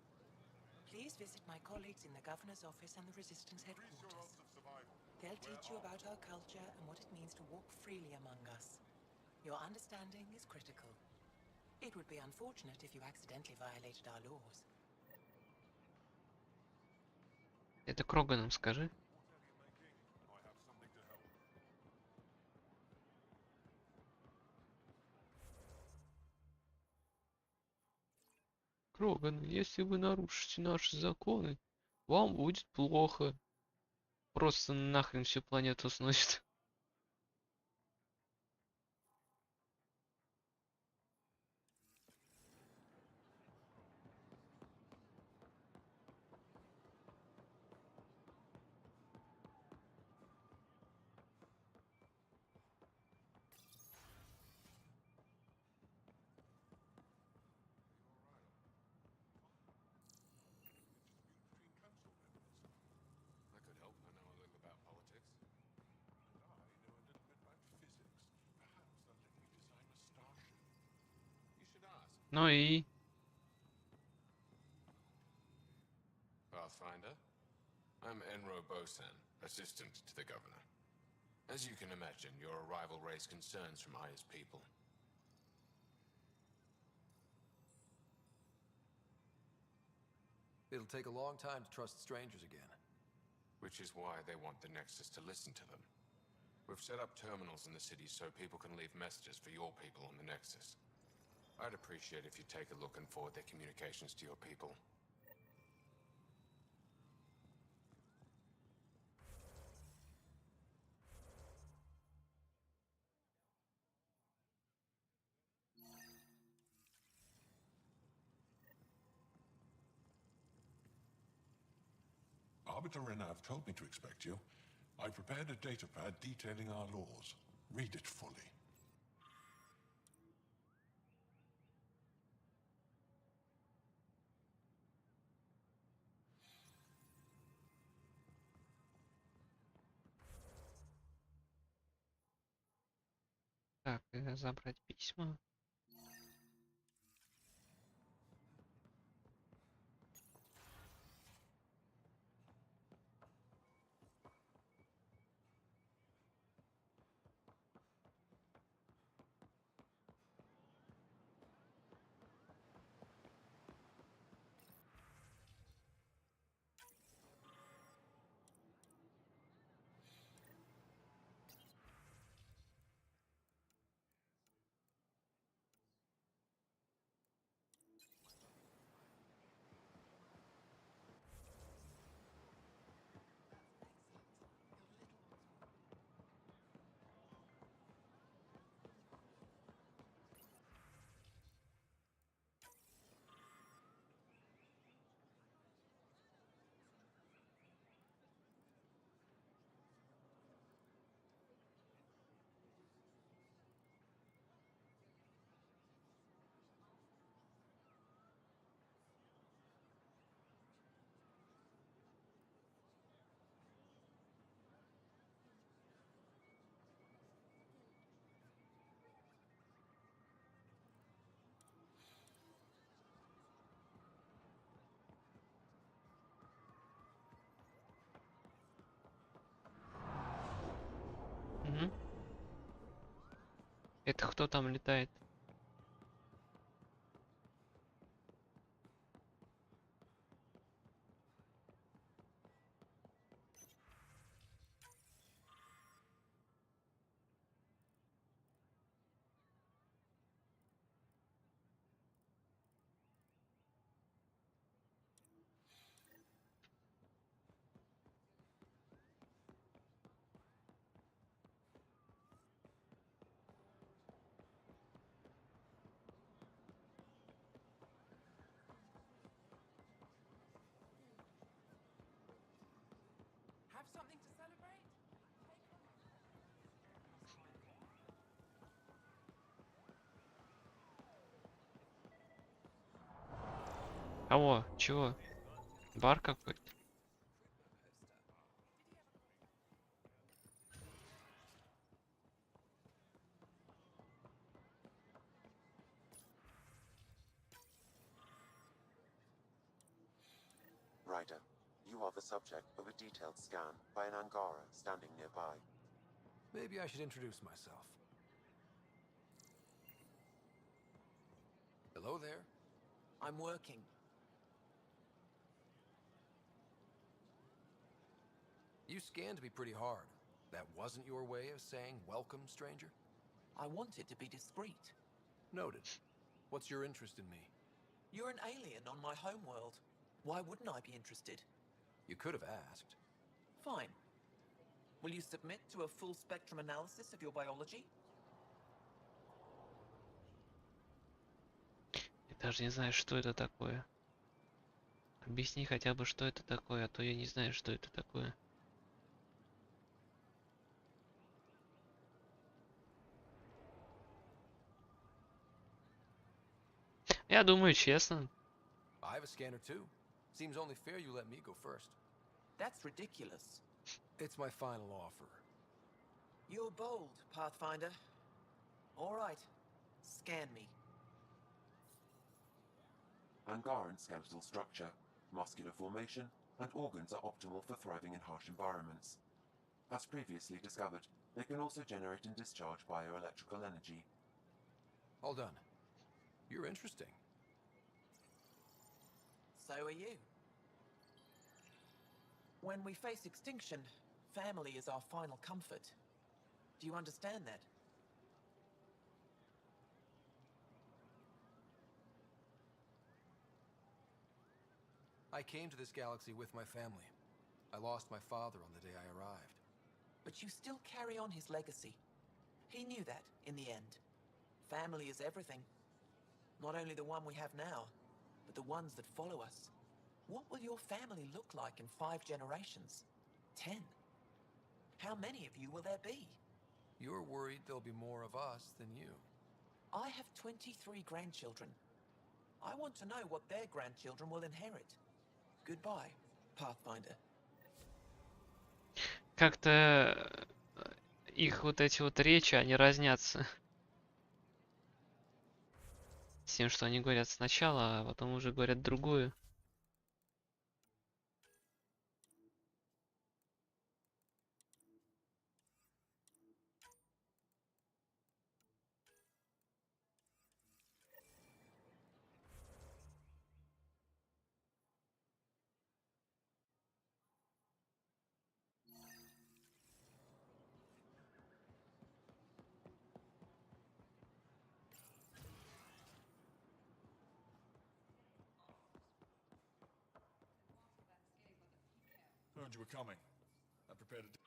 Please visit my colleagues in the Governor's office and the Resistance headquarters. They'll teach you about our culture and what it means to walk freely among us. Your understanding is critical. It would be unfortunate if you accidentally violated our laws. Это Кроганом скажи. Кроган, если вы нарушите наши законы, вам будет плохо. Просто нахрен всю планету сносит. I could help. I know a little about politics. And I know a little bit about physics. Perhaps they'll let me design a starship. You should ask. Ну и... Pathfinder? I'm Enro Bosan, assistant to the governor. As you can imagine, your arrival raised concerns from Aya's people. It'll take a long time to trust strangers again. Which is why they want the Nexus to listen to them. We've set up terminals in the city so people can leave messages for your people on the Nexus. I'd appreciate if you take a look and forward their communications to your people. Arbiter Renav told me to expect you. I prepared a datapad detailing our laws. Read it fully. Так, забрать письма. Это кто там летает? Have something to celebrate? Кого? Чего? Бар какой-то? Ryder, you are the subject of a detailed scan by an Angara standing nearby. Maybe I should introduce myself. Hello there. I'm working. You scanned me pretty hard. That wasn't your way of saying welcome, stranger? I wanted to be discreet. Noted. What's your interest in me? You're an alien on my homeworld. Why wouldn't I be interested? You could have asked. Fine. Will you submit to a full spectrum analysis of your biology? Я даже не знаю, что это такое. Объясни хотя бы, что это такое, а то я не знаю, что это такое. Я думаю, честно. I have a scanner too. Seems only fair you let me go first. That's ridiculous. It's my final offer. You're bold, Pathfinder. All right. Scan me. Angaran skeletal structure, muscular formation, and organs are optimal for thriving in harsh environments. As previously discovered, they can also generate and discharge bioelectrical energy. All done. You're interesting. So are you. When we face extinction, family is our final comfort. Do you understand that? I came to this galaxy with my family. I lost my father on the day I arrived. But you still carry on his legacy. He knew that, in the end. Family is everything. Not only the one we have now, but the ones that follow us. What will your family look like in 5 generations? 10? How many of you will there be? You're worried there'll be more of us than you. I have 23 grandchildren. I want to know what their grandchildren will inherit. Goodbye, Pathfinder. Как-то их вот эти вот речи, они разнятся. С тем, что они говорят сначала, а потом уже говорят другое. Heard you were coming. I prepared to...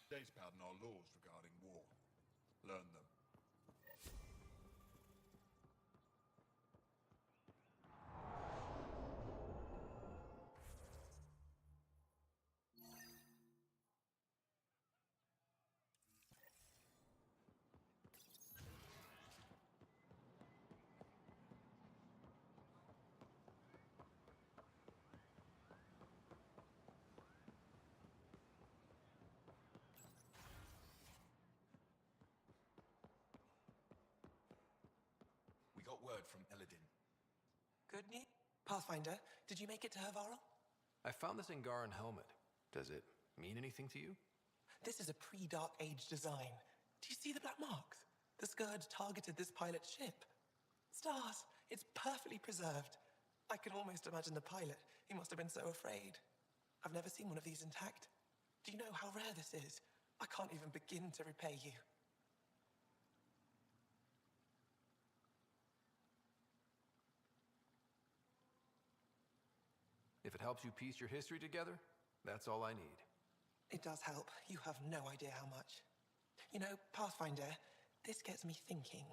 Days pattern our laws regarding war. Learn them. We got word from Eladin. Good news? Pathfinder, did you make it to Havarl? I found this Angaran helmet. Does it mean anything to you? This is a pre-Dark Age design. Do you see the black marks? The Scourge targeted this pilot's ship. Stars, it's perfectly preserved. I can almost imagine the pilot. He must have been so afraid. I've never seen one of these intact. Do you know how rare this is? I can't even begin to repay you. If it helps you piece your history together, that's all I need. It does help. You have no idea how much. You know, Pathfinder, this gets me thinking.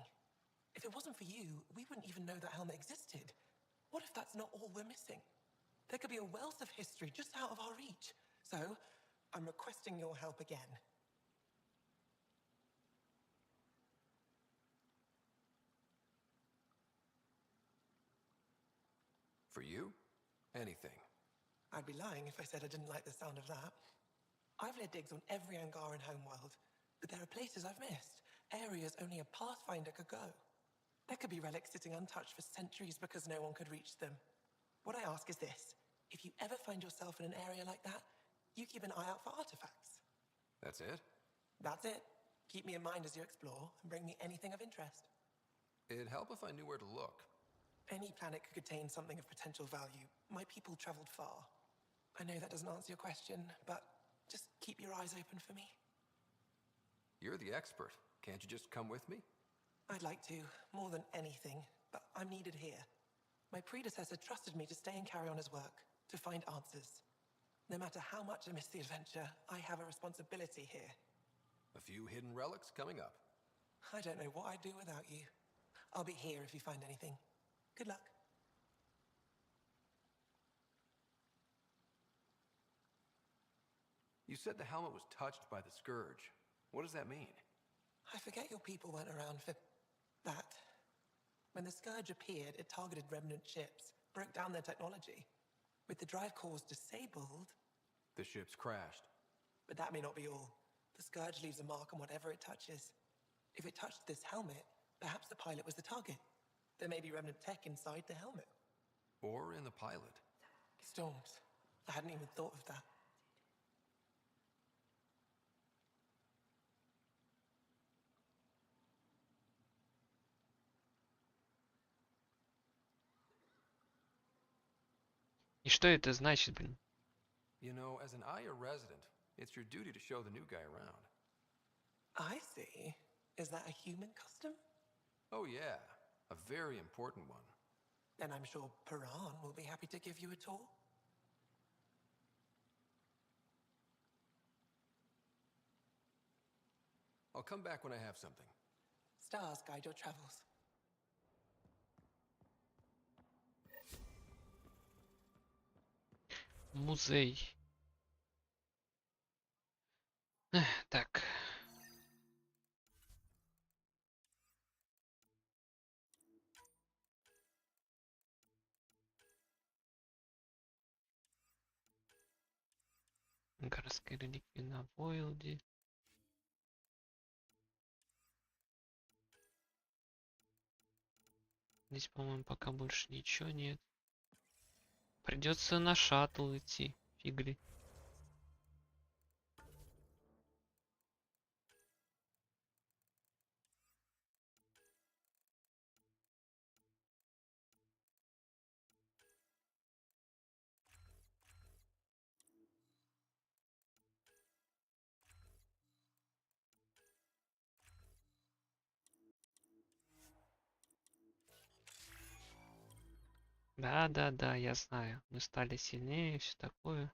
If it wasn't for you, we wouldn't even know that helmet existed. What if that's not all we're missing? There could be a wealth of history just out of our reach. So, I'm requesting your help again. For you? Anything. I'd be lying if I said I didn't like the sound of that. I've led digs on every Angaran homeworld, but there are places I've missed, areas only a Pathfinder could go. There could be relics sitting untouched for centuries because no one could reach them. What I ask is this: if you ever find yourself in an area like that, you keep an eye out for artifacts. That's it? That's it. Keep me in mind as you explore, and bring me anything of interest. It'd help if I knew where to look. Any planet could contain something of potential value. My people traveled far. I know that doesn't answer your question, but just keep your eyes open for me. You're the expert. Can't you just come with me? I'd like to, more than anything, but I'm needed here. My predecessor trusted me to stay and carry on his work, to find answers. No matter how much I miss the adventure, I have a responsibility here. A few hidden relics coming up. I don't know what I'd do without you. I'll be here if you find anything. Good luck. You said the helmet was touched by the Scourge. What does that mean? I forget your people weren't around for that. When the Scourge appeared, it targeted remnant ships, broke down their technology. With the drive cores disabled... The ships crashed. But that may not be all. The Scourge leaves a mark on whatever it touches. If it touched this helmet, perhaps the pilot was the target. There may be remnant tech inside the helmet. Or in the pilot. Storms. I hadn't even thought of that. И что это значит, блин? You know, as an Aya resident, it's your duty to show the new guy around. I see. Is that a human custom? Oh yeah, a very important one. Then I'm sure Piran will be happy to give you a tour. I'll come back when I have something. Stars guide your travels. Музей. Так. Городская реликвия на Войлде. Здесь, по-моему, пока больше ничего нет. Придется на шаттл идти. Фигли. Да, я знаю. Мы стали сильнее, все такое.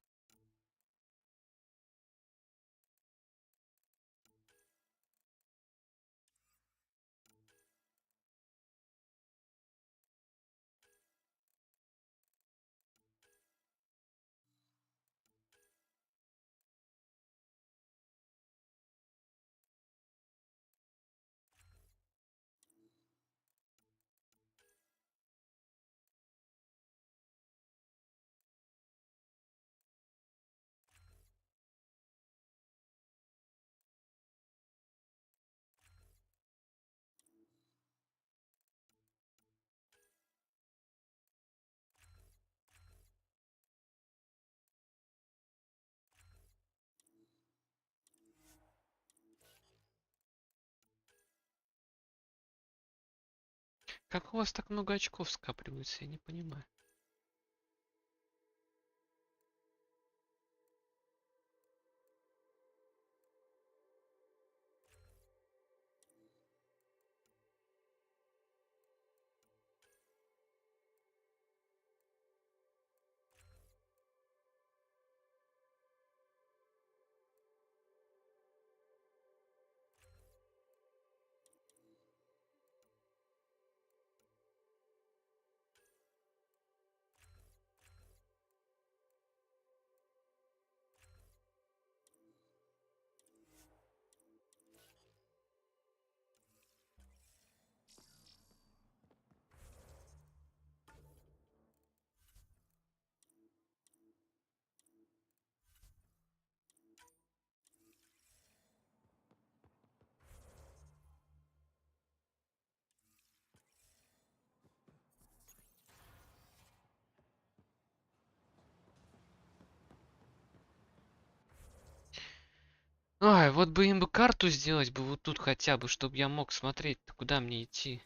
Как у вас так много очков скапливается, я не понимаю. Ай, вот бы им бы карту сделать бы вот тут хотя бы, чтобы я мог смотреть, куда мне идти.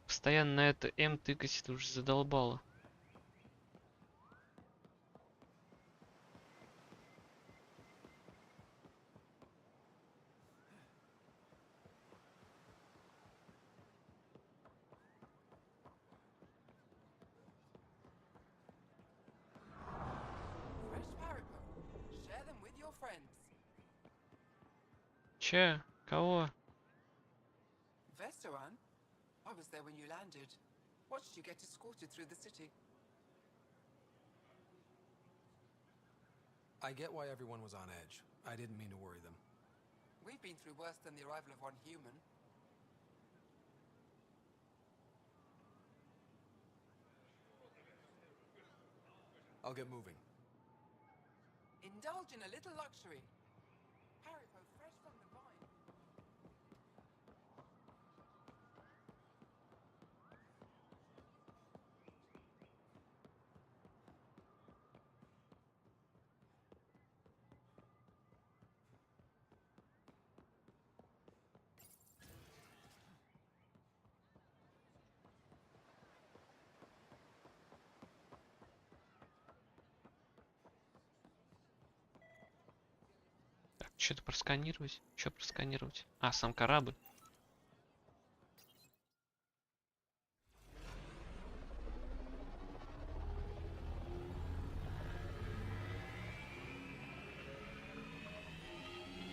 Постоянно на это М тыкать, это уже задолбало. Че? Кого? Veteran? I was there when you landed. Watched you get escorted through the city. I get why everyone was on edge. I didn't mean to worry them. We've been through worse than the arrival of one human. I'll get moving. Indulge in a little luxury. Haribo fresh from the vine. Так, что-то просканировать. Что просканировать? А, сам корабль.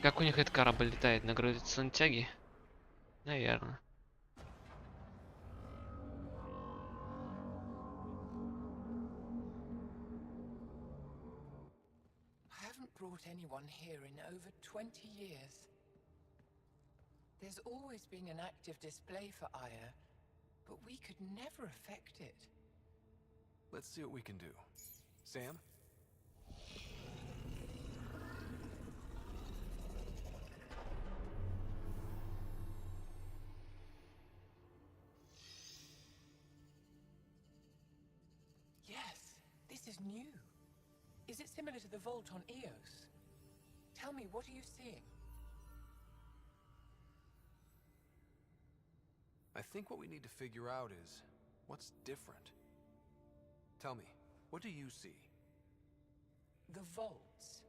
Как у них этот корабль летает? На гравитационной тяге? Наверное. I haven't brought anyone here in over 20 years. There's always been an active display for Aya, but we could never affect it. Let's see what we can do. Sam? Yes, this is new. Is it similar to the vault on Eos? Tell me, what are you seeing? I think what we need to figure out is what's different. Tell me, what do you see? The vaults.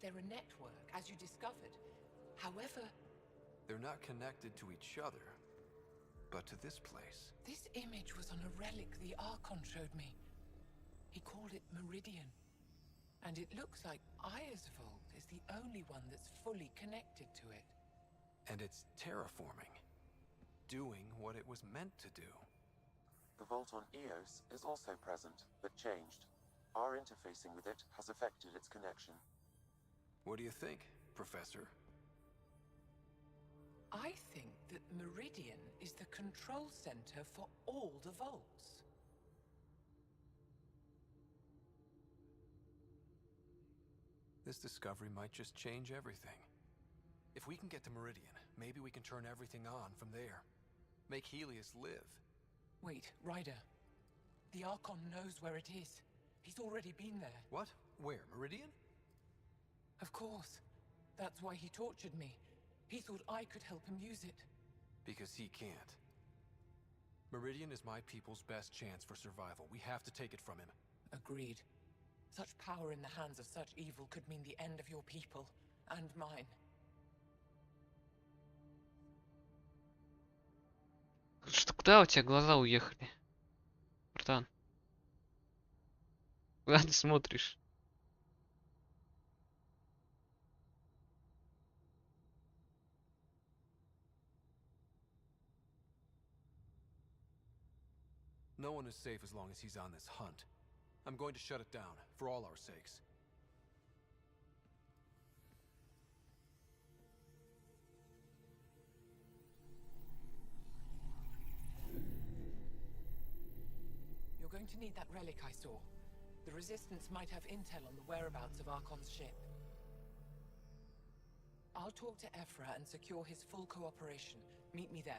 They're a network, as you discovered. However, They're not connected to each other, but to this place. this image was on a relic the Archon showed me. He called it Meridian. And it looks like Aya's vault is the only one that's fully connected to it. And it's terraforming. Doing what it was meant to do. The vault on Eos is also present, but changed. Our interfacing with it has affected its connection. What do you think, Professor? I think that Meridian is the control center for all the vaults. This discovery might just change everything. If we can get to Meridian, maybe we can turn everything on from there. Make Helios live. Wait, Ryder. The Archon knows where it is. He's already been there. What? Where? Meridian? Of course. That's why he tortured me. He thought I could help him use it. Because he can't. Meridian is my people's best chance for survival. We have to take it from him. Agreed. Such power in the hands of such evil could mean the end of your people and mine. Что, куда у тебя глаза уехали, братан? Куда ты смотришь? No one is safe as long as he's on this hunt. I'm going to shut it down, for all our sakes. You're going to need that relic I saw. The Resistance might have intel on the whereabouts of Archon's ship. I'll talk to Ephra and secure his full cooperation. Meet me there.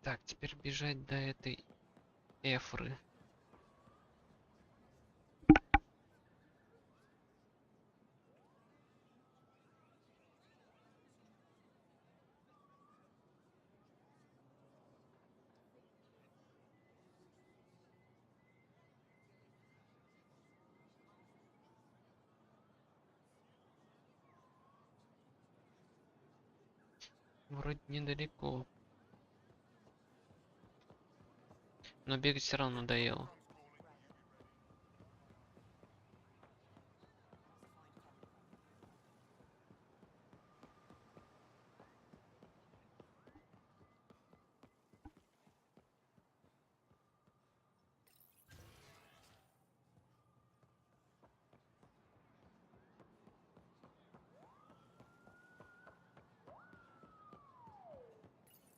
Так, теперь бежать до этой Эфры. Вроде недалеко. Но бегать все равно надоело.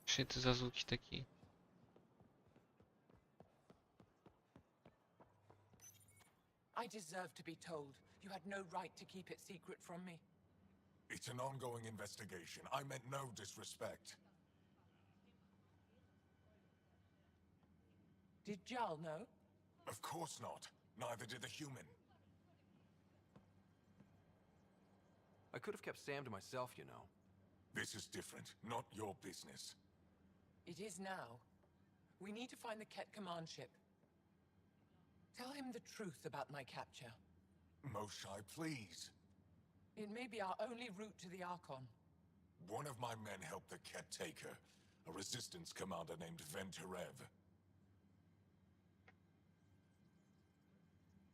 Что это за звуки такие? I deserve to be told. You had no right to keep it secret from me. It's an ongoing investigation. I meant no disrespect. Did Jarl know? Of course not. Neither did the human. I could have kept Sam to myself, you know. This is different. Not your business. It is now. We need to find the Ket command ship. Tell him the truth about my capture. Moshai, please. It may be our only route to the Archon. One of my men helped the Ket take her. A resistance commander named Venturev.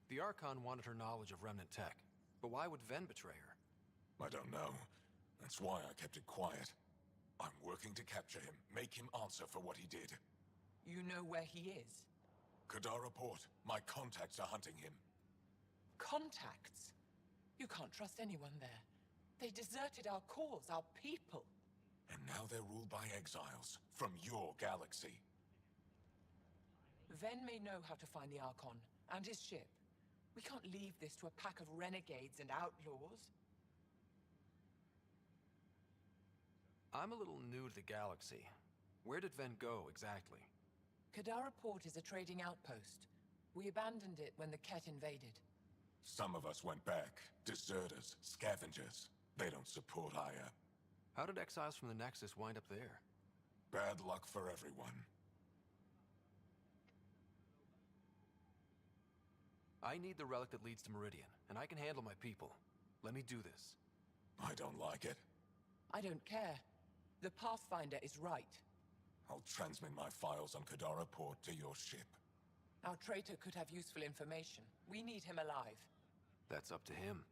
The Archon wanted her knowledge of Remnant tech, but why would Ven betray her? I don't know. That's why I kept it quiet. I'm working to capture him, make him answer for what he did. You know where he is? Kadara Port. My contacts are hunting him. Contacts? You can't trust anyone there. They deserted our cause, our people. And now they're ruled by exiles from your galaxy. Ven may know how to find the Archon and his ship. We can't leave this to a pack of renegades and outlaws. I'm a little new to the galaxy. Where did Ven go, exactly? Kadara Port is a trading outpost. We abandoned it when the Ket invaded. Some of us went back. Deserters, scavengers. They don't support Aya. How did exiles from the Nexus wind up there? Bad luck for everyone. I need the relic that leads to Meridian, and I can handle my people. Let me do this. I don't like it. I don't care. The Pathfinder is right. I'll transmit my files on Kadara Port to your ship. Our traitor could have useful information. We need him alive. That's up to him.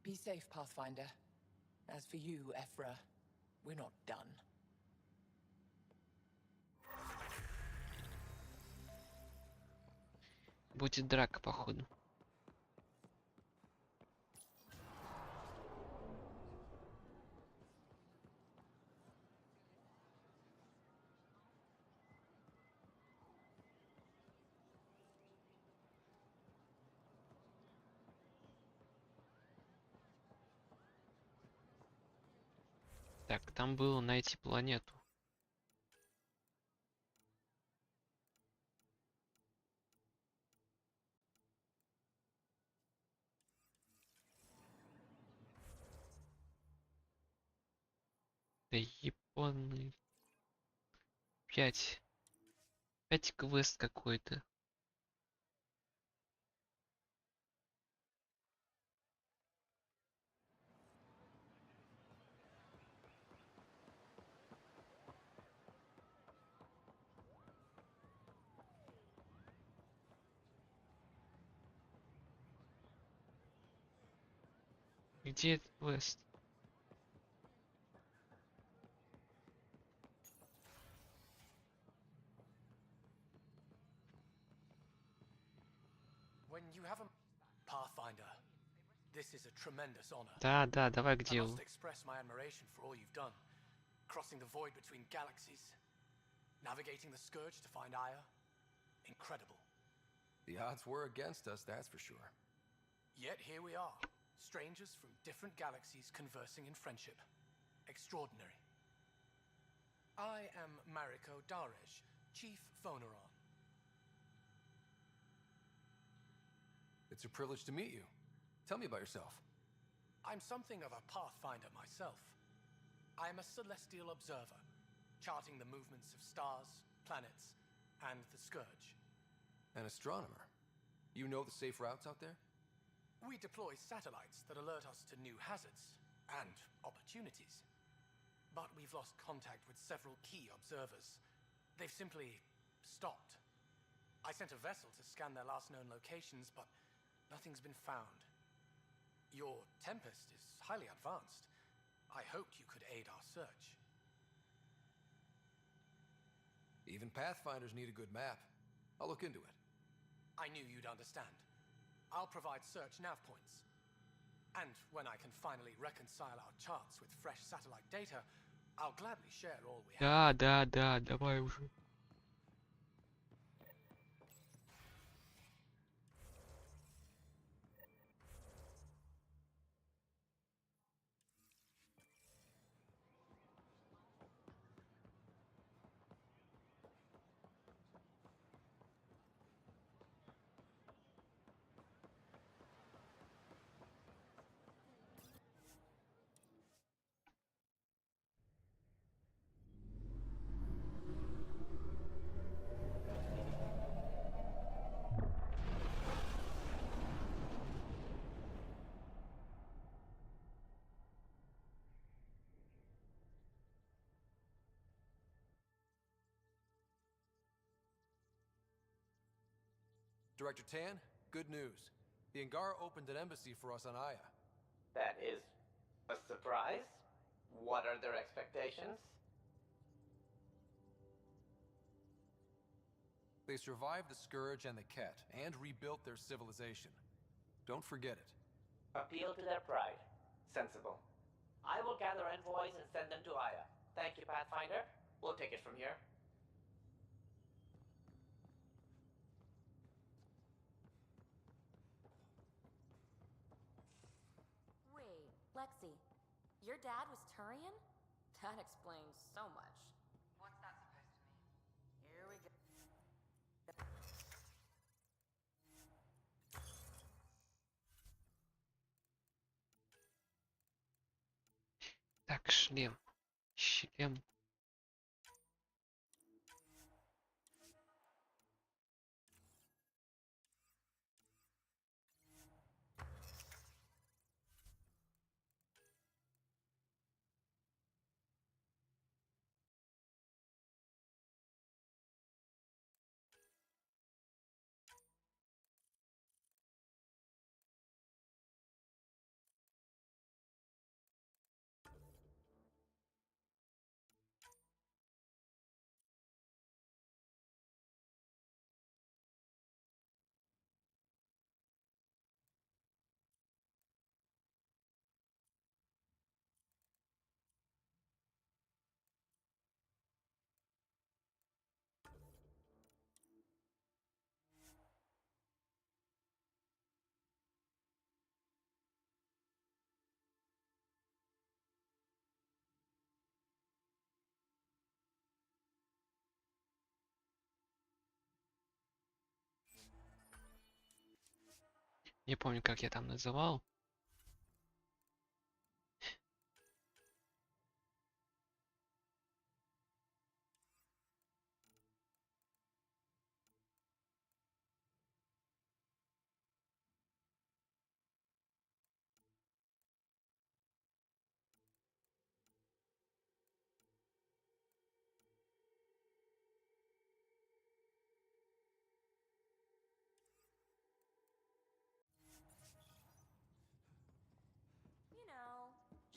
Be safe, Pathfinder. As for you, Ephra, we're not done. Будет драка, походу. Так, там было найти планету. Да ебаный. 5 квест какой-то. Где этот квест? When you have a Pathfinder, this is a tremendous honor. Да, давай к I делу. must express my admiration for all you've done. Crossing the void between galaxies, navigating the Scourge to find Aya. Incredible. The odds were against us, that's for sure. Yet here we are, strangers from different galaxies conversing in friendship. Extraordinary. I am Mariko Darej, Chief Phoneron. It's a privilege to meet you. Tell me about yourself. I'm something of a pathfinder myself. I am a celestial observer, charting the movements of stars, planets, and the Scourge. An astronomer. You know the safe routes out there? We deploy satellites that alert us to new hazards and opportunities. But we've lost contact with several key observers. They've simply stopped. I sent a vessel to scan their last known locations, but nothing's been found. Your Tempest is highly advanced. I hoped you could aid our search. Even Pathfinders need a good map. I'll look into it. I knew you'd understand. I'll provide search nav points. And when I can finally reconcile our charts with fresh satellite data, I'll gladly share all we have. Да, давай уже. Director Tan, good news. The Angara opened an embassy for us on Aya. That is a surprise? What are their expectations? They survived the Scourge and the Ket, and rebuilt their civilization. Don't forget it. Appeal to their pride. Sensible. I will gather envoys and send them to Aya. Thank you, Pathfinder. We'll take it from here. Wait, Lexi, your dad was Turian? That explains so much. What's that supposed to mean? Here we go. Так, шлем. Шлем. Не помню, как я там называл.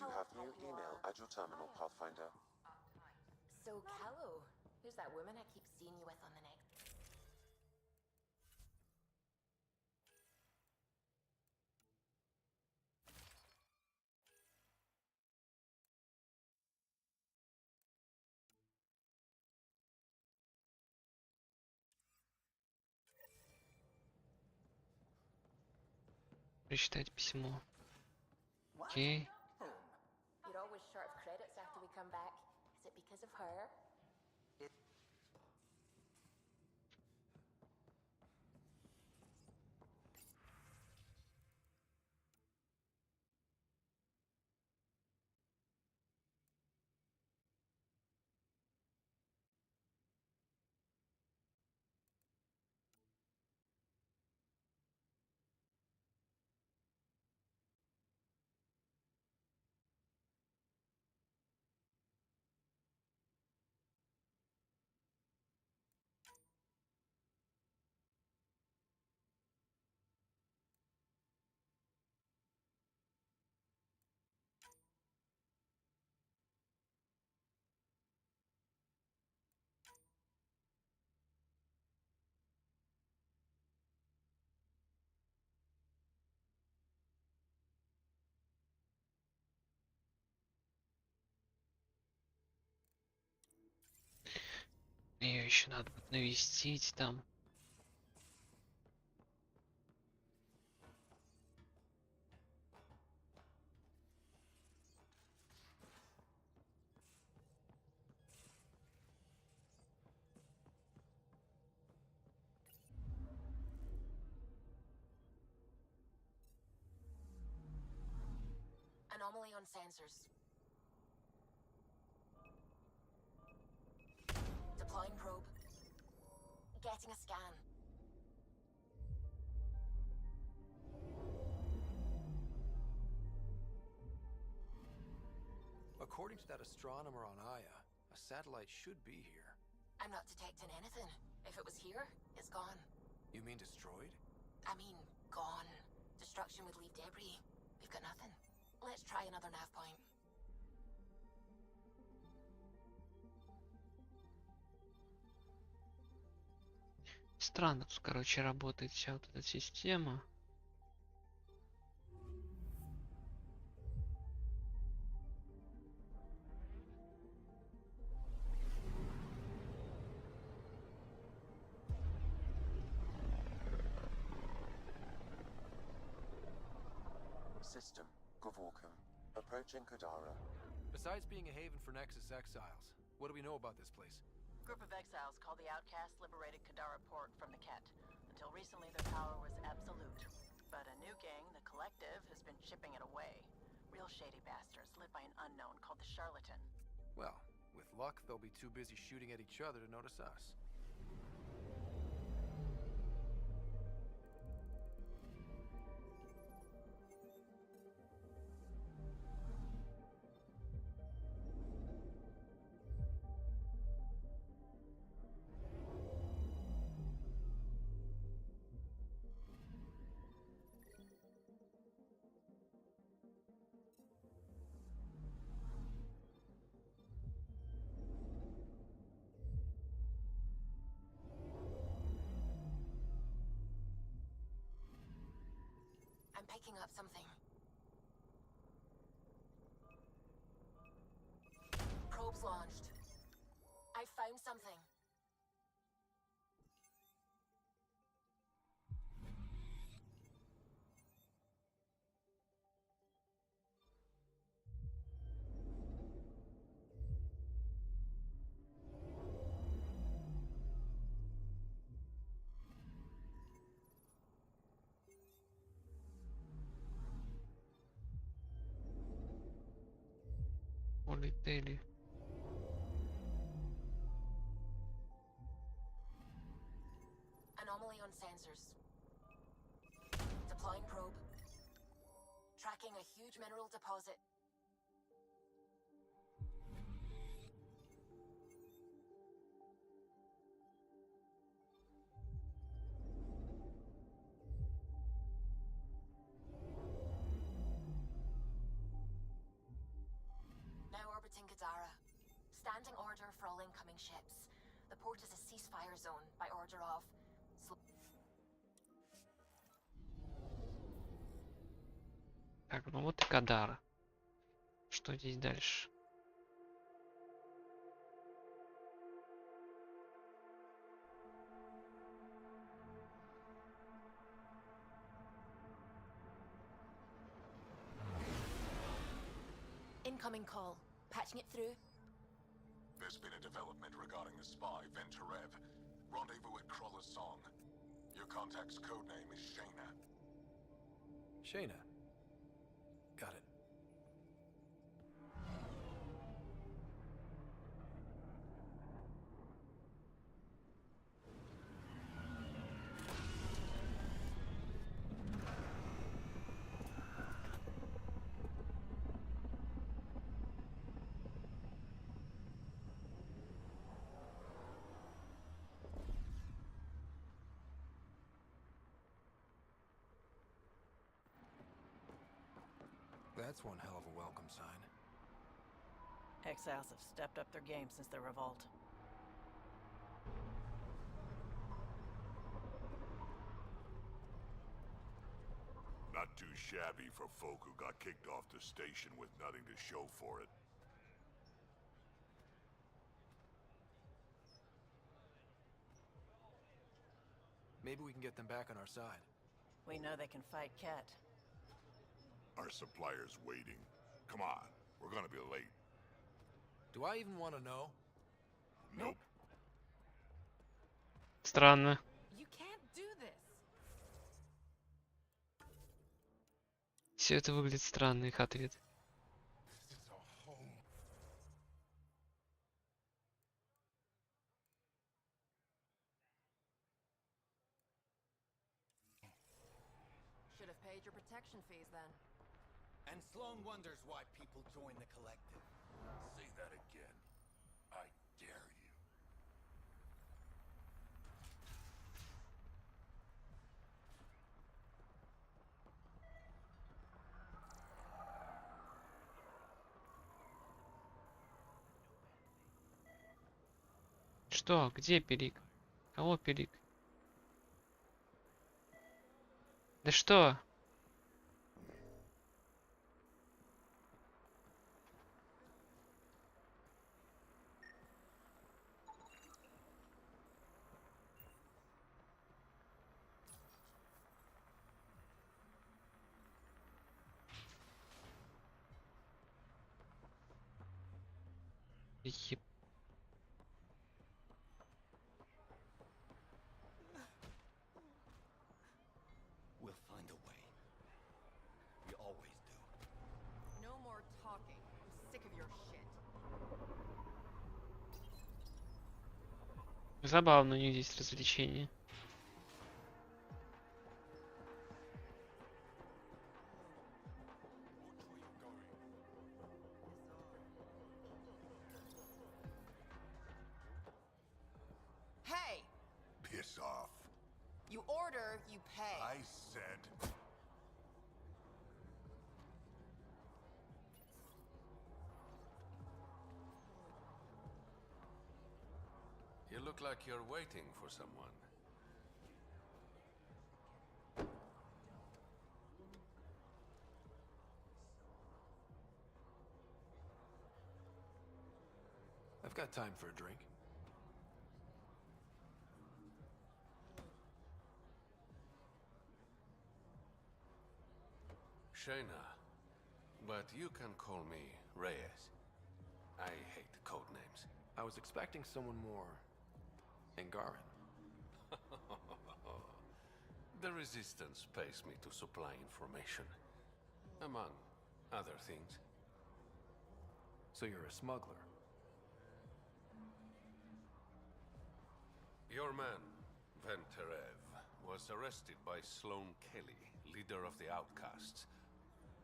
You have new email at your terminal, Pathfinder. So, Kello, who's that woman I keep seeing you with on the next? Прочитать письмо. Окей. You're always short of credits after we come back. Is it because of her? Ее еще надо будет навестить там. Anomaly on sensors. Deploying probe. Getting a scan. According to that astronomer on Aya, a satellite should be here. I'm not detecting anything. If it was here, it's gone. You mean destroyed? I mean, gone. Destruction would leave debris. We've got nothing. Let's try another nav point. Странно тут, короче, работает вся вот эта система. System, Gavorkum. Approaching Kadara. Besides being a haven for Nexus exiles, what do we know about this place? Group of exiles called the Outcasts liberated Kadara port from the Ket. Until recently, their power was absolute. But a new gang, the Collective, has been chipping it away. Real shady bastards, led by an unknown called the Charlatan. Well, with luck, they'll be too busy shooting at each other to notice us. I'm picking up something. Probes launched. I found something. Пролетели. Anomaly on sensors. Deploying probe. Tracking a huge mineral deposit. Now orbiting Gadara. Standing order for all incoming ships. The port is a ceasefire zone by order of... Так, ну вот и Кадара. Что здесь дальше? Incoming call. Patching it through. There's been a development regarding the spy, Venturev. Rendezvous at Kroller's Song. Your contact's codename is Shayna. Shayna. Got it. That's one hell of a welcome sign. Exiles have stepped up their game since their revolt. Not too shabby for folk who got kicked off the station with nothing to show for it. Maybe we can get them back on our side. We know they can fight Ket. Our supplier's waiting. Come on, we're gonna be late. Do I even want to know? Nope. Странно. You can't do this. Все это выглядит странно, их ответ. Should have paid your protection fees then. And Sloan wonders why people join the collective. Say that again. I dare you. Что? Где Пелик? Кого Пелик? Да что? Еб... We'll find a way. We always do. No more talking. I'm sick of your shit. Забавно, у них здесь развлечения. Hey! Piss off. You order, you pay. I said... You look like you're waiting for someone. I've got time for a drink. Shayna, but you can call me Reyes. I hate code names. I was expecting someone more... Angaran. The Resistance pays me to supply information, among other things. So you're a smuggler. Your man, Venterev, was arrested by Sloane Kelly, leader of the Outcasts.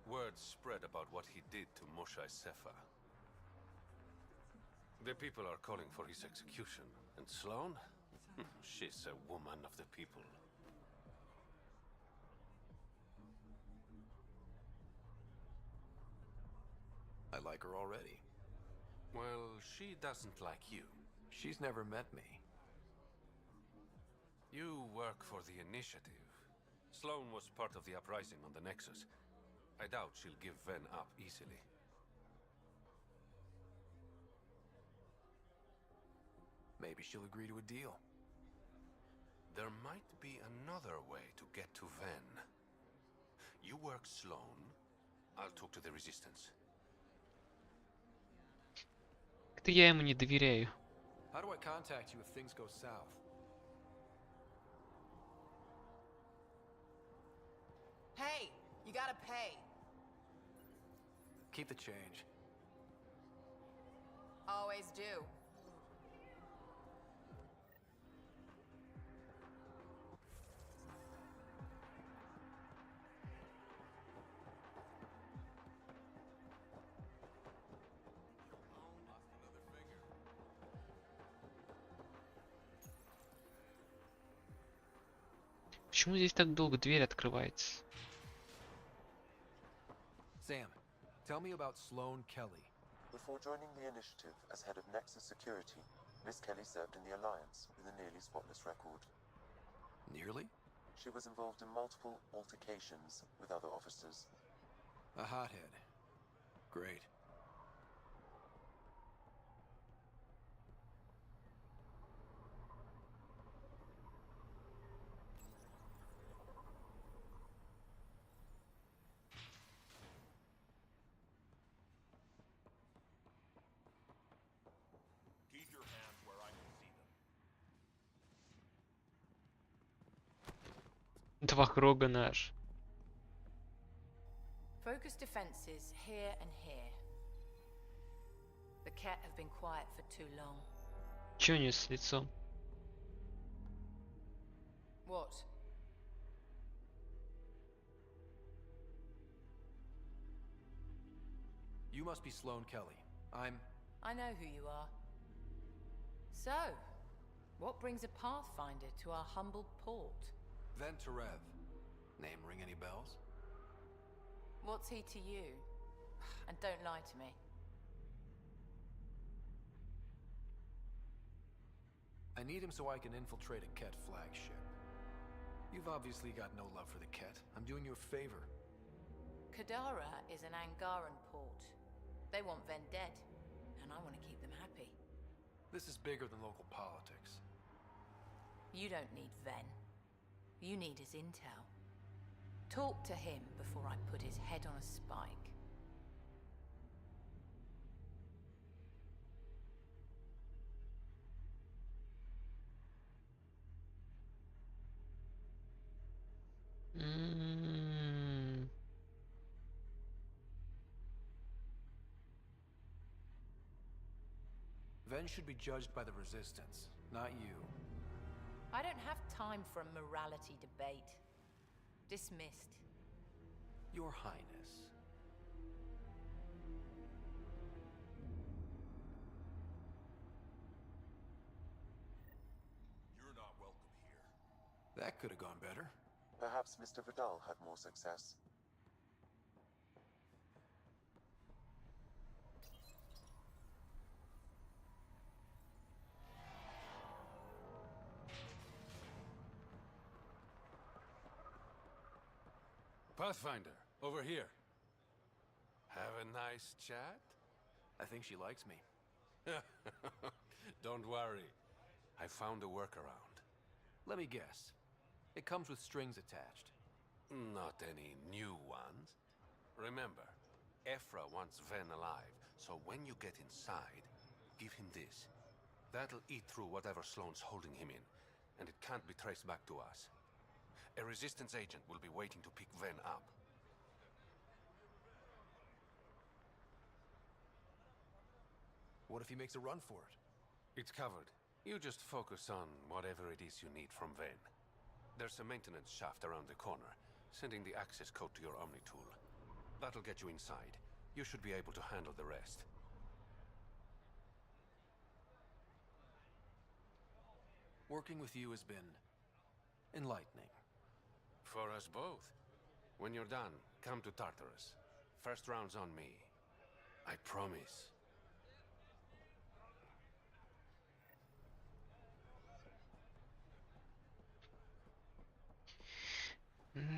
Word spread about what he did to Moshe Sefa. The people are calling for his execution. And Sloane? She's a woman of the people. I like her already. Well, she doesn't like you. She's never met me. You work for the Initiative. Sloane was part of the uprising on the Nexus. I doubt she'll give Ven up easily. Maybe she'll agree to a deal. There might be another way to get to Ven. You work Sloane. I'll talk to the Resistance. Это я ему не доверяю. How do I contact you if things go south? Hey, you gotta pay. Keep the change. Always do. Почему здесь так долго дверь открывается? Sam, tell me about Sloane Kelly. Before joining the Initiative as head of Nexus Security, Miss Kelly served in the Alliance with a nearly spotless record. Nearly? She was involved in multiple altercations with other officers. A hothead. Great. Keep your hands where I can see them. Два Крога наш. Focus defenses here and here. The Ket have been quiet for too long. Чё у нее с лицом? What? You must be Sloane Kelly. I know who you are. So, what brings a Pathfinder to our humble port? Venterev. Name ring any bells? What's he to you? And don't lie to me. I need him so I can infiltrate a Ket flagship. You've obviously got no love for the Ket. I'm doing you a favor. Kadara is an Angaran port. They want Ven dead, and I want to keep them happy. This is bigger than local politics. You don't need Ven. You need his intel. Talk to him before I put his head on a spike. Ven should be judged by the Resistance, not you. I don't have time for a morality debate. Dismissed. Your Highness. You're not welcome here. That could have gone better. Perhaps Mr. Vidal had more success. Pathfinder, over here. Have a nice chat? I think she likes me. Don't worry. I found a workaround. Let me guess. It comes with strings attached. Not any new ones. Remember, Ephra wants Ven alive, so when you get inside, give him this. That'll eat through whatever Sloane's holding him in, and it can't be traced back to us. A Resistance agent will be waiting to pick Ven up. What if he makes a run for it? It's covered. You just focus on whatever it is you need from Ven. There's a maintenance shaft around the corner, sending the access code to your Omni tool. That'll get you inside. You should be able to handle the rest. Working with you has been enlightening. For us both. When you're done, come to Tartarus. First round's on me. I promise.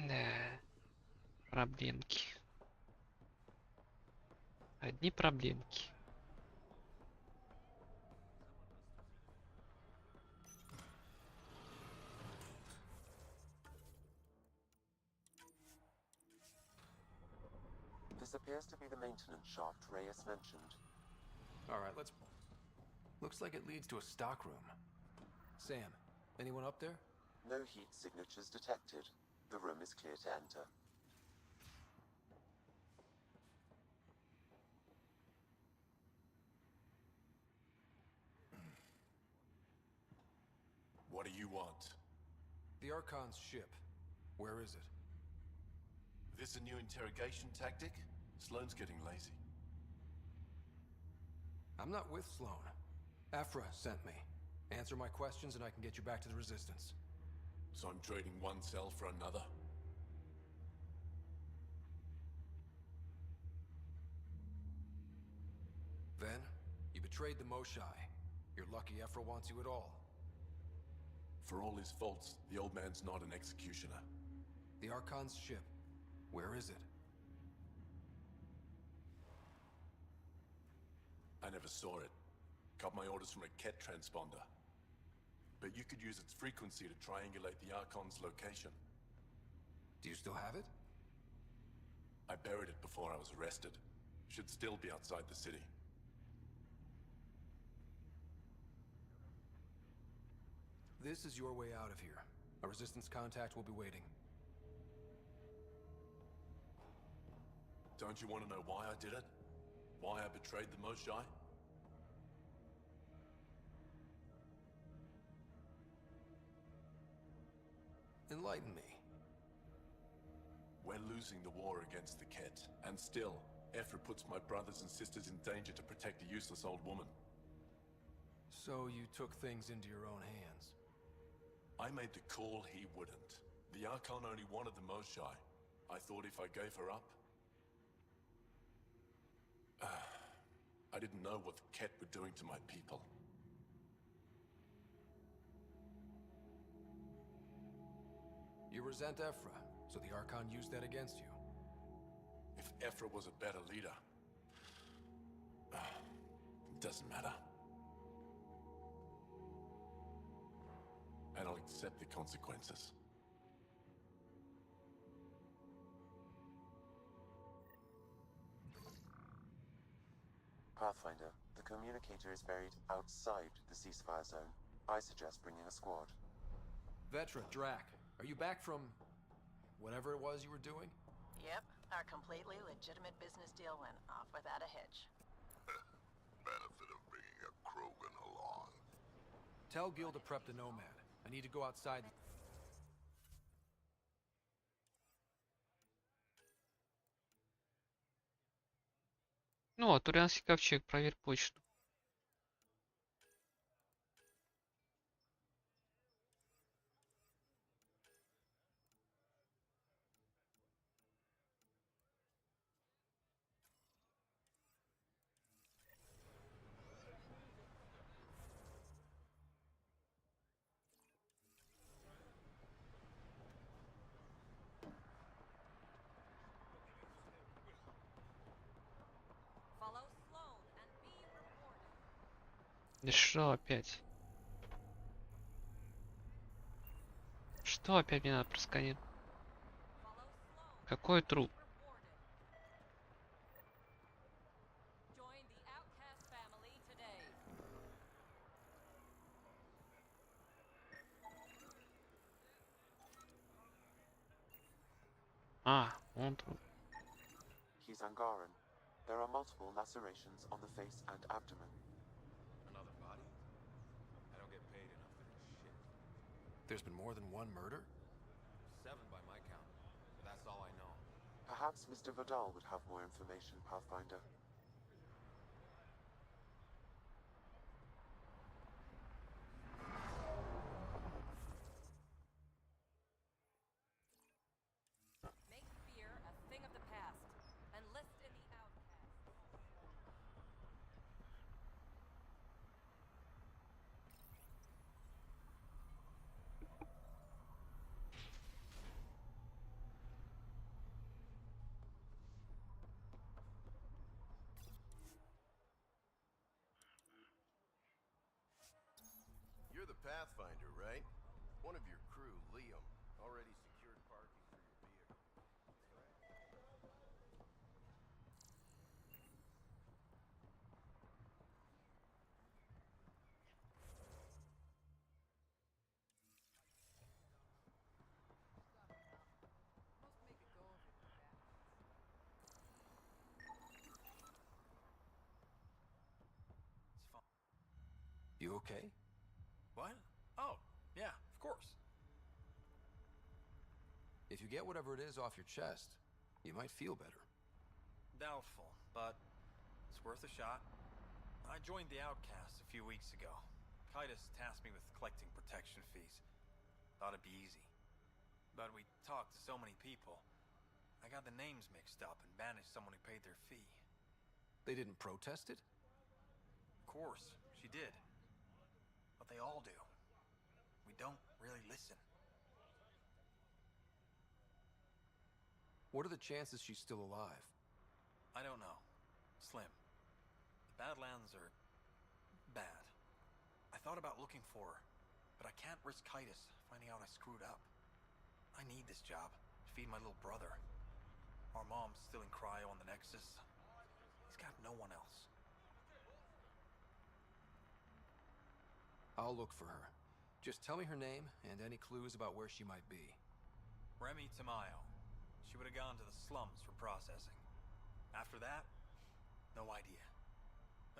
Да. Проблемки. Одни проблемки. This appears to be the maintenance shaft Reyes mentioned. Alright, let's... Looks like it leads to a stockroom. Sam, anyone up there? No heat signatures detected. The room is clear to enter. What do you want? The Archon's ship. Where is it? This a new interrogation tactic? Sloane's getting lazy. I'm not with Sloane. Aphra sent me. Answer my questions and I can get you back to the Resistance. So I'm trading one cell for another? Then, you betrayed the Moshai. You're lucky Aphra wants you at all. For all his faults, the old man's not an executioner. The Archon's ship. Where is it? I never saw it. Got my orders from a Ket transponder. But you could use its frequency to triangulate the Archon's location. Do you still have it? I buried it before I was arrested. Should still be outside the city. This is your way out of here. A Resistance contact will be waiting. Don't you want to know why I did it? Why I betrayed the Moshai? Enlighten me. We're losing the war against the Ket, and still, Ephra puts my brothers and sisters in danger to protect a useless old woman. So you took things into your own hands. I made the call he wouldn't. The Archon only wanted the Moshai. I thought if I gave her up... I didn't know what the Ket were doing to my people. You resent Ephra, so the Archon used that against you. If Ephra was a better leader... it doesn't matter. And I'll accept the consequences. Pathfinder, the communicator is buried outside the ceasefire zone. I suggest bringing a squad. Vetra, Drac, are you back from... whatever it was you were doing? Yep, our completely legitimate business deal went off without a hitch. Benefit of bringing a Krogan along. Tell Gil to prep the Nomad. I need to go outside. Ну, а Турианский ковчег, проверь почту. Да что опять? Что опять мне надо просканировать? Какой труп? А, он труп. He's Angaran. There are multiple lacerations on the face and abdomen. There's been more than one murder? 7 by my count. But that's all I know. Perhaps Mr. Vidal would have more information, Pathfinder. Make fear a thing of the past. Enlist in the outcast. You're the Pathfinder, right? One of your crew, Liam, already secured parking for your vehicle. You okay? What? Oh, yeah, of course. If you get whatever it is off your chest, you might feel better. Doubtful, but it's worth a shot. I joined the Outcasts a few weeks ago. Titus tasked me with collecting protection fees. Thought it'd be easy. But we talked to so many people. I got the names mixed up and banished someone who paid their fee. They didn't protest it? Of course, she did. But they all do. We don't really listen. What are the chances she's still alive? I don't know. Slim. The Badlands are bad. I thought about looking for her, but I can't risk Titus finding out I screwed up. I need this job to feed my little brother. Our mom's still in cryo on the Nexus. He's got no one else. I'll look for her. Just tell me her name and any clues about where she might be. Remy Tamayo. She would have gone to the slums for processing. After that, no idea.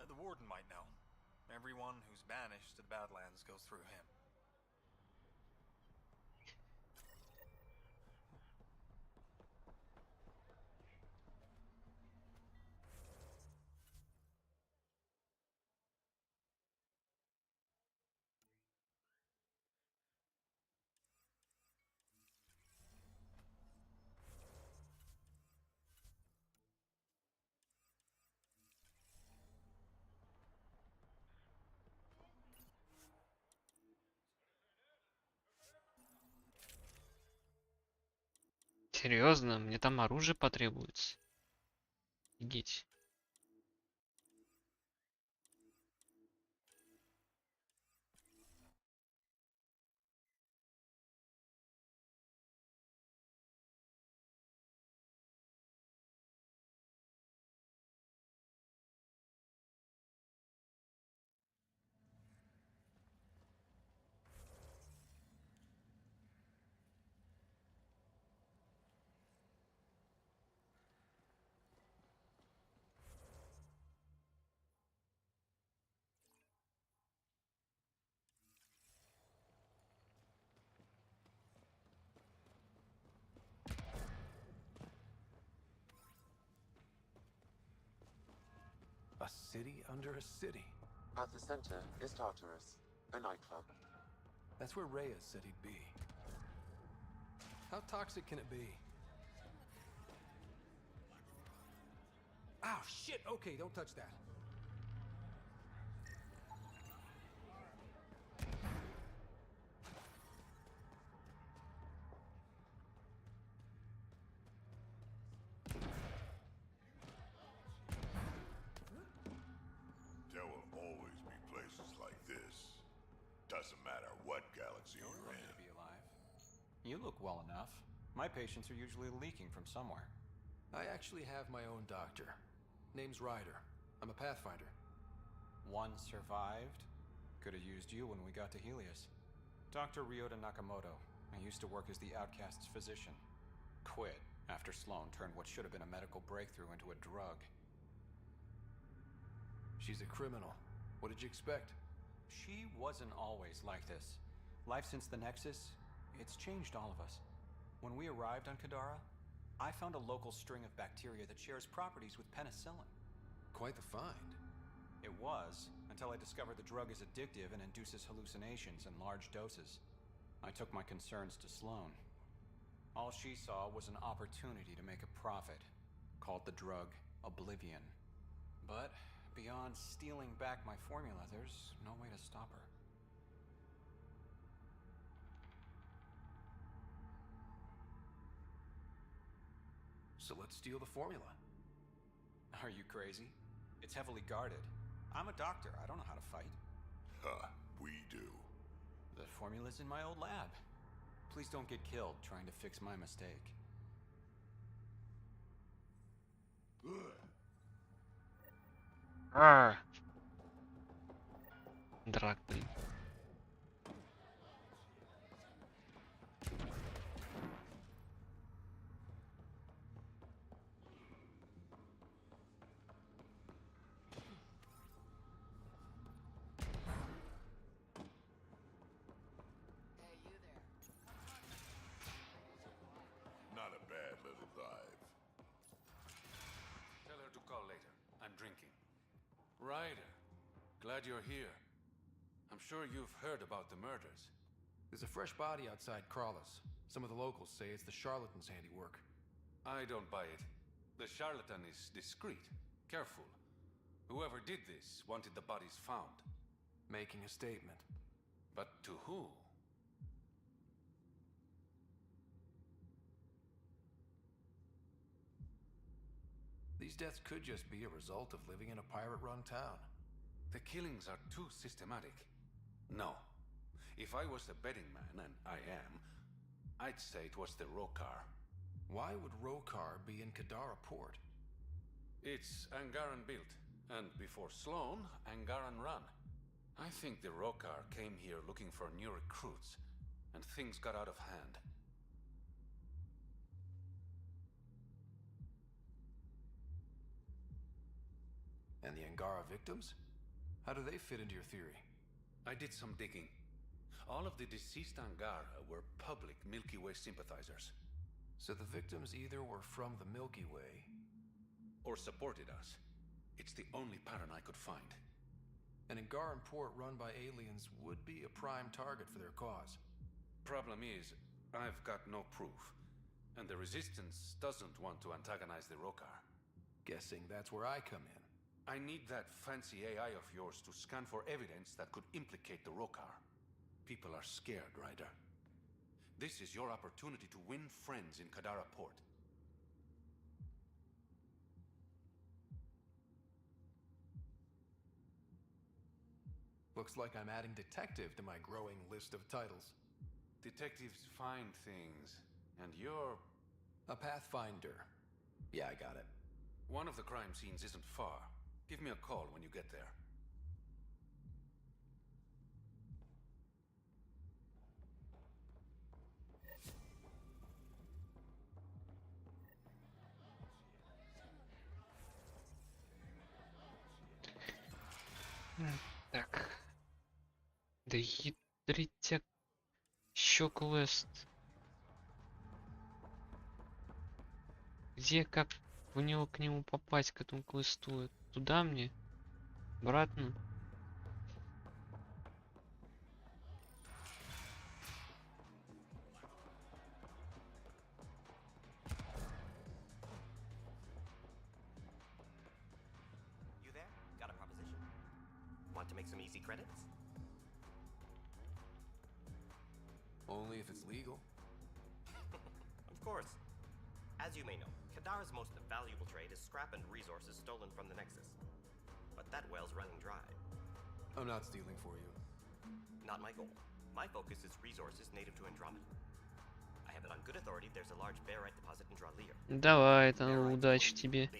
The warden might know. Everyone who's banished to the Badlands goes through him. Серьезно, мне там оружие потребуется. Офигеть. A city under a city. At the center is Tartarus, a nightclub. That's where Reyes said he'd be. How toxic can it be? Oh, shit! Okay, don't touch that. There will always be places like this. Doesn't matter what galaxy you're lucky in. to be alive. You look well enough. My patients are usually leaking from somewhere. I actually have my own doctor. Name's Ryder. I'm a Pathfinder. One survived. Could have used you when we got to Helios. Dr. Ryota Nakamoto. I used to work as the Outcast's physician. Quit after Sloan turned what should have been a medical breakthrough into a drug. She's a criminal. What did you expect? She wasn't always like this. Life since the Nexus, it's changed all of us. When we arrived on Kadara, I found a local string of bacteria that shares properties with penicillin. Quite the find. It was, until I discovered the drug is addictive and induces hallucinations in large doses. I took my concerns to Sloan. All she saw was an opportunity to make a profit, called the drug Oblivion. But beyond stealing back my formula, there's no way to stop her. So let's steal the formula. Are you crazy? It's heavily guarded. I'm a doctor. I don't know how to fight. We do. The formula's in my old lab. Please don't get killed trying to fix my mistake. Драк, блин. Not a bad little dive. Tell her to call later. I'm drinking. Ryder, glad you're here. I'm sure you've heard about the murders. There's a fresh body outside Crawlus. Some of the locals say it's the charlatan's handiwork. I don't buy it. The charlatan is discreet, careful. Whoever did this wanted the bodies found. Making a statement. But to who? These deaths could just be a result of living in a pirate-run town. The killings are too systematic. No. If I was a betting man, and I am, I'd say it was the Rokar. Why would Rokar be in Kadara port? It's Angaran built, and before Sloan, Angaran run. I think the Rokar came here looking for new recruits, and things got out of hand. And the Angara victims? How do they fit into your theory? I did some digging. All of the deceased Angara were public Milky Way sympathizers. So the victims either were from the Milky Way... or supported us. It's the only pattern I could find. An Angaran port run by aliens would be a prime target for their cause. Problem is, I've got no proof. And the Resistance doesn't want to antagonize the Rokar. Guessing that's where I come in. I need that fancy AI of yours to scan for evidence that could implicate the Rokar. People are scared, Ryder. This is your opportunity to win friends in Kadara Port. Looks like I'm adding detective to my growing list of titles. Detectives find things, and you're... a pathfinder. Yeah, I got it. One of the crime scenes isn't far. Give me a call when you get there. Так. Да ядрите еще квест. Где, как в него к нему попасть, к этому квесту? Туда мне? Обратно? You there? Got a proposition. Want to make some easy credits? Only if it's legal. Of course. As you may know, Kadara's most valuable trade is scrap and resources stolen from the Nexus. But that well's running dry. I'm not stealing for you. Not my goal. My focus is resources native to Andromeda. I have it on good authority there's a large barite deposit in Dralier. Давай, там удачи тебе.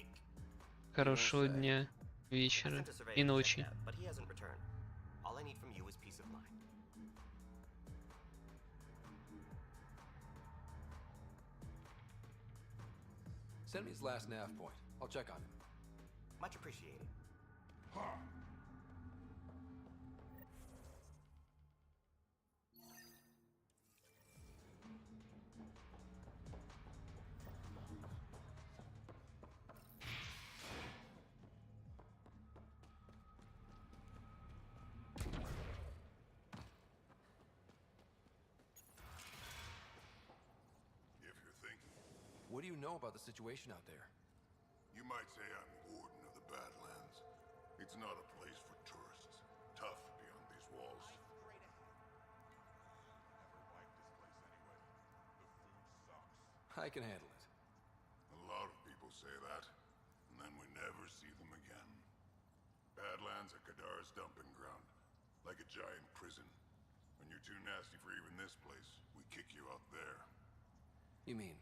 Хорошего дня, вечера и ночи. But he hasn't returned. All I need from you is peace of mind. Send me his last nav point. I'll check on him. Much appreciated. What do you know about the situation out there? You might say I'm warden of the Badlands. It's not a place for tourists. Tough beyond these walls. I can handle it. A lot of people say that, and then we never see them again. Badlands are Kadara's dumping ground, like a giant prison. When you're too nasty for even this place, we kick you out there. You mean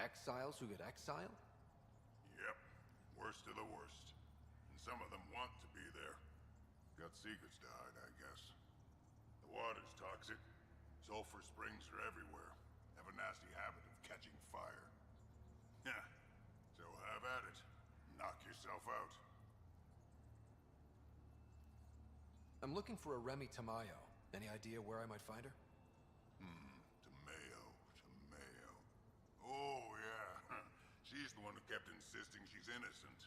exiles who get exiled? Yep, worst of the worst. And some of them want to be there. Got secrets to hide, I guess. The water's toxic. Sulfur springs are everywhere. Have a nasty habit of catching fire. Yeah, so have at it. Knock yourself out. I'm looking for a Remy Tamayo. Any idea where I might find her? Tamayo. Oh, yeah. She's the one who kept insisting she's innocent.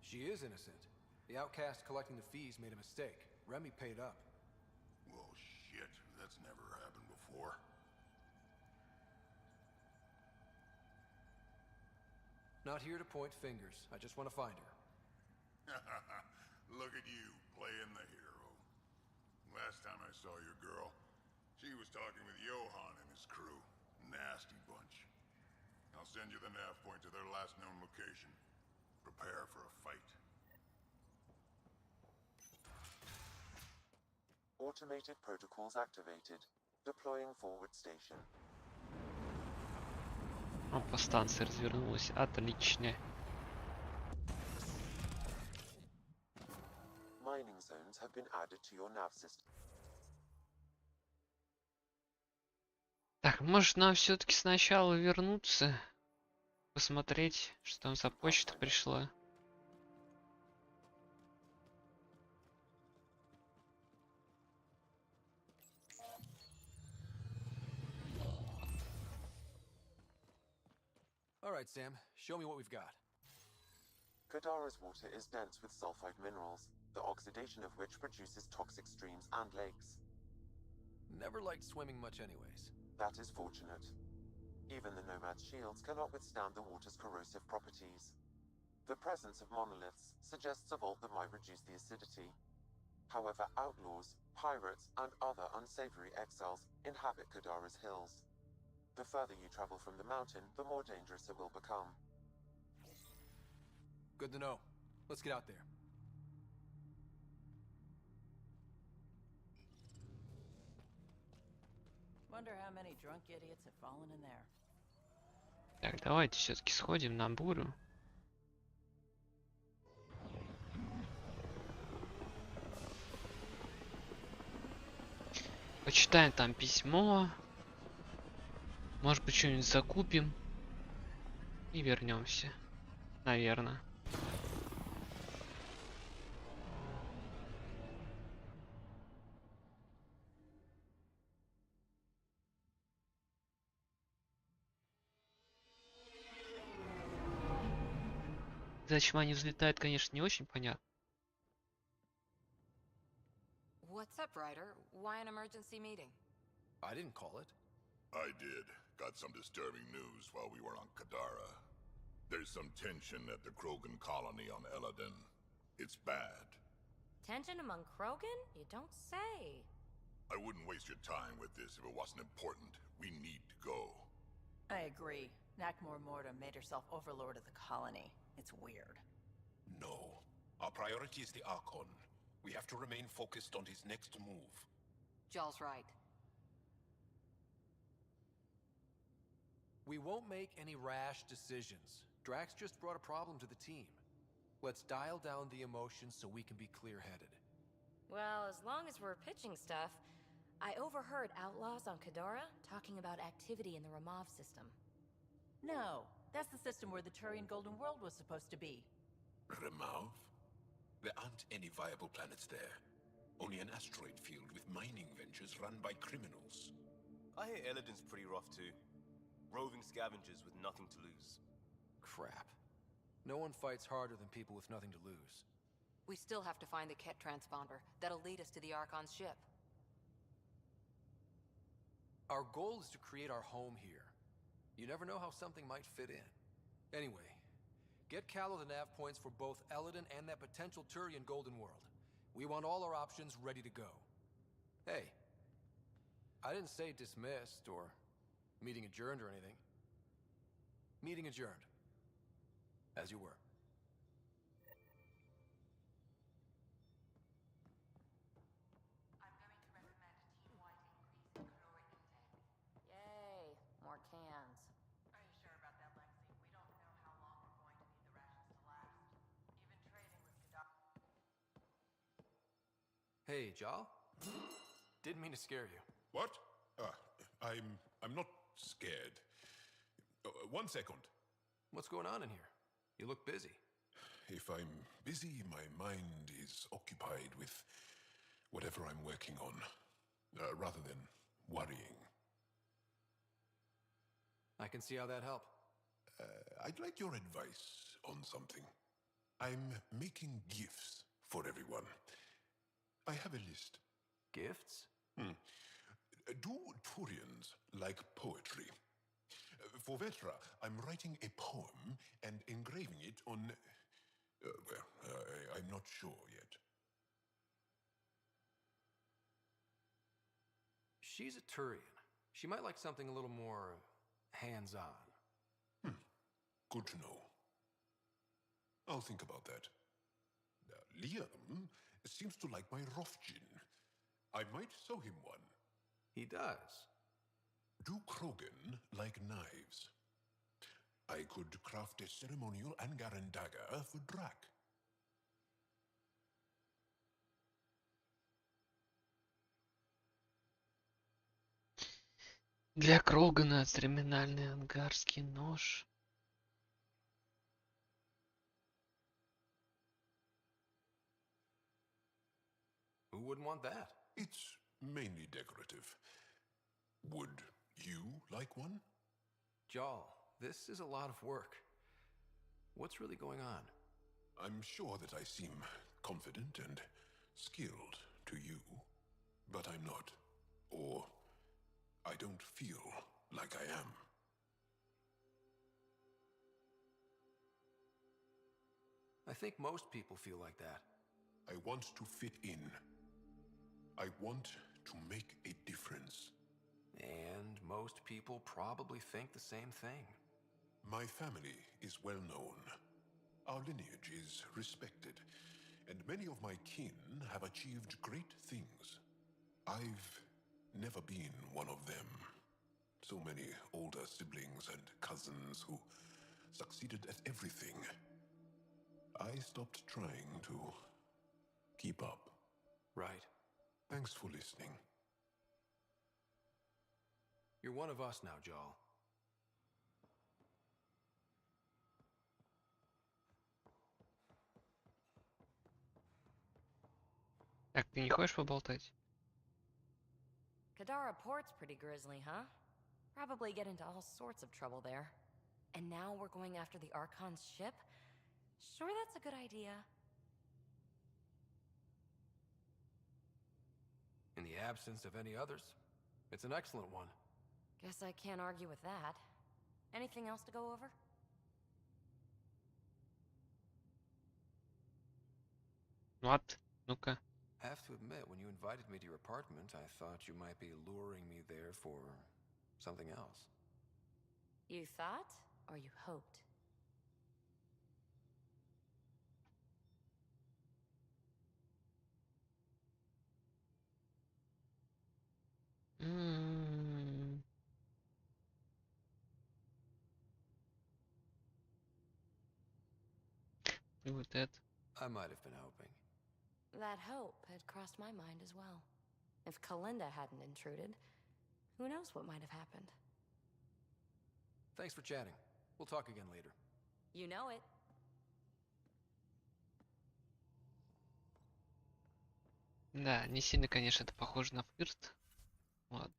She is innocent. The outcast collecting the fees made a mistake. Remy paid up. Well, shit. That's never happened before. Not here to point fingers. I just want to find her. Look at you, playing the hero. Last time I saw your girl, she was talking with Johan and his crew. Nasty bunch. I'll send you the nav point to their last known location. Prepare for a fight. Automated protocols activated. Deploying forward station. По станции развернулась. Отлично. Mining zones have been added to your nav system. Так, может нам все-таки сначала вернуться, посмотреть, что там за почта пришла. All right, Sam. Show me what we've got. Kadara's water is dense with sulfide minerals, the oxidation of which produces toxic streams and lakes. Never liked swimming much anyways. That is fortunate. Even the Nomad's shields cannot withstand the water's corrosive properties. The presence of monoliths suggests a vault that might reduce the acidity. However, outlaws, pirates, and other unsavory exiles inhabit Kadara's hills. The further you travel from the mountain, the more dangerous it will become. Good to know. Let's get out there. Wonder how many drunk idiots have fallen in there. Так, давайте все-таки сходим на бурю. Почитаем там письмо. Может быть, что-нибудь закупим. И вернемся. Наверное. Зачем они взлетают, конечно, не очень понятно. What's up, Ryder? Why an emergency meeting? I didn't call it. I did. Got some disturbing news while we were on Kadara. There's some tension at the Krogan colony on Eladin. It's bad. Tension among Krogan? You don't say. I wouldn't waste your time with this if it wasn't important. We need to go. I agree. Nakmor Morta made herself overlord of the colony. It's weird. No. Our priority is the Archon. We have to remain focused on his next move. Jall's right. We won't make any rash decisions. Drax just brought a problem to the team. Let's dial down the emotions so we can be clear-headed. Well, as long as we're pitching stuff, I overheard outlaws on Kadara talking about activity in the Ramov system. No, that's the system where the Turian Golden World was supposed to be. Ramov? There aren't any viable planets there. Only an asteroid field with mining ventures run by criminals. I hear Eladin's pretty rough too. Roving scavengers with nothing to lose. Crap. No one fights harder than people with nothing to lose. We still have to find the Ket transponder. That'll lead us to the Archon's ship. Our goal is to create our home here. You never know how something might fit in. Anyway, get Callow the nav points for both Eladin and that potential Turian Golden World. We want all our options ready to go. Hey, I didn't say dismissed or meeting adjourned or anything. Meeting adjourned. As you were. Yay, more cans. Are you sure about that, Lexi? We don't know how long we're going to need the rations to last. Even trading with Kadar. Hey, Jal? Didn't mean to scare you. What? I'm not scared. 1 second. What's going on in here? You look busy. If I'm busy, my mind is occupied with whatever I'm working on, rather than worrying. I can see how that helped. I'd like your advice on something. I'm making gifts for everyone. I have a list. Gifts? Do Turians like poetry? For Vetra, I'm writing a poem and engraving it on... I'm not sure yet. She's a Turian. She might like something a little more hands-on. Good to know. I'll think about that. Liam seems to like my Rofgin. I might sew him one. He does. Do Krogan like knives? I could craft a ceremonial Angaran dagger for Drac. Для Крогана терминальный ангарский нож. Who wouldn't want that? It's mainly decorative. Would you like one? Jal, this is a lot of work. What's really going on? I'm sure that I seem confident and skilled to you, but I'm not. Or I don't feel like I am. I think most people feel like that. I want to fit in. I want to make a difference. And most people probably think the same thing. My family is well known. Our lineage is respected, and many of my kin have achieved great things. I've never been one of them. So many older siblings and cousins who succeeded at everything. I stopped trying to keep up. Right. Thanks for listening. You're one of us now, Jal. Так, ты не хочешь поболтать? Kadara Port's pretty grisly, huh? Probably get into all sorts of trouble there. And now we're going after the Archon's ship? Sure that's a good idea. In the absence of any others, it's an excellent one. Guess I can't argue with that. Anything else to go over? What? Ну-ка. Have to admit, when you invited me to your apartment, I thought you might be luring me there for something else. You thought? Or you hoped? И вот это. I might have been hoping. That hope had crossed my mind as well. If Kalinda hadn't intruded, who knows what might have happened. Thanks for chatting. We'll talk again later. You know it. Да, не сильно, конечно, это похоже на флирт. Ладно.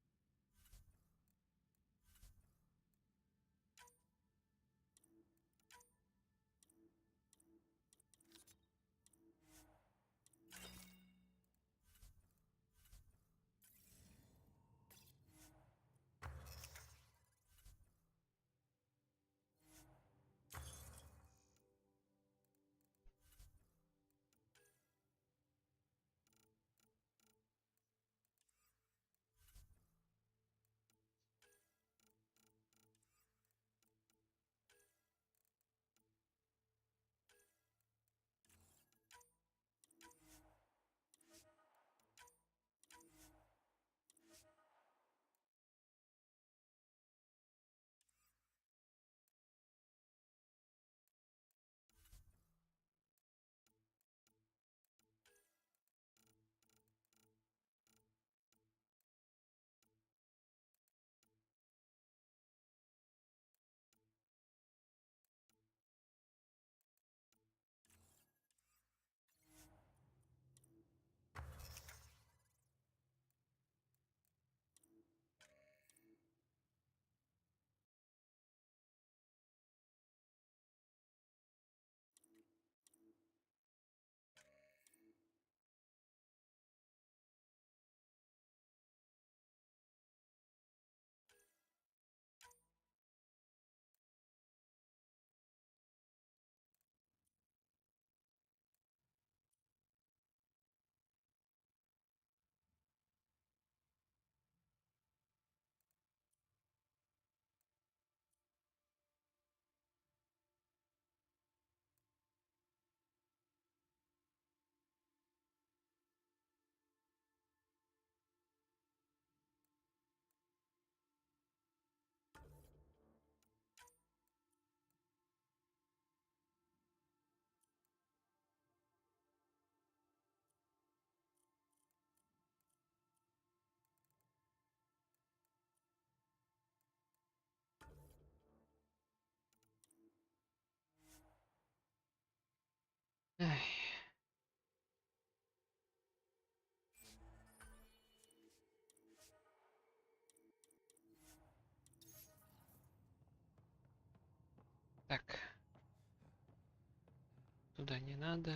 Туда не надо.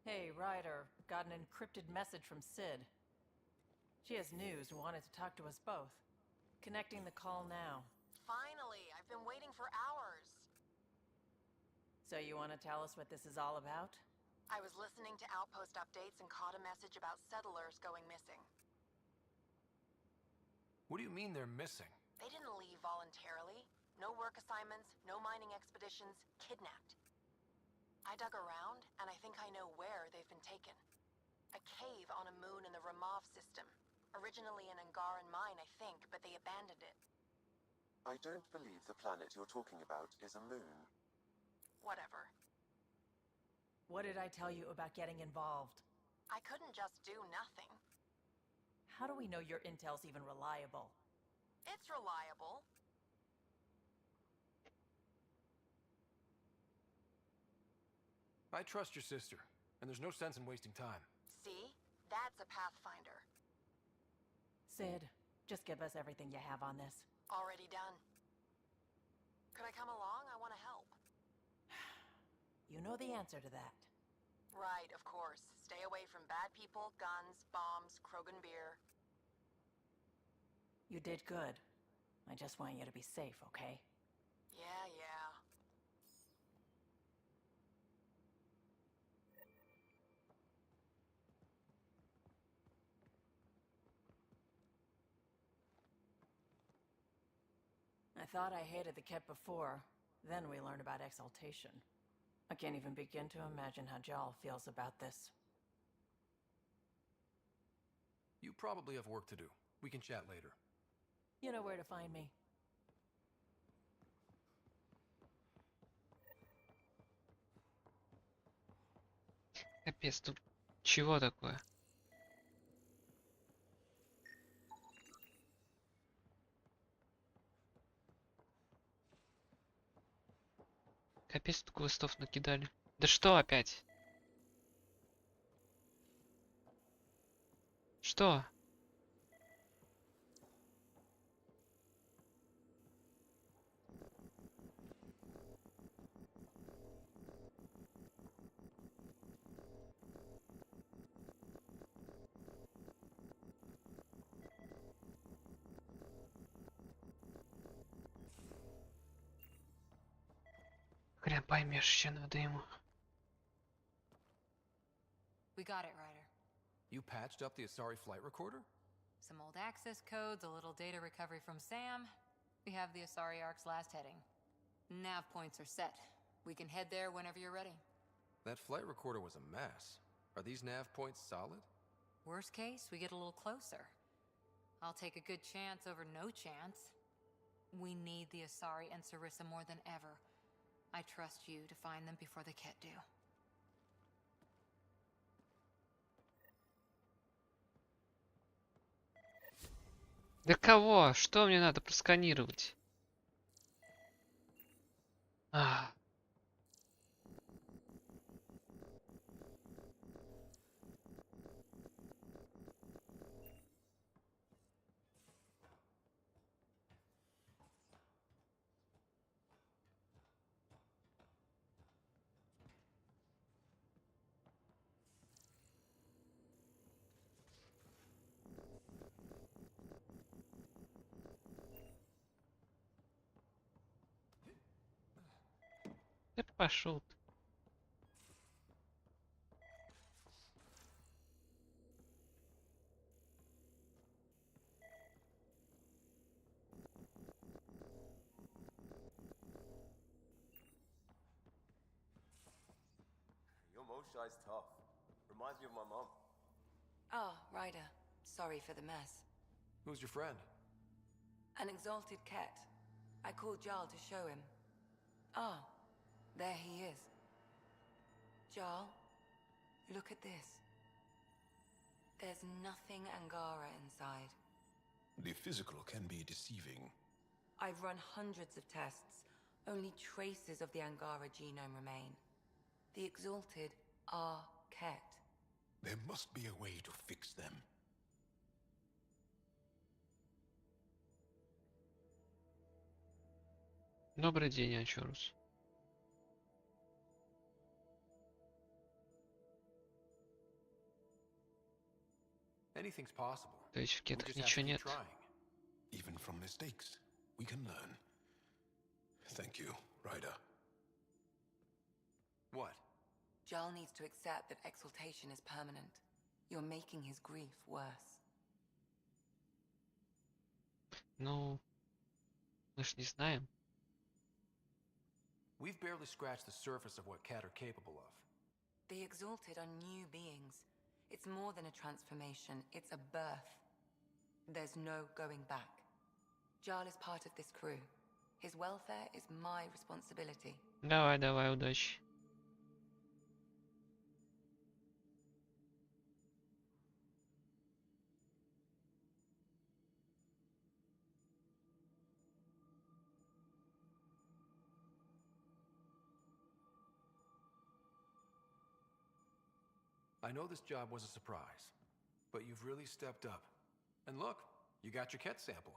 Hey, Ryder. Got an encrypted message from Sid. She has news and wanted to talk to us both. Connecting the call now. Finally! I've been waiting for hours! So you want to tell us what this is all about? I was listening to Outpost updates and caught a message about settlers going missing. What do you mean they're missing? They didn't leave voluntarily. No work assignments, no mining expeditions, kidnapped. I dug around, and I think I know where they've been taken. A cave on a moon in the Ramov system. Originally an Angaran mine, I think, but they abandoned it. I don't believe the planet you're talking about is a moon. Whatever. What did I tell you about getting involved? I couldn't just do nothing. How do we know your intel's even reliable? It's reliable. I trust your sister, and there's no sense in wasting time. See? That's a Pathfinder. Sid, just give us everything you have on this. Already done. Could I come along? I want to help. You know the answer to that. Right, of course. Stay away from bad people, guns, bombs, Krogan beer. You did good. I just want you to be safe, okay? Yeah, yeah. I thought I hated the Ket before. Then we learned about exaltation. I can't even begin to imagine how Jal feels about this. You probably have work to do. We can chat later. You know where to find me. Капец, тут чего такое? Капец, тут квестов накидали. Да что опять? Что? Хрен поймешь, что надо ему. We got it, Ryder. You patched up the Asari flight recorder? Some old access codes, a little data recovery from Sam. We have the Asari Ark's last heading. Nav points are set. We can head there whenever you're ready. That flight recorder was a mess. Are these nav points solid? Worst case, we get a little closer. I'll take a good chance over no chance. We need the Asari and Sarissa more than ever. I trust you to find them before the Ket do. Да кого? Что мне надо просканировать? А. Да пошел ты. Your Moshai's tough. Reminds me of my mom. Ah, Ryder. Sorry for the mess. Who's your friend? An exalted cat. I called Jarl to show him. Ah, there he is. Jarl, look at this. There's nothing Angara inside. The physical can be deceiving. I've run hundreds of tests. Only traces of the Angara genome remain. The exalted are Ket. There must be a way to fix them. Добрый день, Анчорус. Anything's possible. То есть в We кетах just have to ничего keep нет? trying. Even from mistakes, we can learn. Thank you, Ryder. What? Jarl needs to accept that exaltation is permanent. You're making his grief worse. Ну, мы ж не знаем. We've barely scratched the surface of what Cat are capable of. The Exalted are new beings. It's more than a transformation, it's a birth. There's no going back. Jarl is part of this crew. His welfare is my responsibility. Давай, давай, удачи. I know this job was a surprise, but you've really stepped up. And look, you got your Ket sample.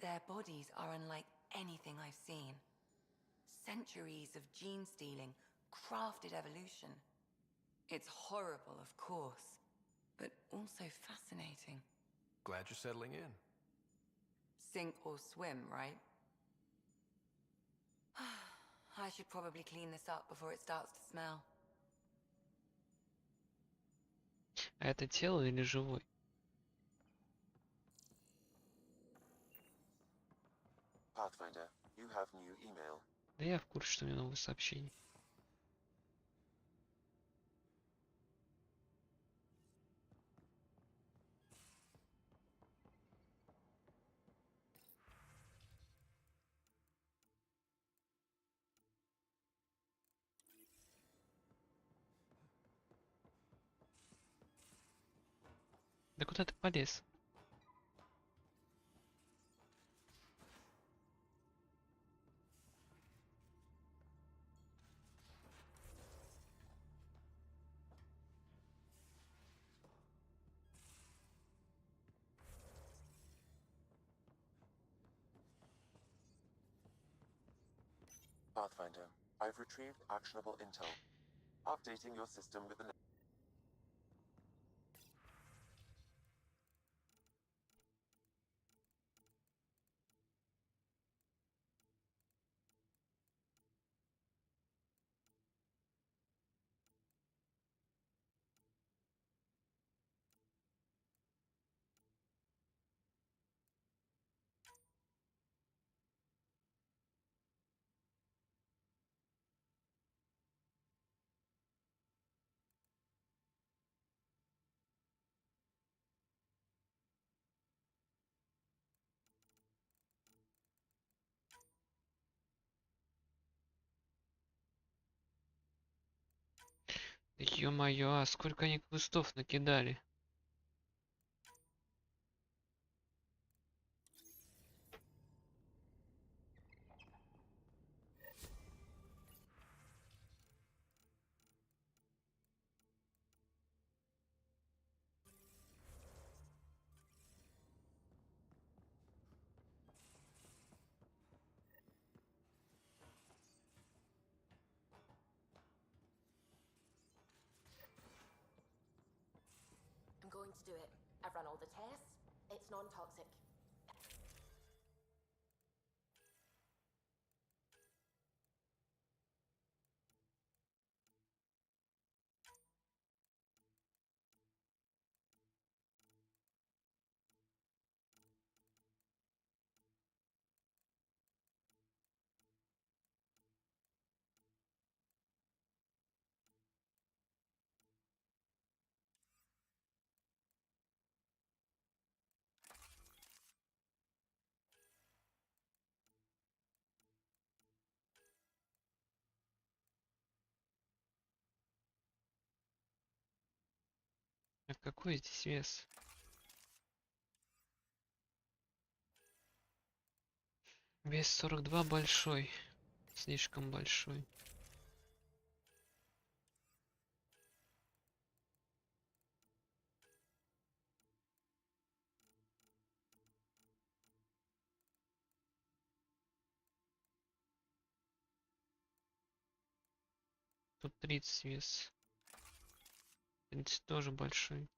Their bodies are unlike anything I've seen. Centuries of gene stealing, crafted evolution. It's horrible, of course, but also fascinating. Glad you're settling in. Sink or swim, right? I should probably clean this up before it starts to smell. А это тело или живой? Pathfinder, you have new email. Да я в курсе, что у меня новые сообщения. Да куда ты полез? Pathfinder, I've retrieved actionable intel. Updating your system with the Ё-моё, а сколько они квестов накидали? I'm going to do it. I've run all the tests. It's non-toxic. А какой здесь вес? Вес 42 большой. Слишком большой. 130 вес. 30 тоже большой.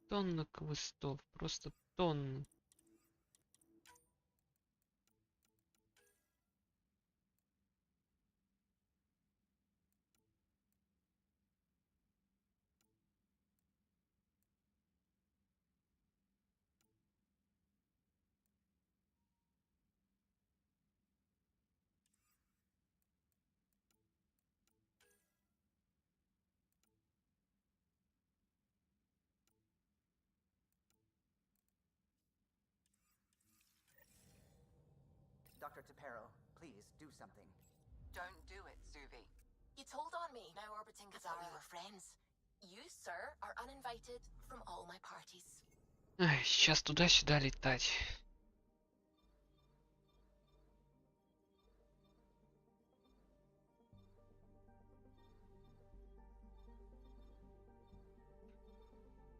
Тонна квестов, просто тонна. Dr. Tapero, please do something. Don't do it, Zuvi. You told on me, now orbiting Katara. I thought we were friends. You, sir, are uninvited from all my parties. Ай, сейчас туда-сюда летать.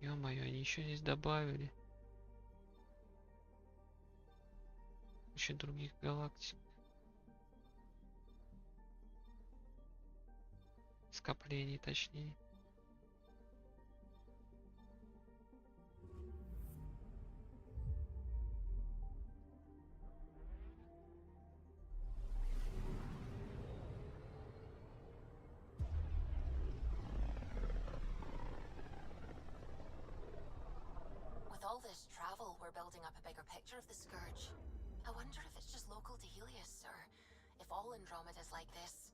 Ё-моё, они еще здесь добавили. Еще других галактик. Скоплений, точнее. With all this travel, we're building up a bigger picture of the Scourge. I wonder if it's just local to Helios, or if all Andromeda's like this.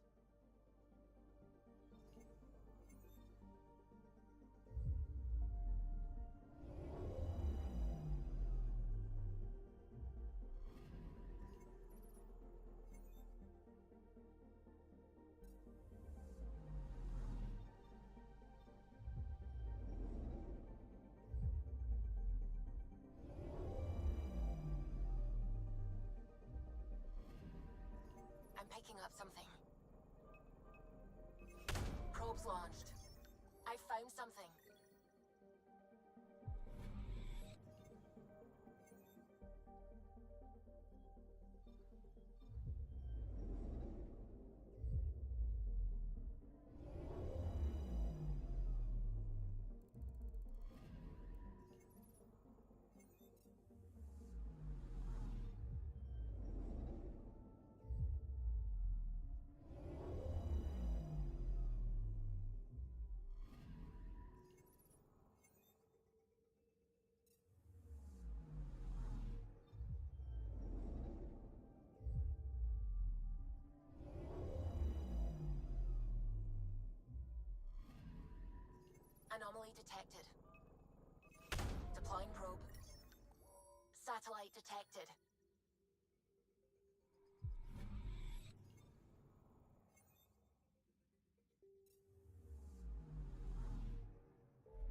I'm picking up something. Probe's launched. I found something. Anomaly detected. Deploying probe. Satellite detected.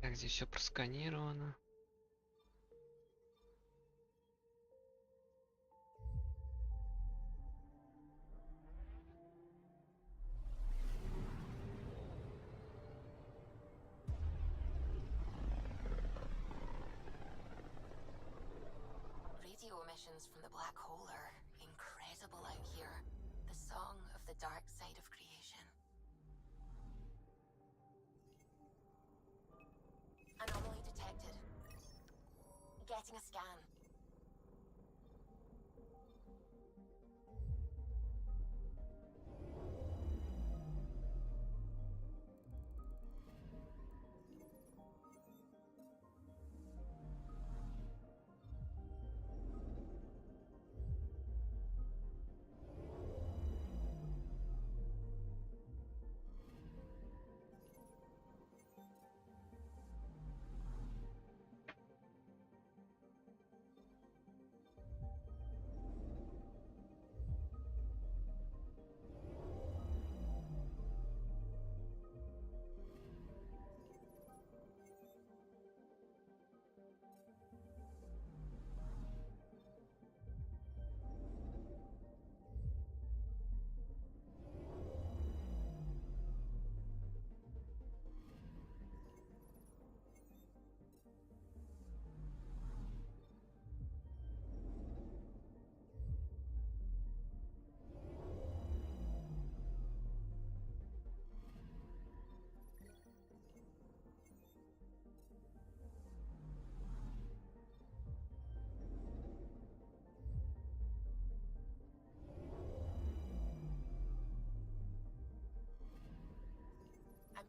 Так, здесь все просканировано. Radio emissions from the black hole are incredible out here. The song of the dark side of creation. Anomaly detected. Getting a scan.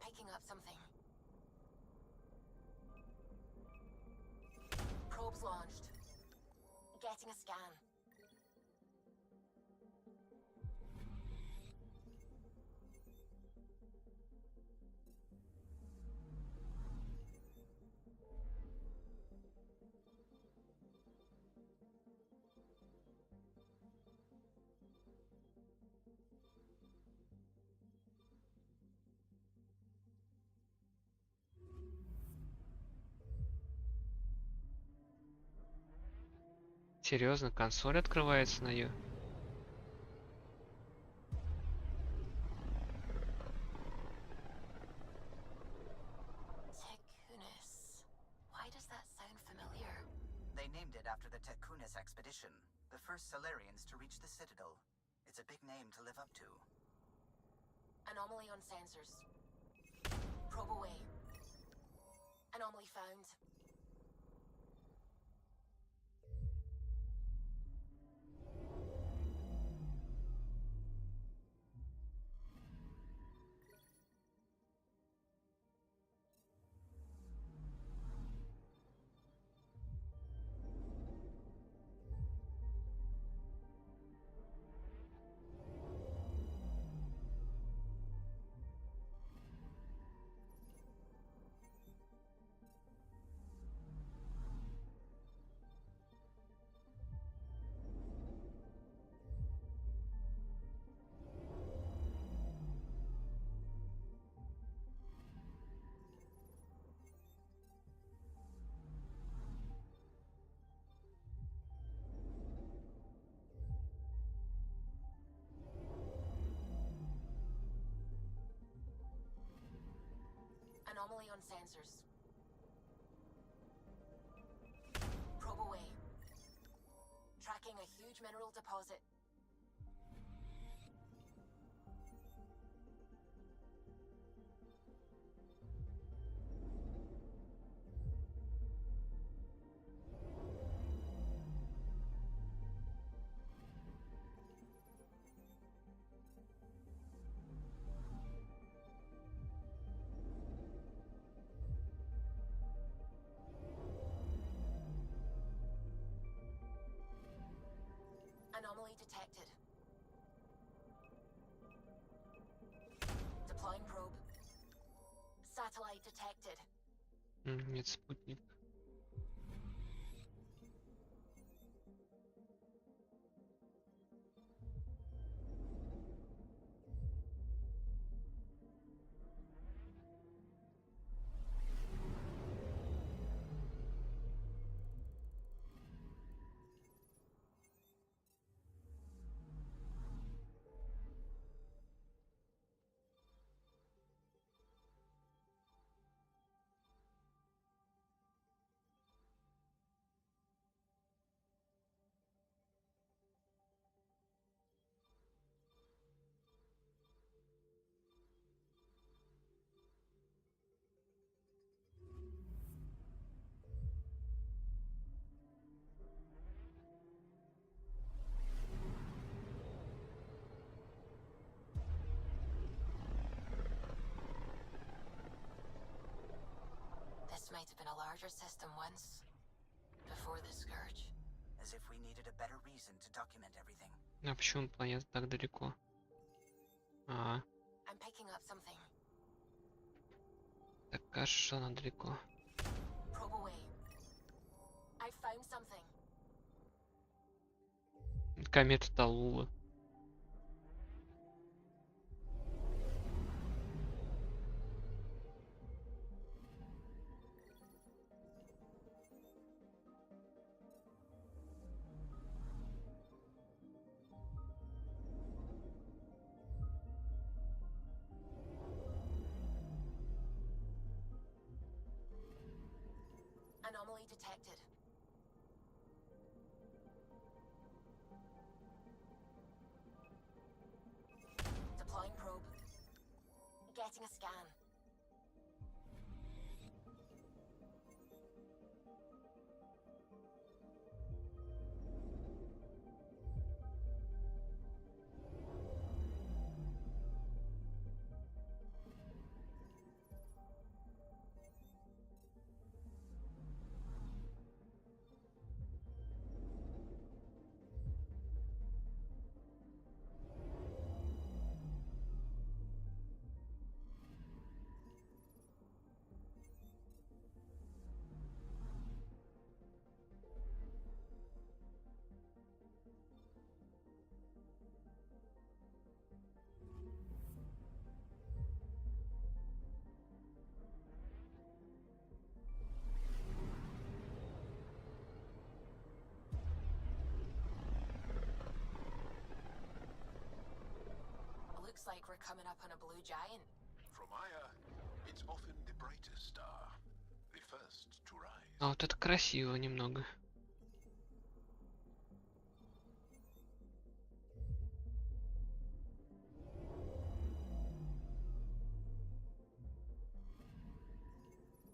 picking up something. Probes launched. Getting a scan. Серьезно, консоль открывается на ее. Why does that sound familiar? They named it after the Tekunis expedition, the first Solarians to reach the Citadel. It's a big name to live up to. Anomaly on sensors. Probe away. Anomaly found. Anomaly on sensors. Probe away. Tracking a huge mineral deposit. Anomaly detected. Deploying probe. Satellite detected. Нет, спутник. This might have been a larger system once. Before the Scourge. As if we needed a better reason to document everything. А почему планета так далеко? А, I'm picking up something. так кажется, что она далеко. Probe away. I found something. Комета Талула. Anomaly detected. Deploying probe. Getting a scan. Looks like we're coming up on a blue giant. From Aya, it's often the brightest star, the first to rise. А вот это красиво немного.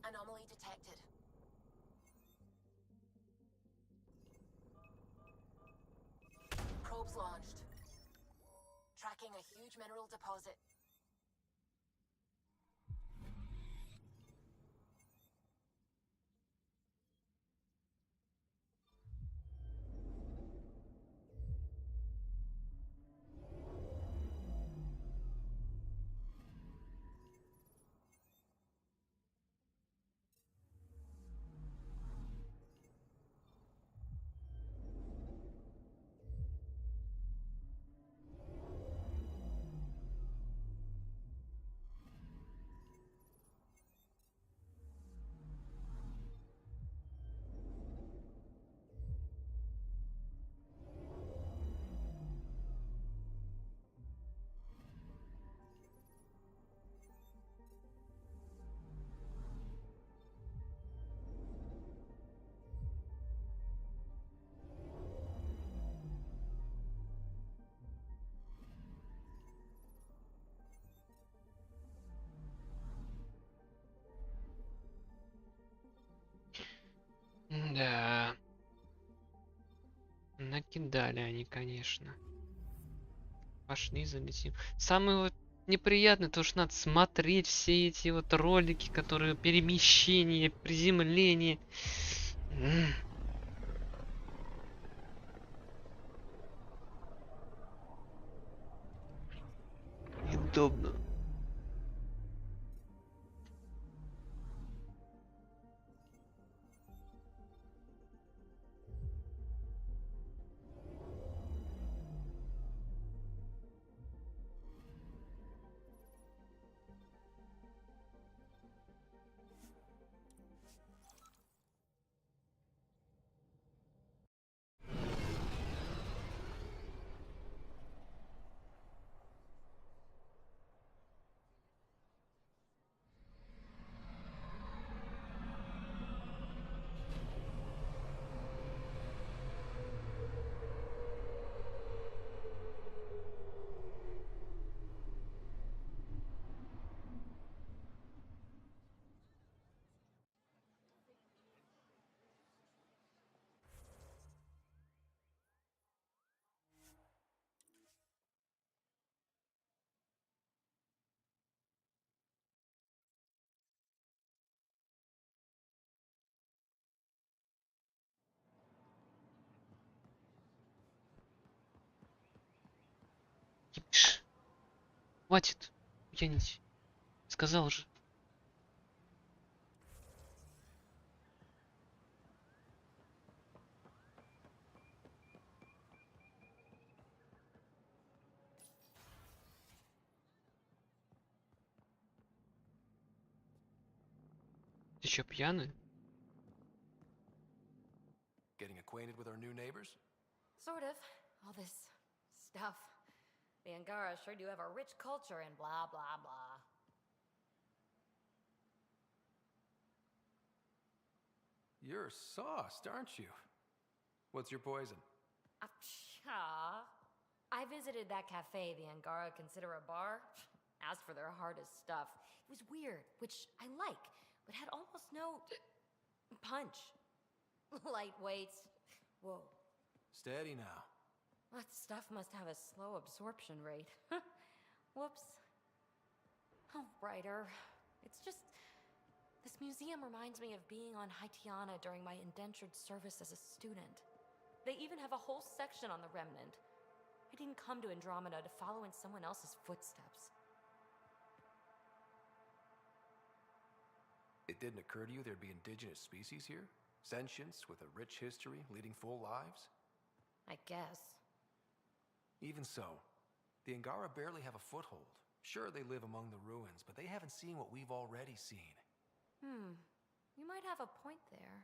Anomaly detected. Probes launched. Tracking a huge mineral deposit. Да. Накидали они, конечно. Пошли, залетим. Самое вот неприятное, то что надо смотреть все эти вот ролики, которые перемещение, приземление. Неудобно. Хватит. Янить. Сказал же. Ты чё, пьяный? Getting acquainted with our new neighbors? Sort of. All this stuff. The Angara sure do have a rich culture and blah, blah, blah. You're sauced, aren't you? What's your poison? I visited that cafe the Angara consider a bar. Asked for their hardest stuff. It was weird, which I like, but had almost no punch. Lightweight. Whoa. Steady now. That stuff must have a slow absorption rate. Whoops. Oh, Ryder. It's just... This museum reminds me of being on Haitiana during my indentured service as a student. They even have a whole section on the Remnant. I didn't come to Andromeda to follow in someone else's footsteps. It didn't occur to you there'd be indigenous species here? Sentients with a rich history, leading full lives? I guess. Even so, the Angara barely have a foothold. Sure, they live among the ruins, but they haven't seen what we've already seen. You might have a point there.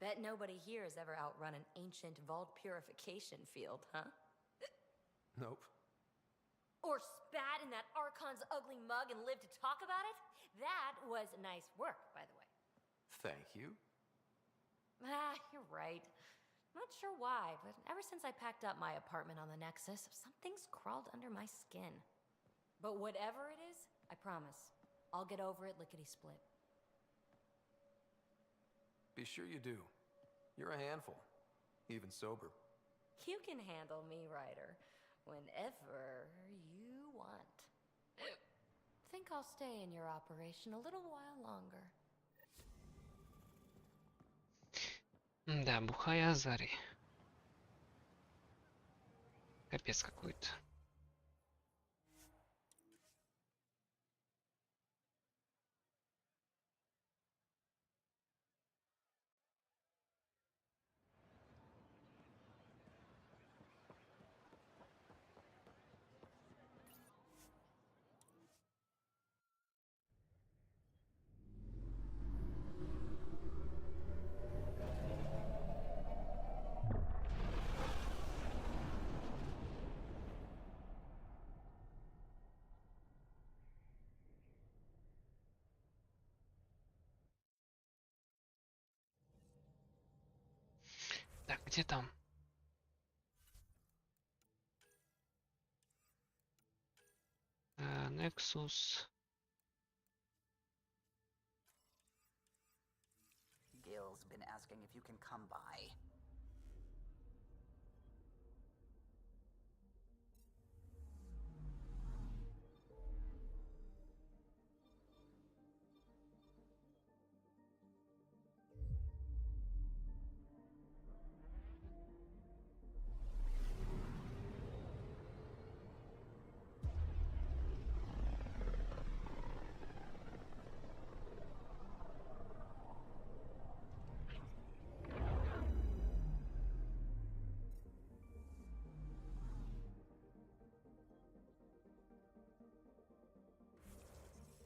Bet nobody here has ever outrun an ancient vault purification field, huh? Nope. Or spat in that Archon's ugly mug and lived to talk about it? That was nice work, by the way. Thank you. Ah, you're right. Not sure why, but ever since I packed up my apartment on the Nexus, something's crawled under my skin. But whatever it is, I promise, I'll get over it lickety-split. Be sure you do. You're a handful, even sober. You can handle me, Ryder, whenever you want. Think I'll stay in your operation a little while longer. Да, бухая Азари. Капец какой-то. Так, где там? Nexus. Gil's been asking if you can come by.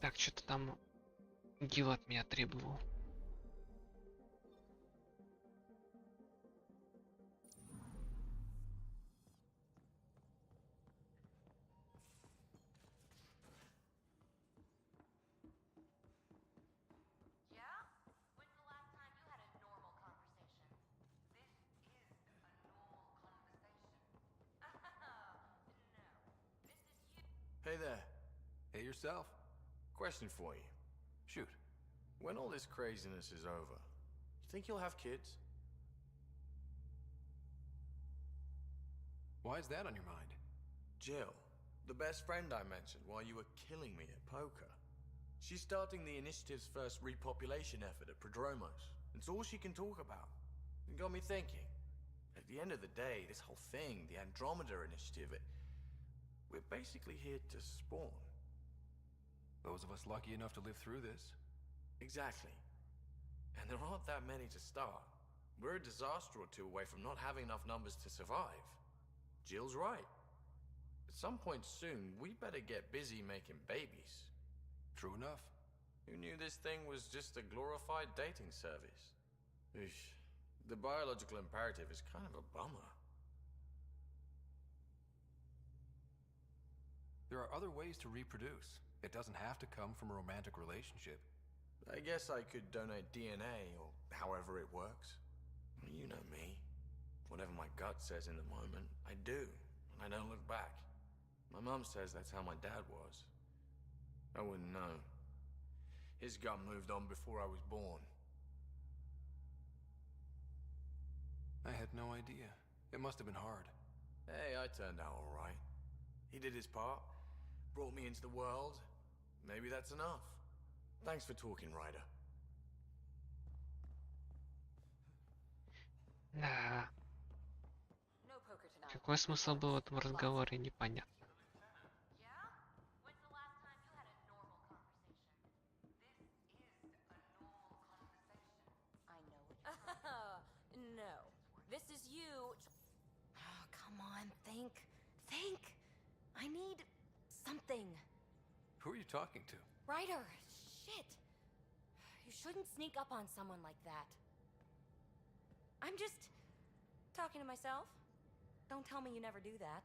Так, что-то там Гил от меня требовал. Hey there. Hey yourself. Question for you. Shoot. When all this craziness is over, you think you'll have kids? Why is that on your mind? Jill, the best friend I mentioned while you were killing me at poker. She's starting the initiative's first repopulation effort at Prodromos. It's all she can talk about. It got me thinking. At the end of the day, this whole thing, the Andromeda initiative, we're basically here to spawn. Those of us lucky enough to live through this. Exactly. And there aren't that many to start. We're a disaster or two away from not having enough numbers to survive. Jill's right. At some point soon, we better get busy making babies. True enough. Who knew this thing was just a glorified dating service? Eesh. The biological imperative is kind of a bummer. There are other ways to reproduce. It doesn't have to come from a romantic relationship. I guess I could donate DNA, or however it works. You know me. Whatever my gut says in the moment, I do, and I don't look back. My mum says that's how my dad was. I wouldn't know. His gut moved on before I was born. I had no idea. It must have been hard. Hey, I turned out all right. He did his part, brought me into the world. Maybe that's enough. Thanks for talking, Ryder. Да. Какой смысл был в этом разговоре, непонятно. No. This is you. Oh, come on, think. Think. I need something. Who are you talking to? Ryder, shit. You shouldn't sneak up on someone like that. I'm just talking to myself. Don't tell me you never do that.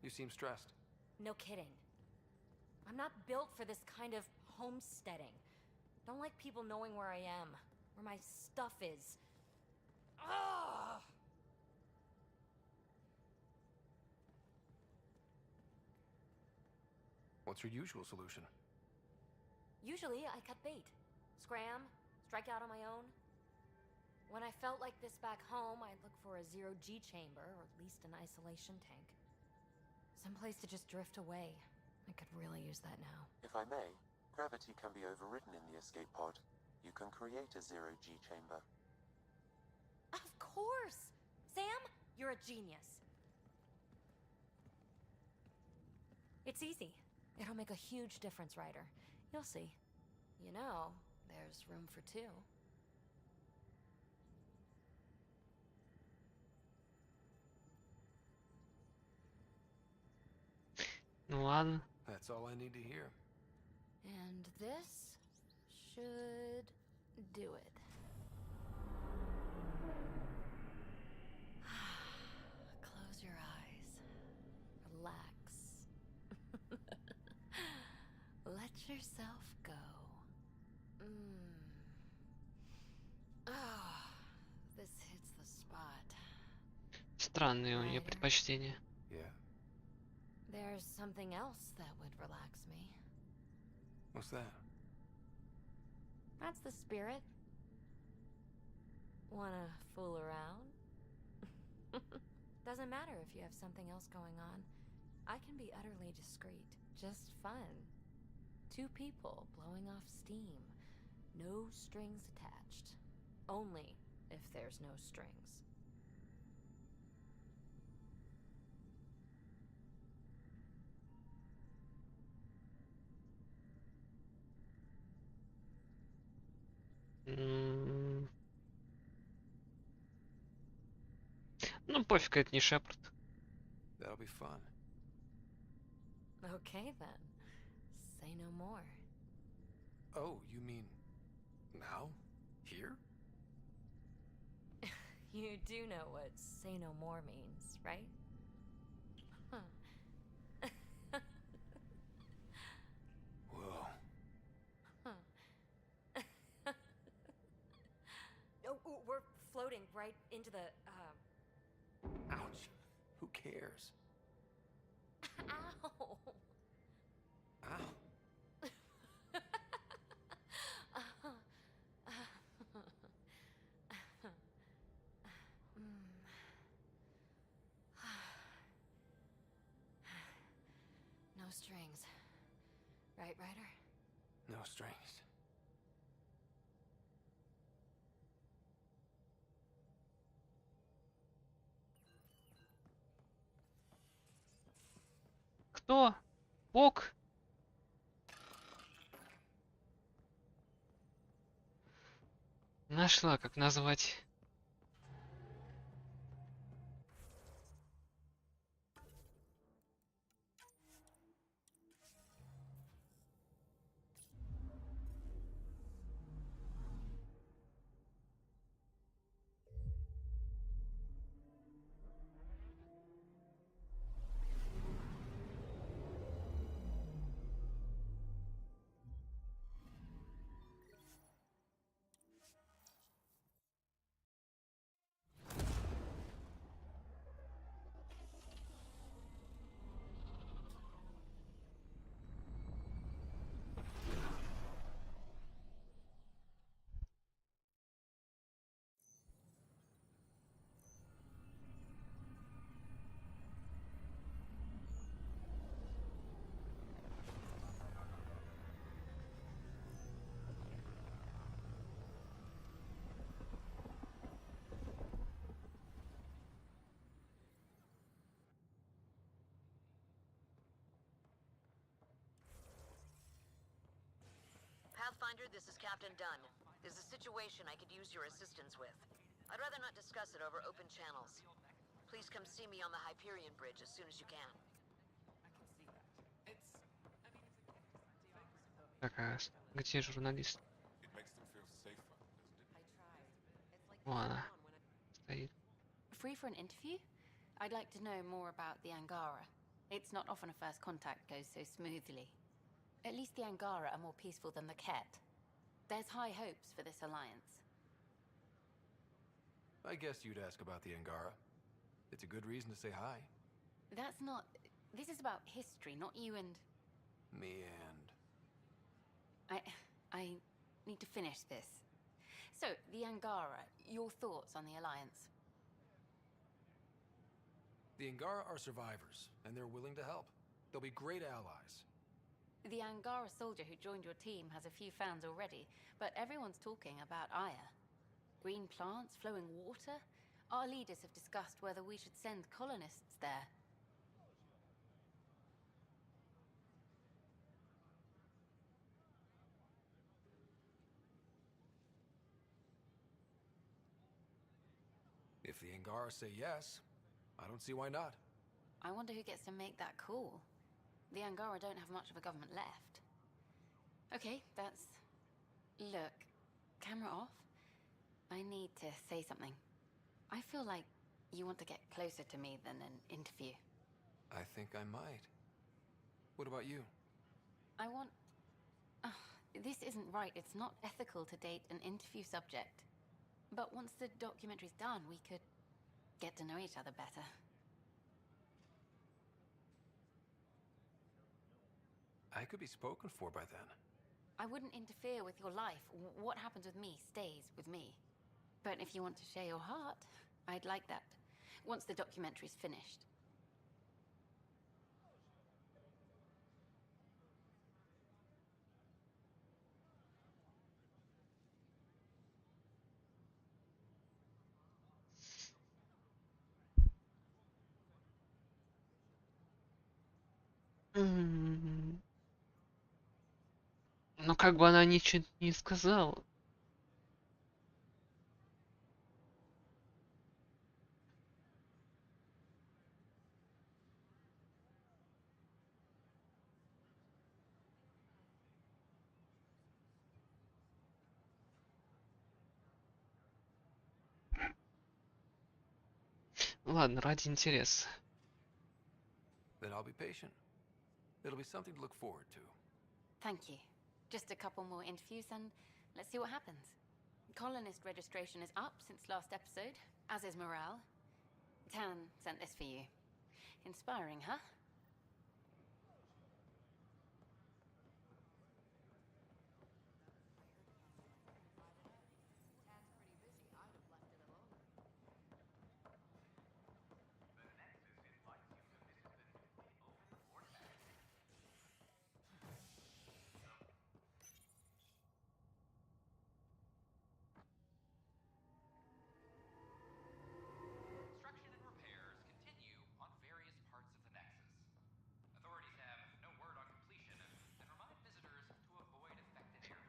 You seem stressed. No kidding. I'm not built for this kind of homesteading. Don't like people knowing where I am, where my stuff is. Ugh! What's your usual solution? Usually, I cut bait. Scram, strike out on my own. When I felt like this back home, I'd look for a zero-G chamber, or at least an isolation tank. Someplace to just drift away. I could really use that now. If I may, gravity can be overridden in the escape pod. You can create a zero-G chamber. Of course! Sam, you're a genius. It's easy. It'll make a huge difference, Ryder. You'll see. You know, there's room for two. Ну ладно. That's all I need to hear. And this should do it. Close your eyes. Relax. Let yourself go. This hits the spot. Странные у нее предпочтения. Yeah. There's something else that would relax me. What's that? That's the spirit. Wanna fool around? Doesn't matter if you have something else going on. I can be utterly discreet. Just fun. Two people blowing off steam. No strings attached. Only if there's no strings. Ну, пофиг, это не Шепард. That'll be fun. Okay then. Say no more. Oh, you mean now? Here? You do know what say no more means, right? Huh. Whoa. Oh, we're floating right into the, Ouch. Who cares? Ow! Ow. No strings. Right, Ryder? No strings. Кто? Бог? Нашла, как назвать. Pathfinder, this is Captain Dunn. There's a situation I could use your assistance with. I'd rather not discuss it over open channels. Please come see me on the Hyperion Bridge as soon as you can. Какая? Где журналист? Вон она. Стоит. Free for an interview? I'd like to know more about the Angara. It's not often a first contact goes so smoothly. At least the Angara are more peaceful than the Ket. There's high hopes for this alliance. I guess you'd ask about the Angara. It's a good reason to say hi. That's not... This is about history, not you and... Me and... I need to finish this. So, the Angara, your thoughts on the alliance? The Angara are survivors, and they're willing to help. They'll be great allies. The Angara soldier who joined your team has a few fans already, but everyone's talking about Aya. Green plants, flowing water? Our leaders have discussed whether we should send colonists there. If the Angara say yes, I don't see why not. I wonder who gets to make that call. The Angara don't have much of a government left. Okay, that's... Look, camera off. I need to say something. I feel like you want to get closer to me than an interview. I think I might. What about you? I want... this isn't right. It's not ethical to date an interview subject. But once the documentary's done, we could get to know each other better. I could be spoken for by then. I wouldn't interfere with your life. What happens with me stays with me. But if you want to share your heart, I'd like that. Once the documentary's finished. Ну, как бы она ничего не сказала. Ладно, ради интереса. Then I'll be patient. It'll be something to look forward to. Thank you. Just a couple more interviews and let's see what happens. Colonist registration is up since last episode, as is morale. Tan sent this for you. Inspiring, huh?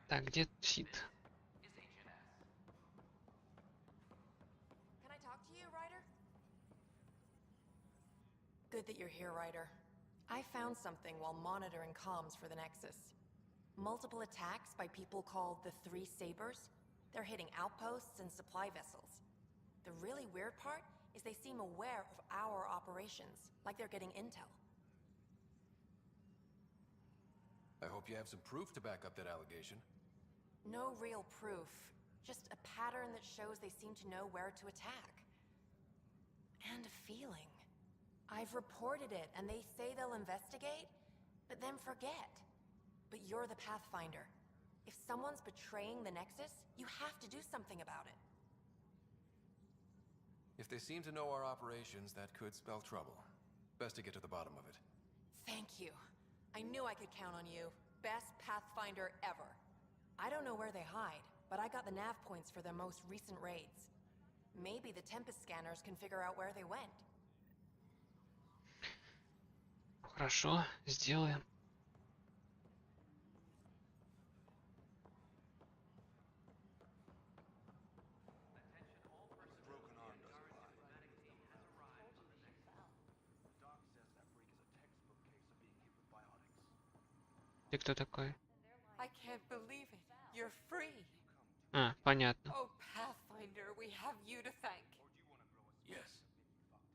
Так, где Сид? Can I talk to you, Ryder? Good that you're here, Ryder. I found something while monitoring comms for the Nexus. Multiple attacks by people called the Three Sabers. They're hitting outposts and supply vessels. The really weird part is they seem aware of our operations, like they're getting intel. I hope you have some proof to back up that allegation. No real proof, just a pattern that shows they seem to know where to attack. And a feeling. I've reported it, and they say they'll investigate, but then forget. But you're the Pathfinder. If someone's betraying the Nexus, you have to do something about it. If they seem to know our operations, that could spell trouble. Best to get to the bottom of it. Thank you. I knew I could count on you. Best Pathfinder ever. I don't know where they hide, but I got the nav points for their most recent raids. Maybe the Tempest scanners can figure out where they went. Хорошо, сделаем. Ты кто такой? I can't believe it. You're free. А, понятно. Oh, Pathfinder, we have you to thank. Yes.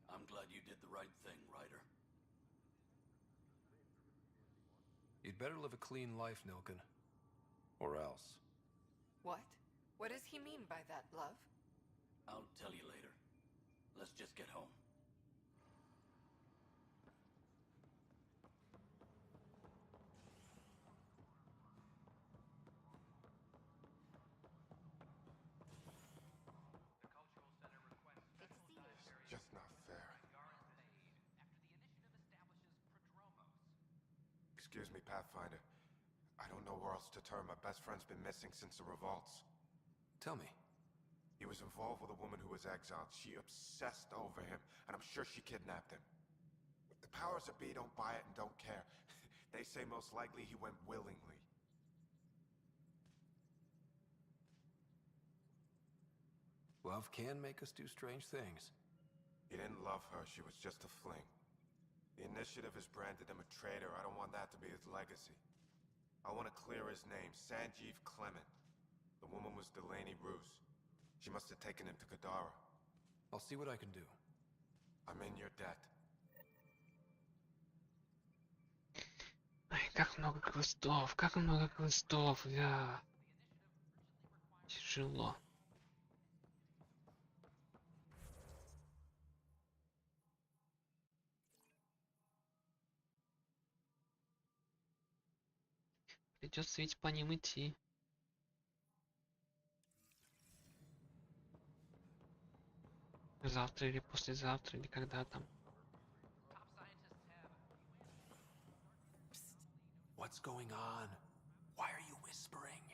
I'm glad you did the right thing, Ryder. You'd better live a clean life, Nilkin. Or else. What? What does he mean by that, love? I'll tell you later. Let's just get home. Just not fair. Excuse me, Pathfinder. I don't know where else to turn. My best friend's been missing since the revolts. Tell me. He was involved with a woman who was exiled. She obsessed over him, and I'm sure she kidnapped him. The powers that be don't buy it and don't care. They say most likely he went willingly. Love can make us do strange things. He didn't love her. She was just a fling. The initiative has branded him a traitor. I don't want that to be his legacy. I want to clear his name. Sanjeev Clement. The woman was Delaney Roos. She must have taken him to Kadara. I'll see what I can do. I'm in your debt. Ай, как много квестов, да. Тяжело. Придется ведь по ним идти. Завтра или послезавтра, или когда там. What's going on? Why are you whispering?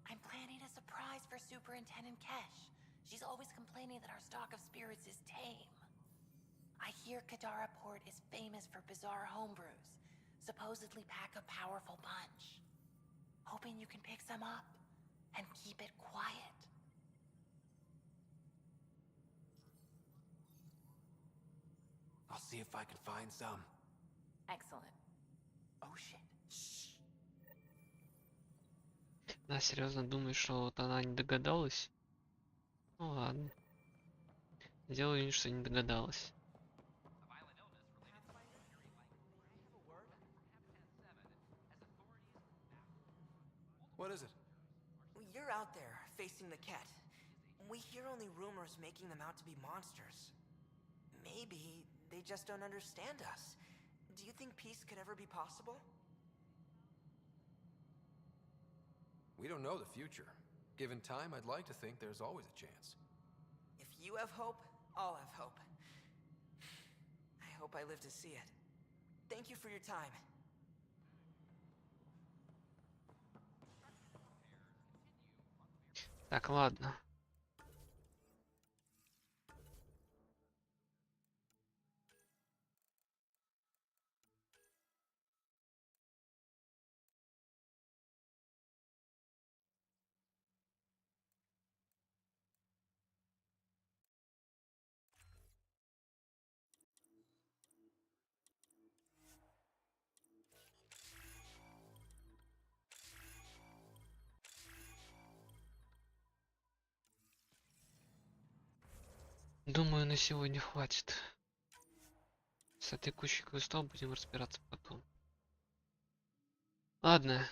I'm planning a surprise for Superintendent Kesh. She's always complaining that our stock of spirits is tame. I hear Kadara Port is famous for bizarre homebrews. Supposedly pack a powerful punch. Hoping you can pick some up and keep it quiet. I'll see if I can find some. Excellent. Oh shit. Shh. Она серьезно думает, что вот она не догадалась? Ну ладно. Сделаю вид, что не догадалась. What is it? You're out there, facing the cat. We hear only rumors making them out to be monsters. Maybe they just don't understand us. Do you think peace could ever be possible? We don't know the future. Given time, I'd like to think there's always a chance. If you have hope, I'll have hope. I hope I live to see it. Thank you for your time. Так, ладно. Думаю, на сегодня хватит. С этой кучей квестов будем разбираться потом. Ладно.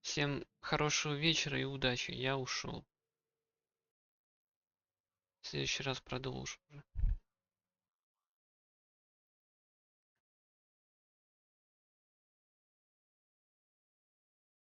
Всем хорошего вечера и удачи. Я ушел. В следующий раз продолжим уже.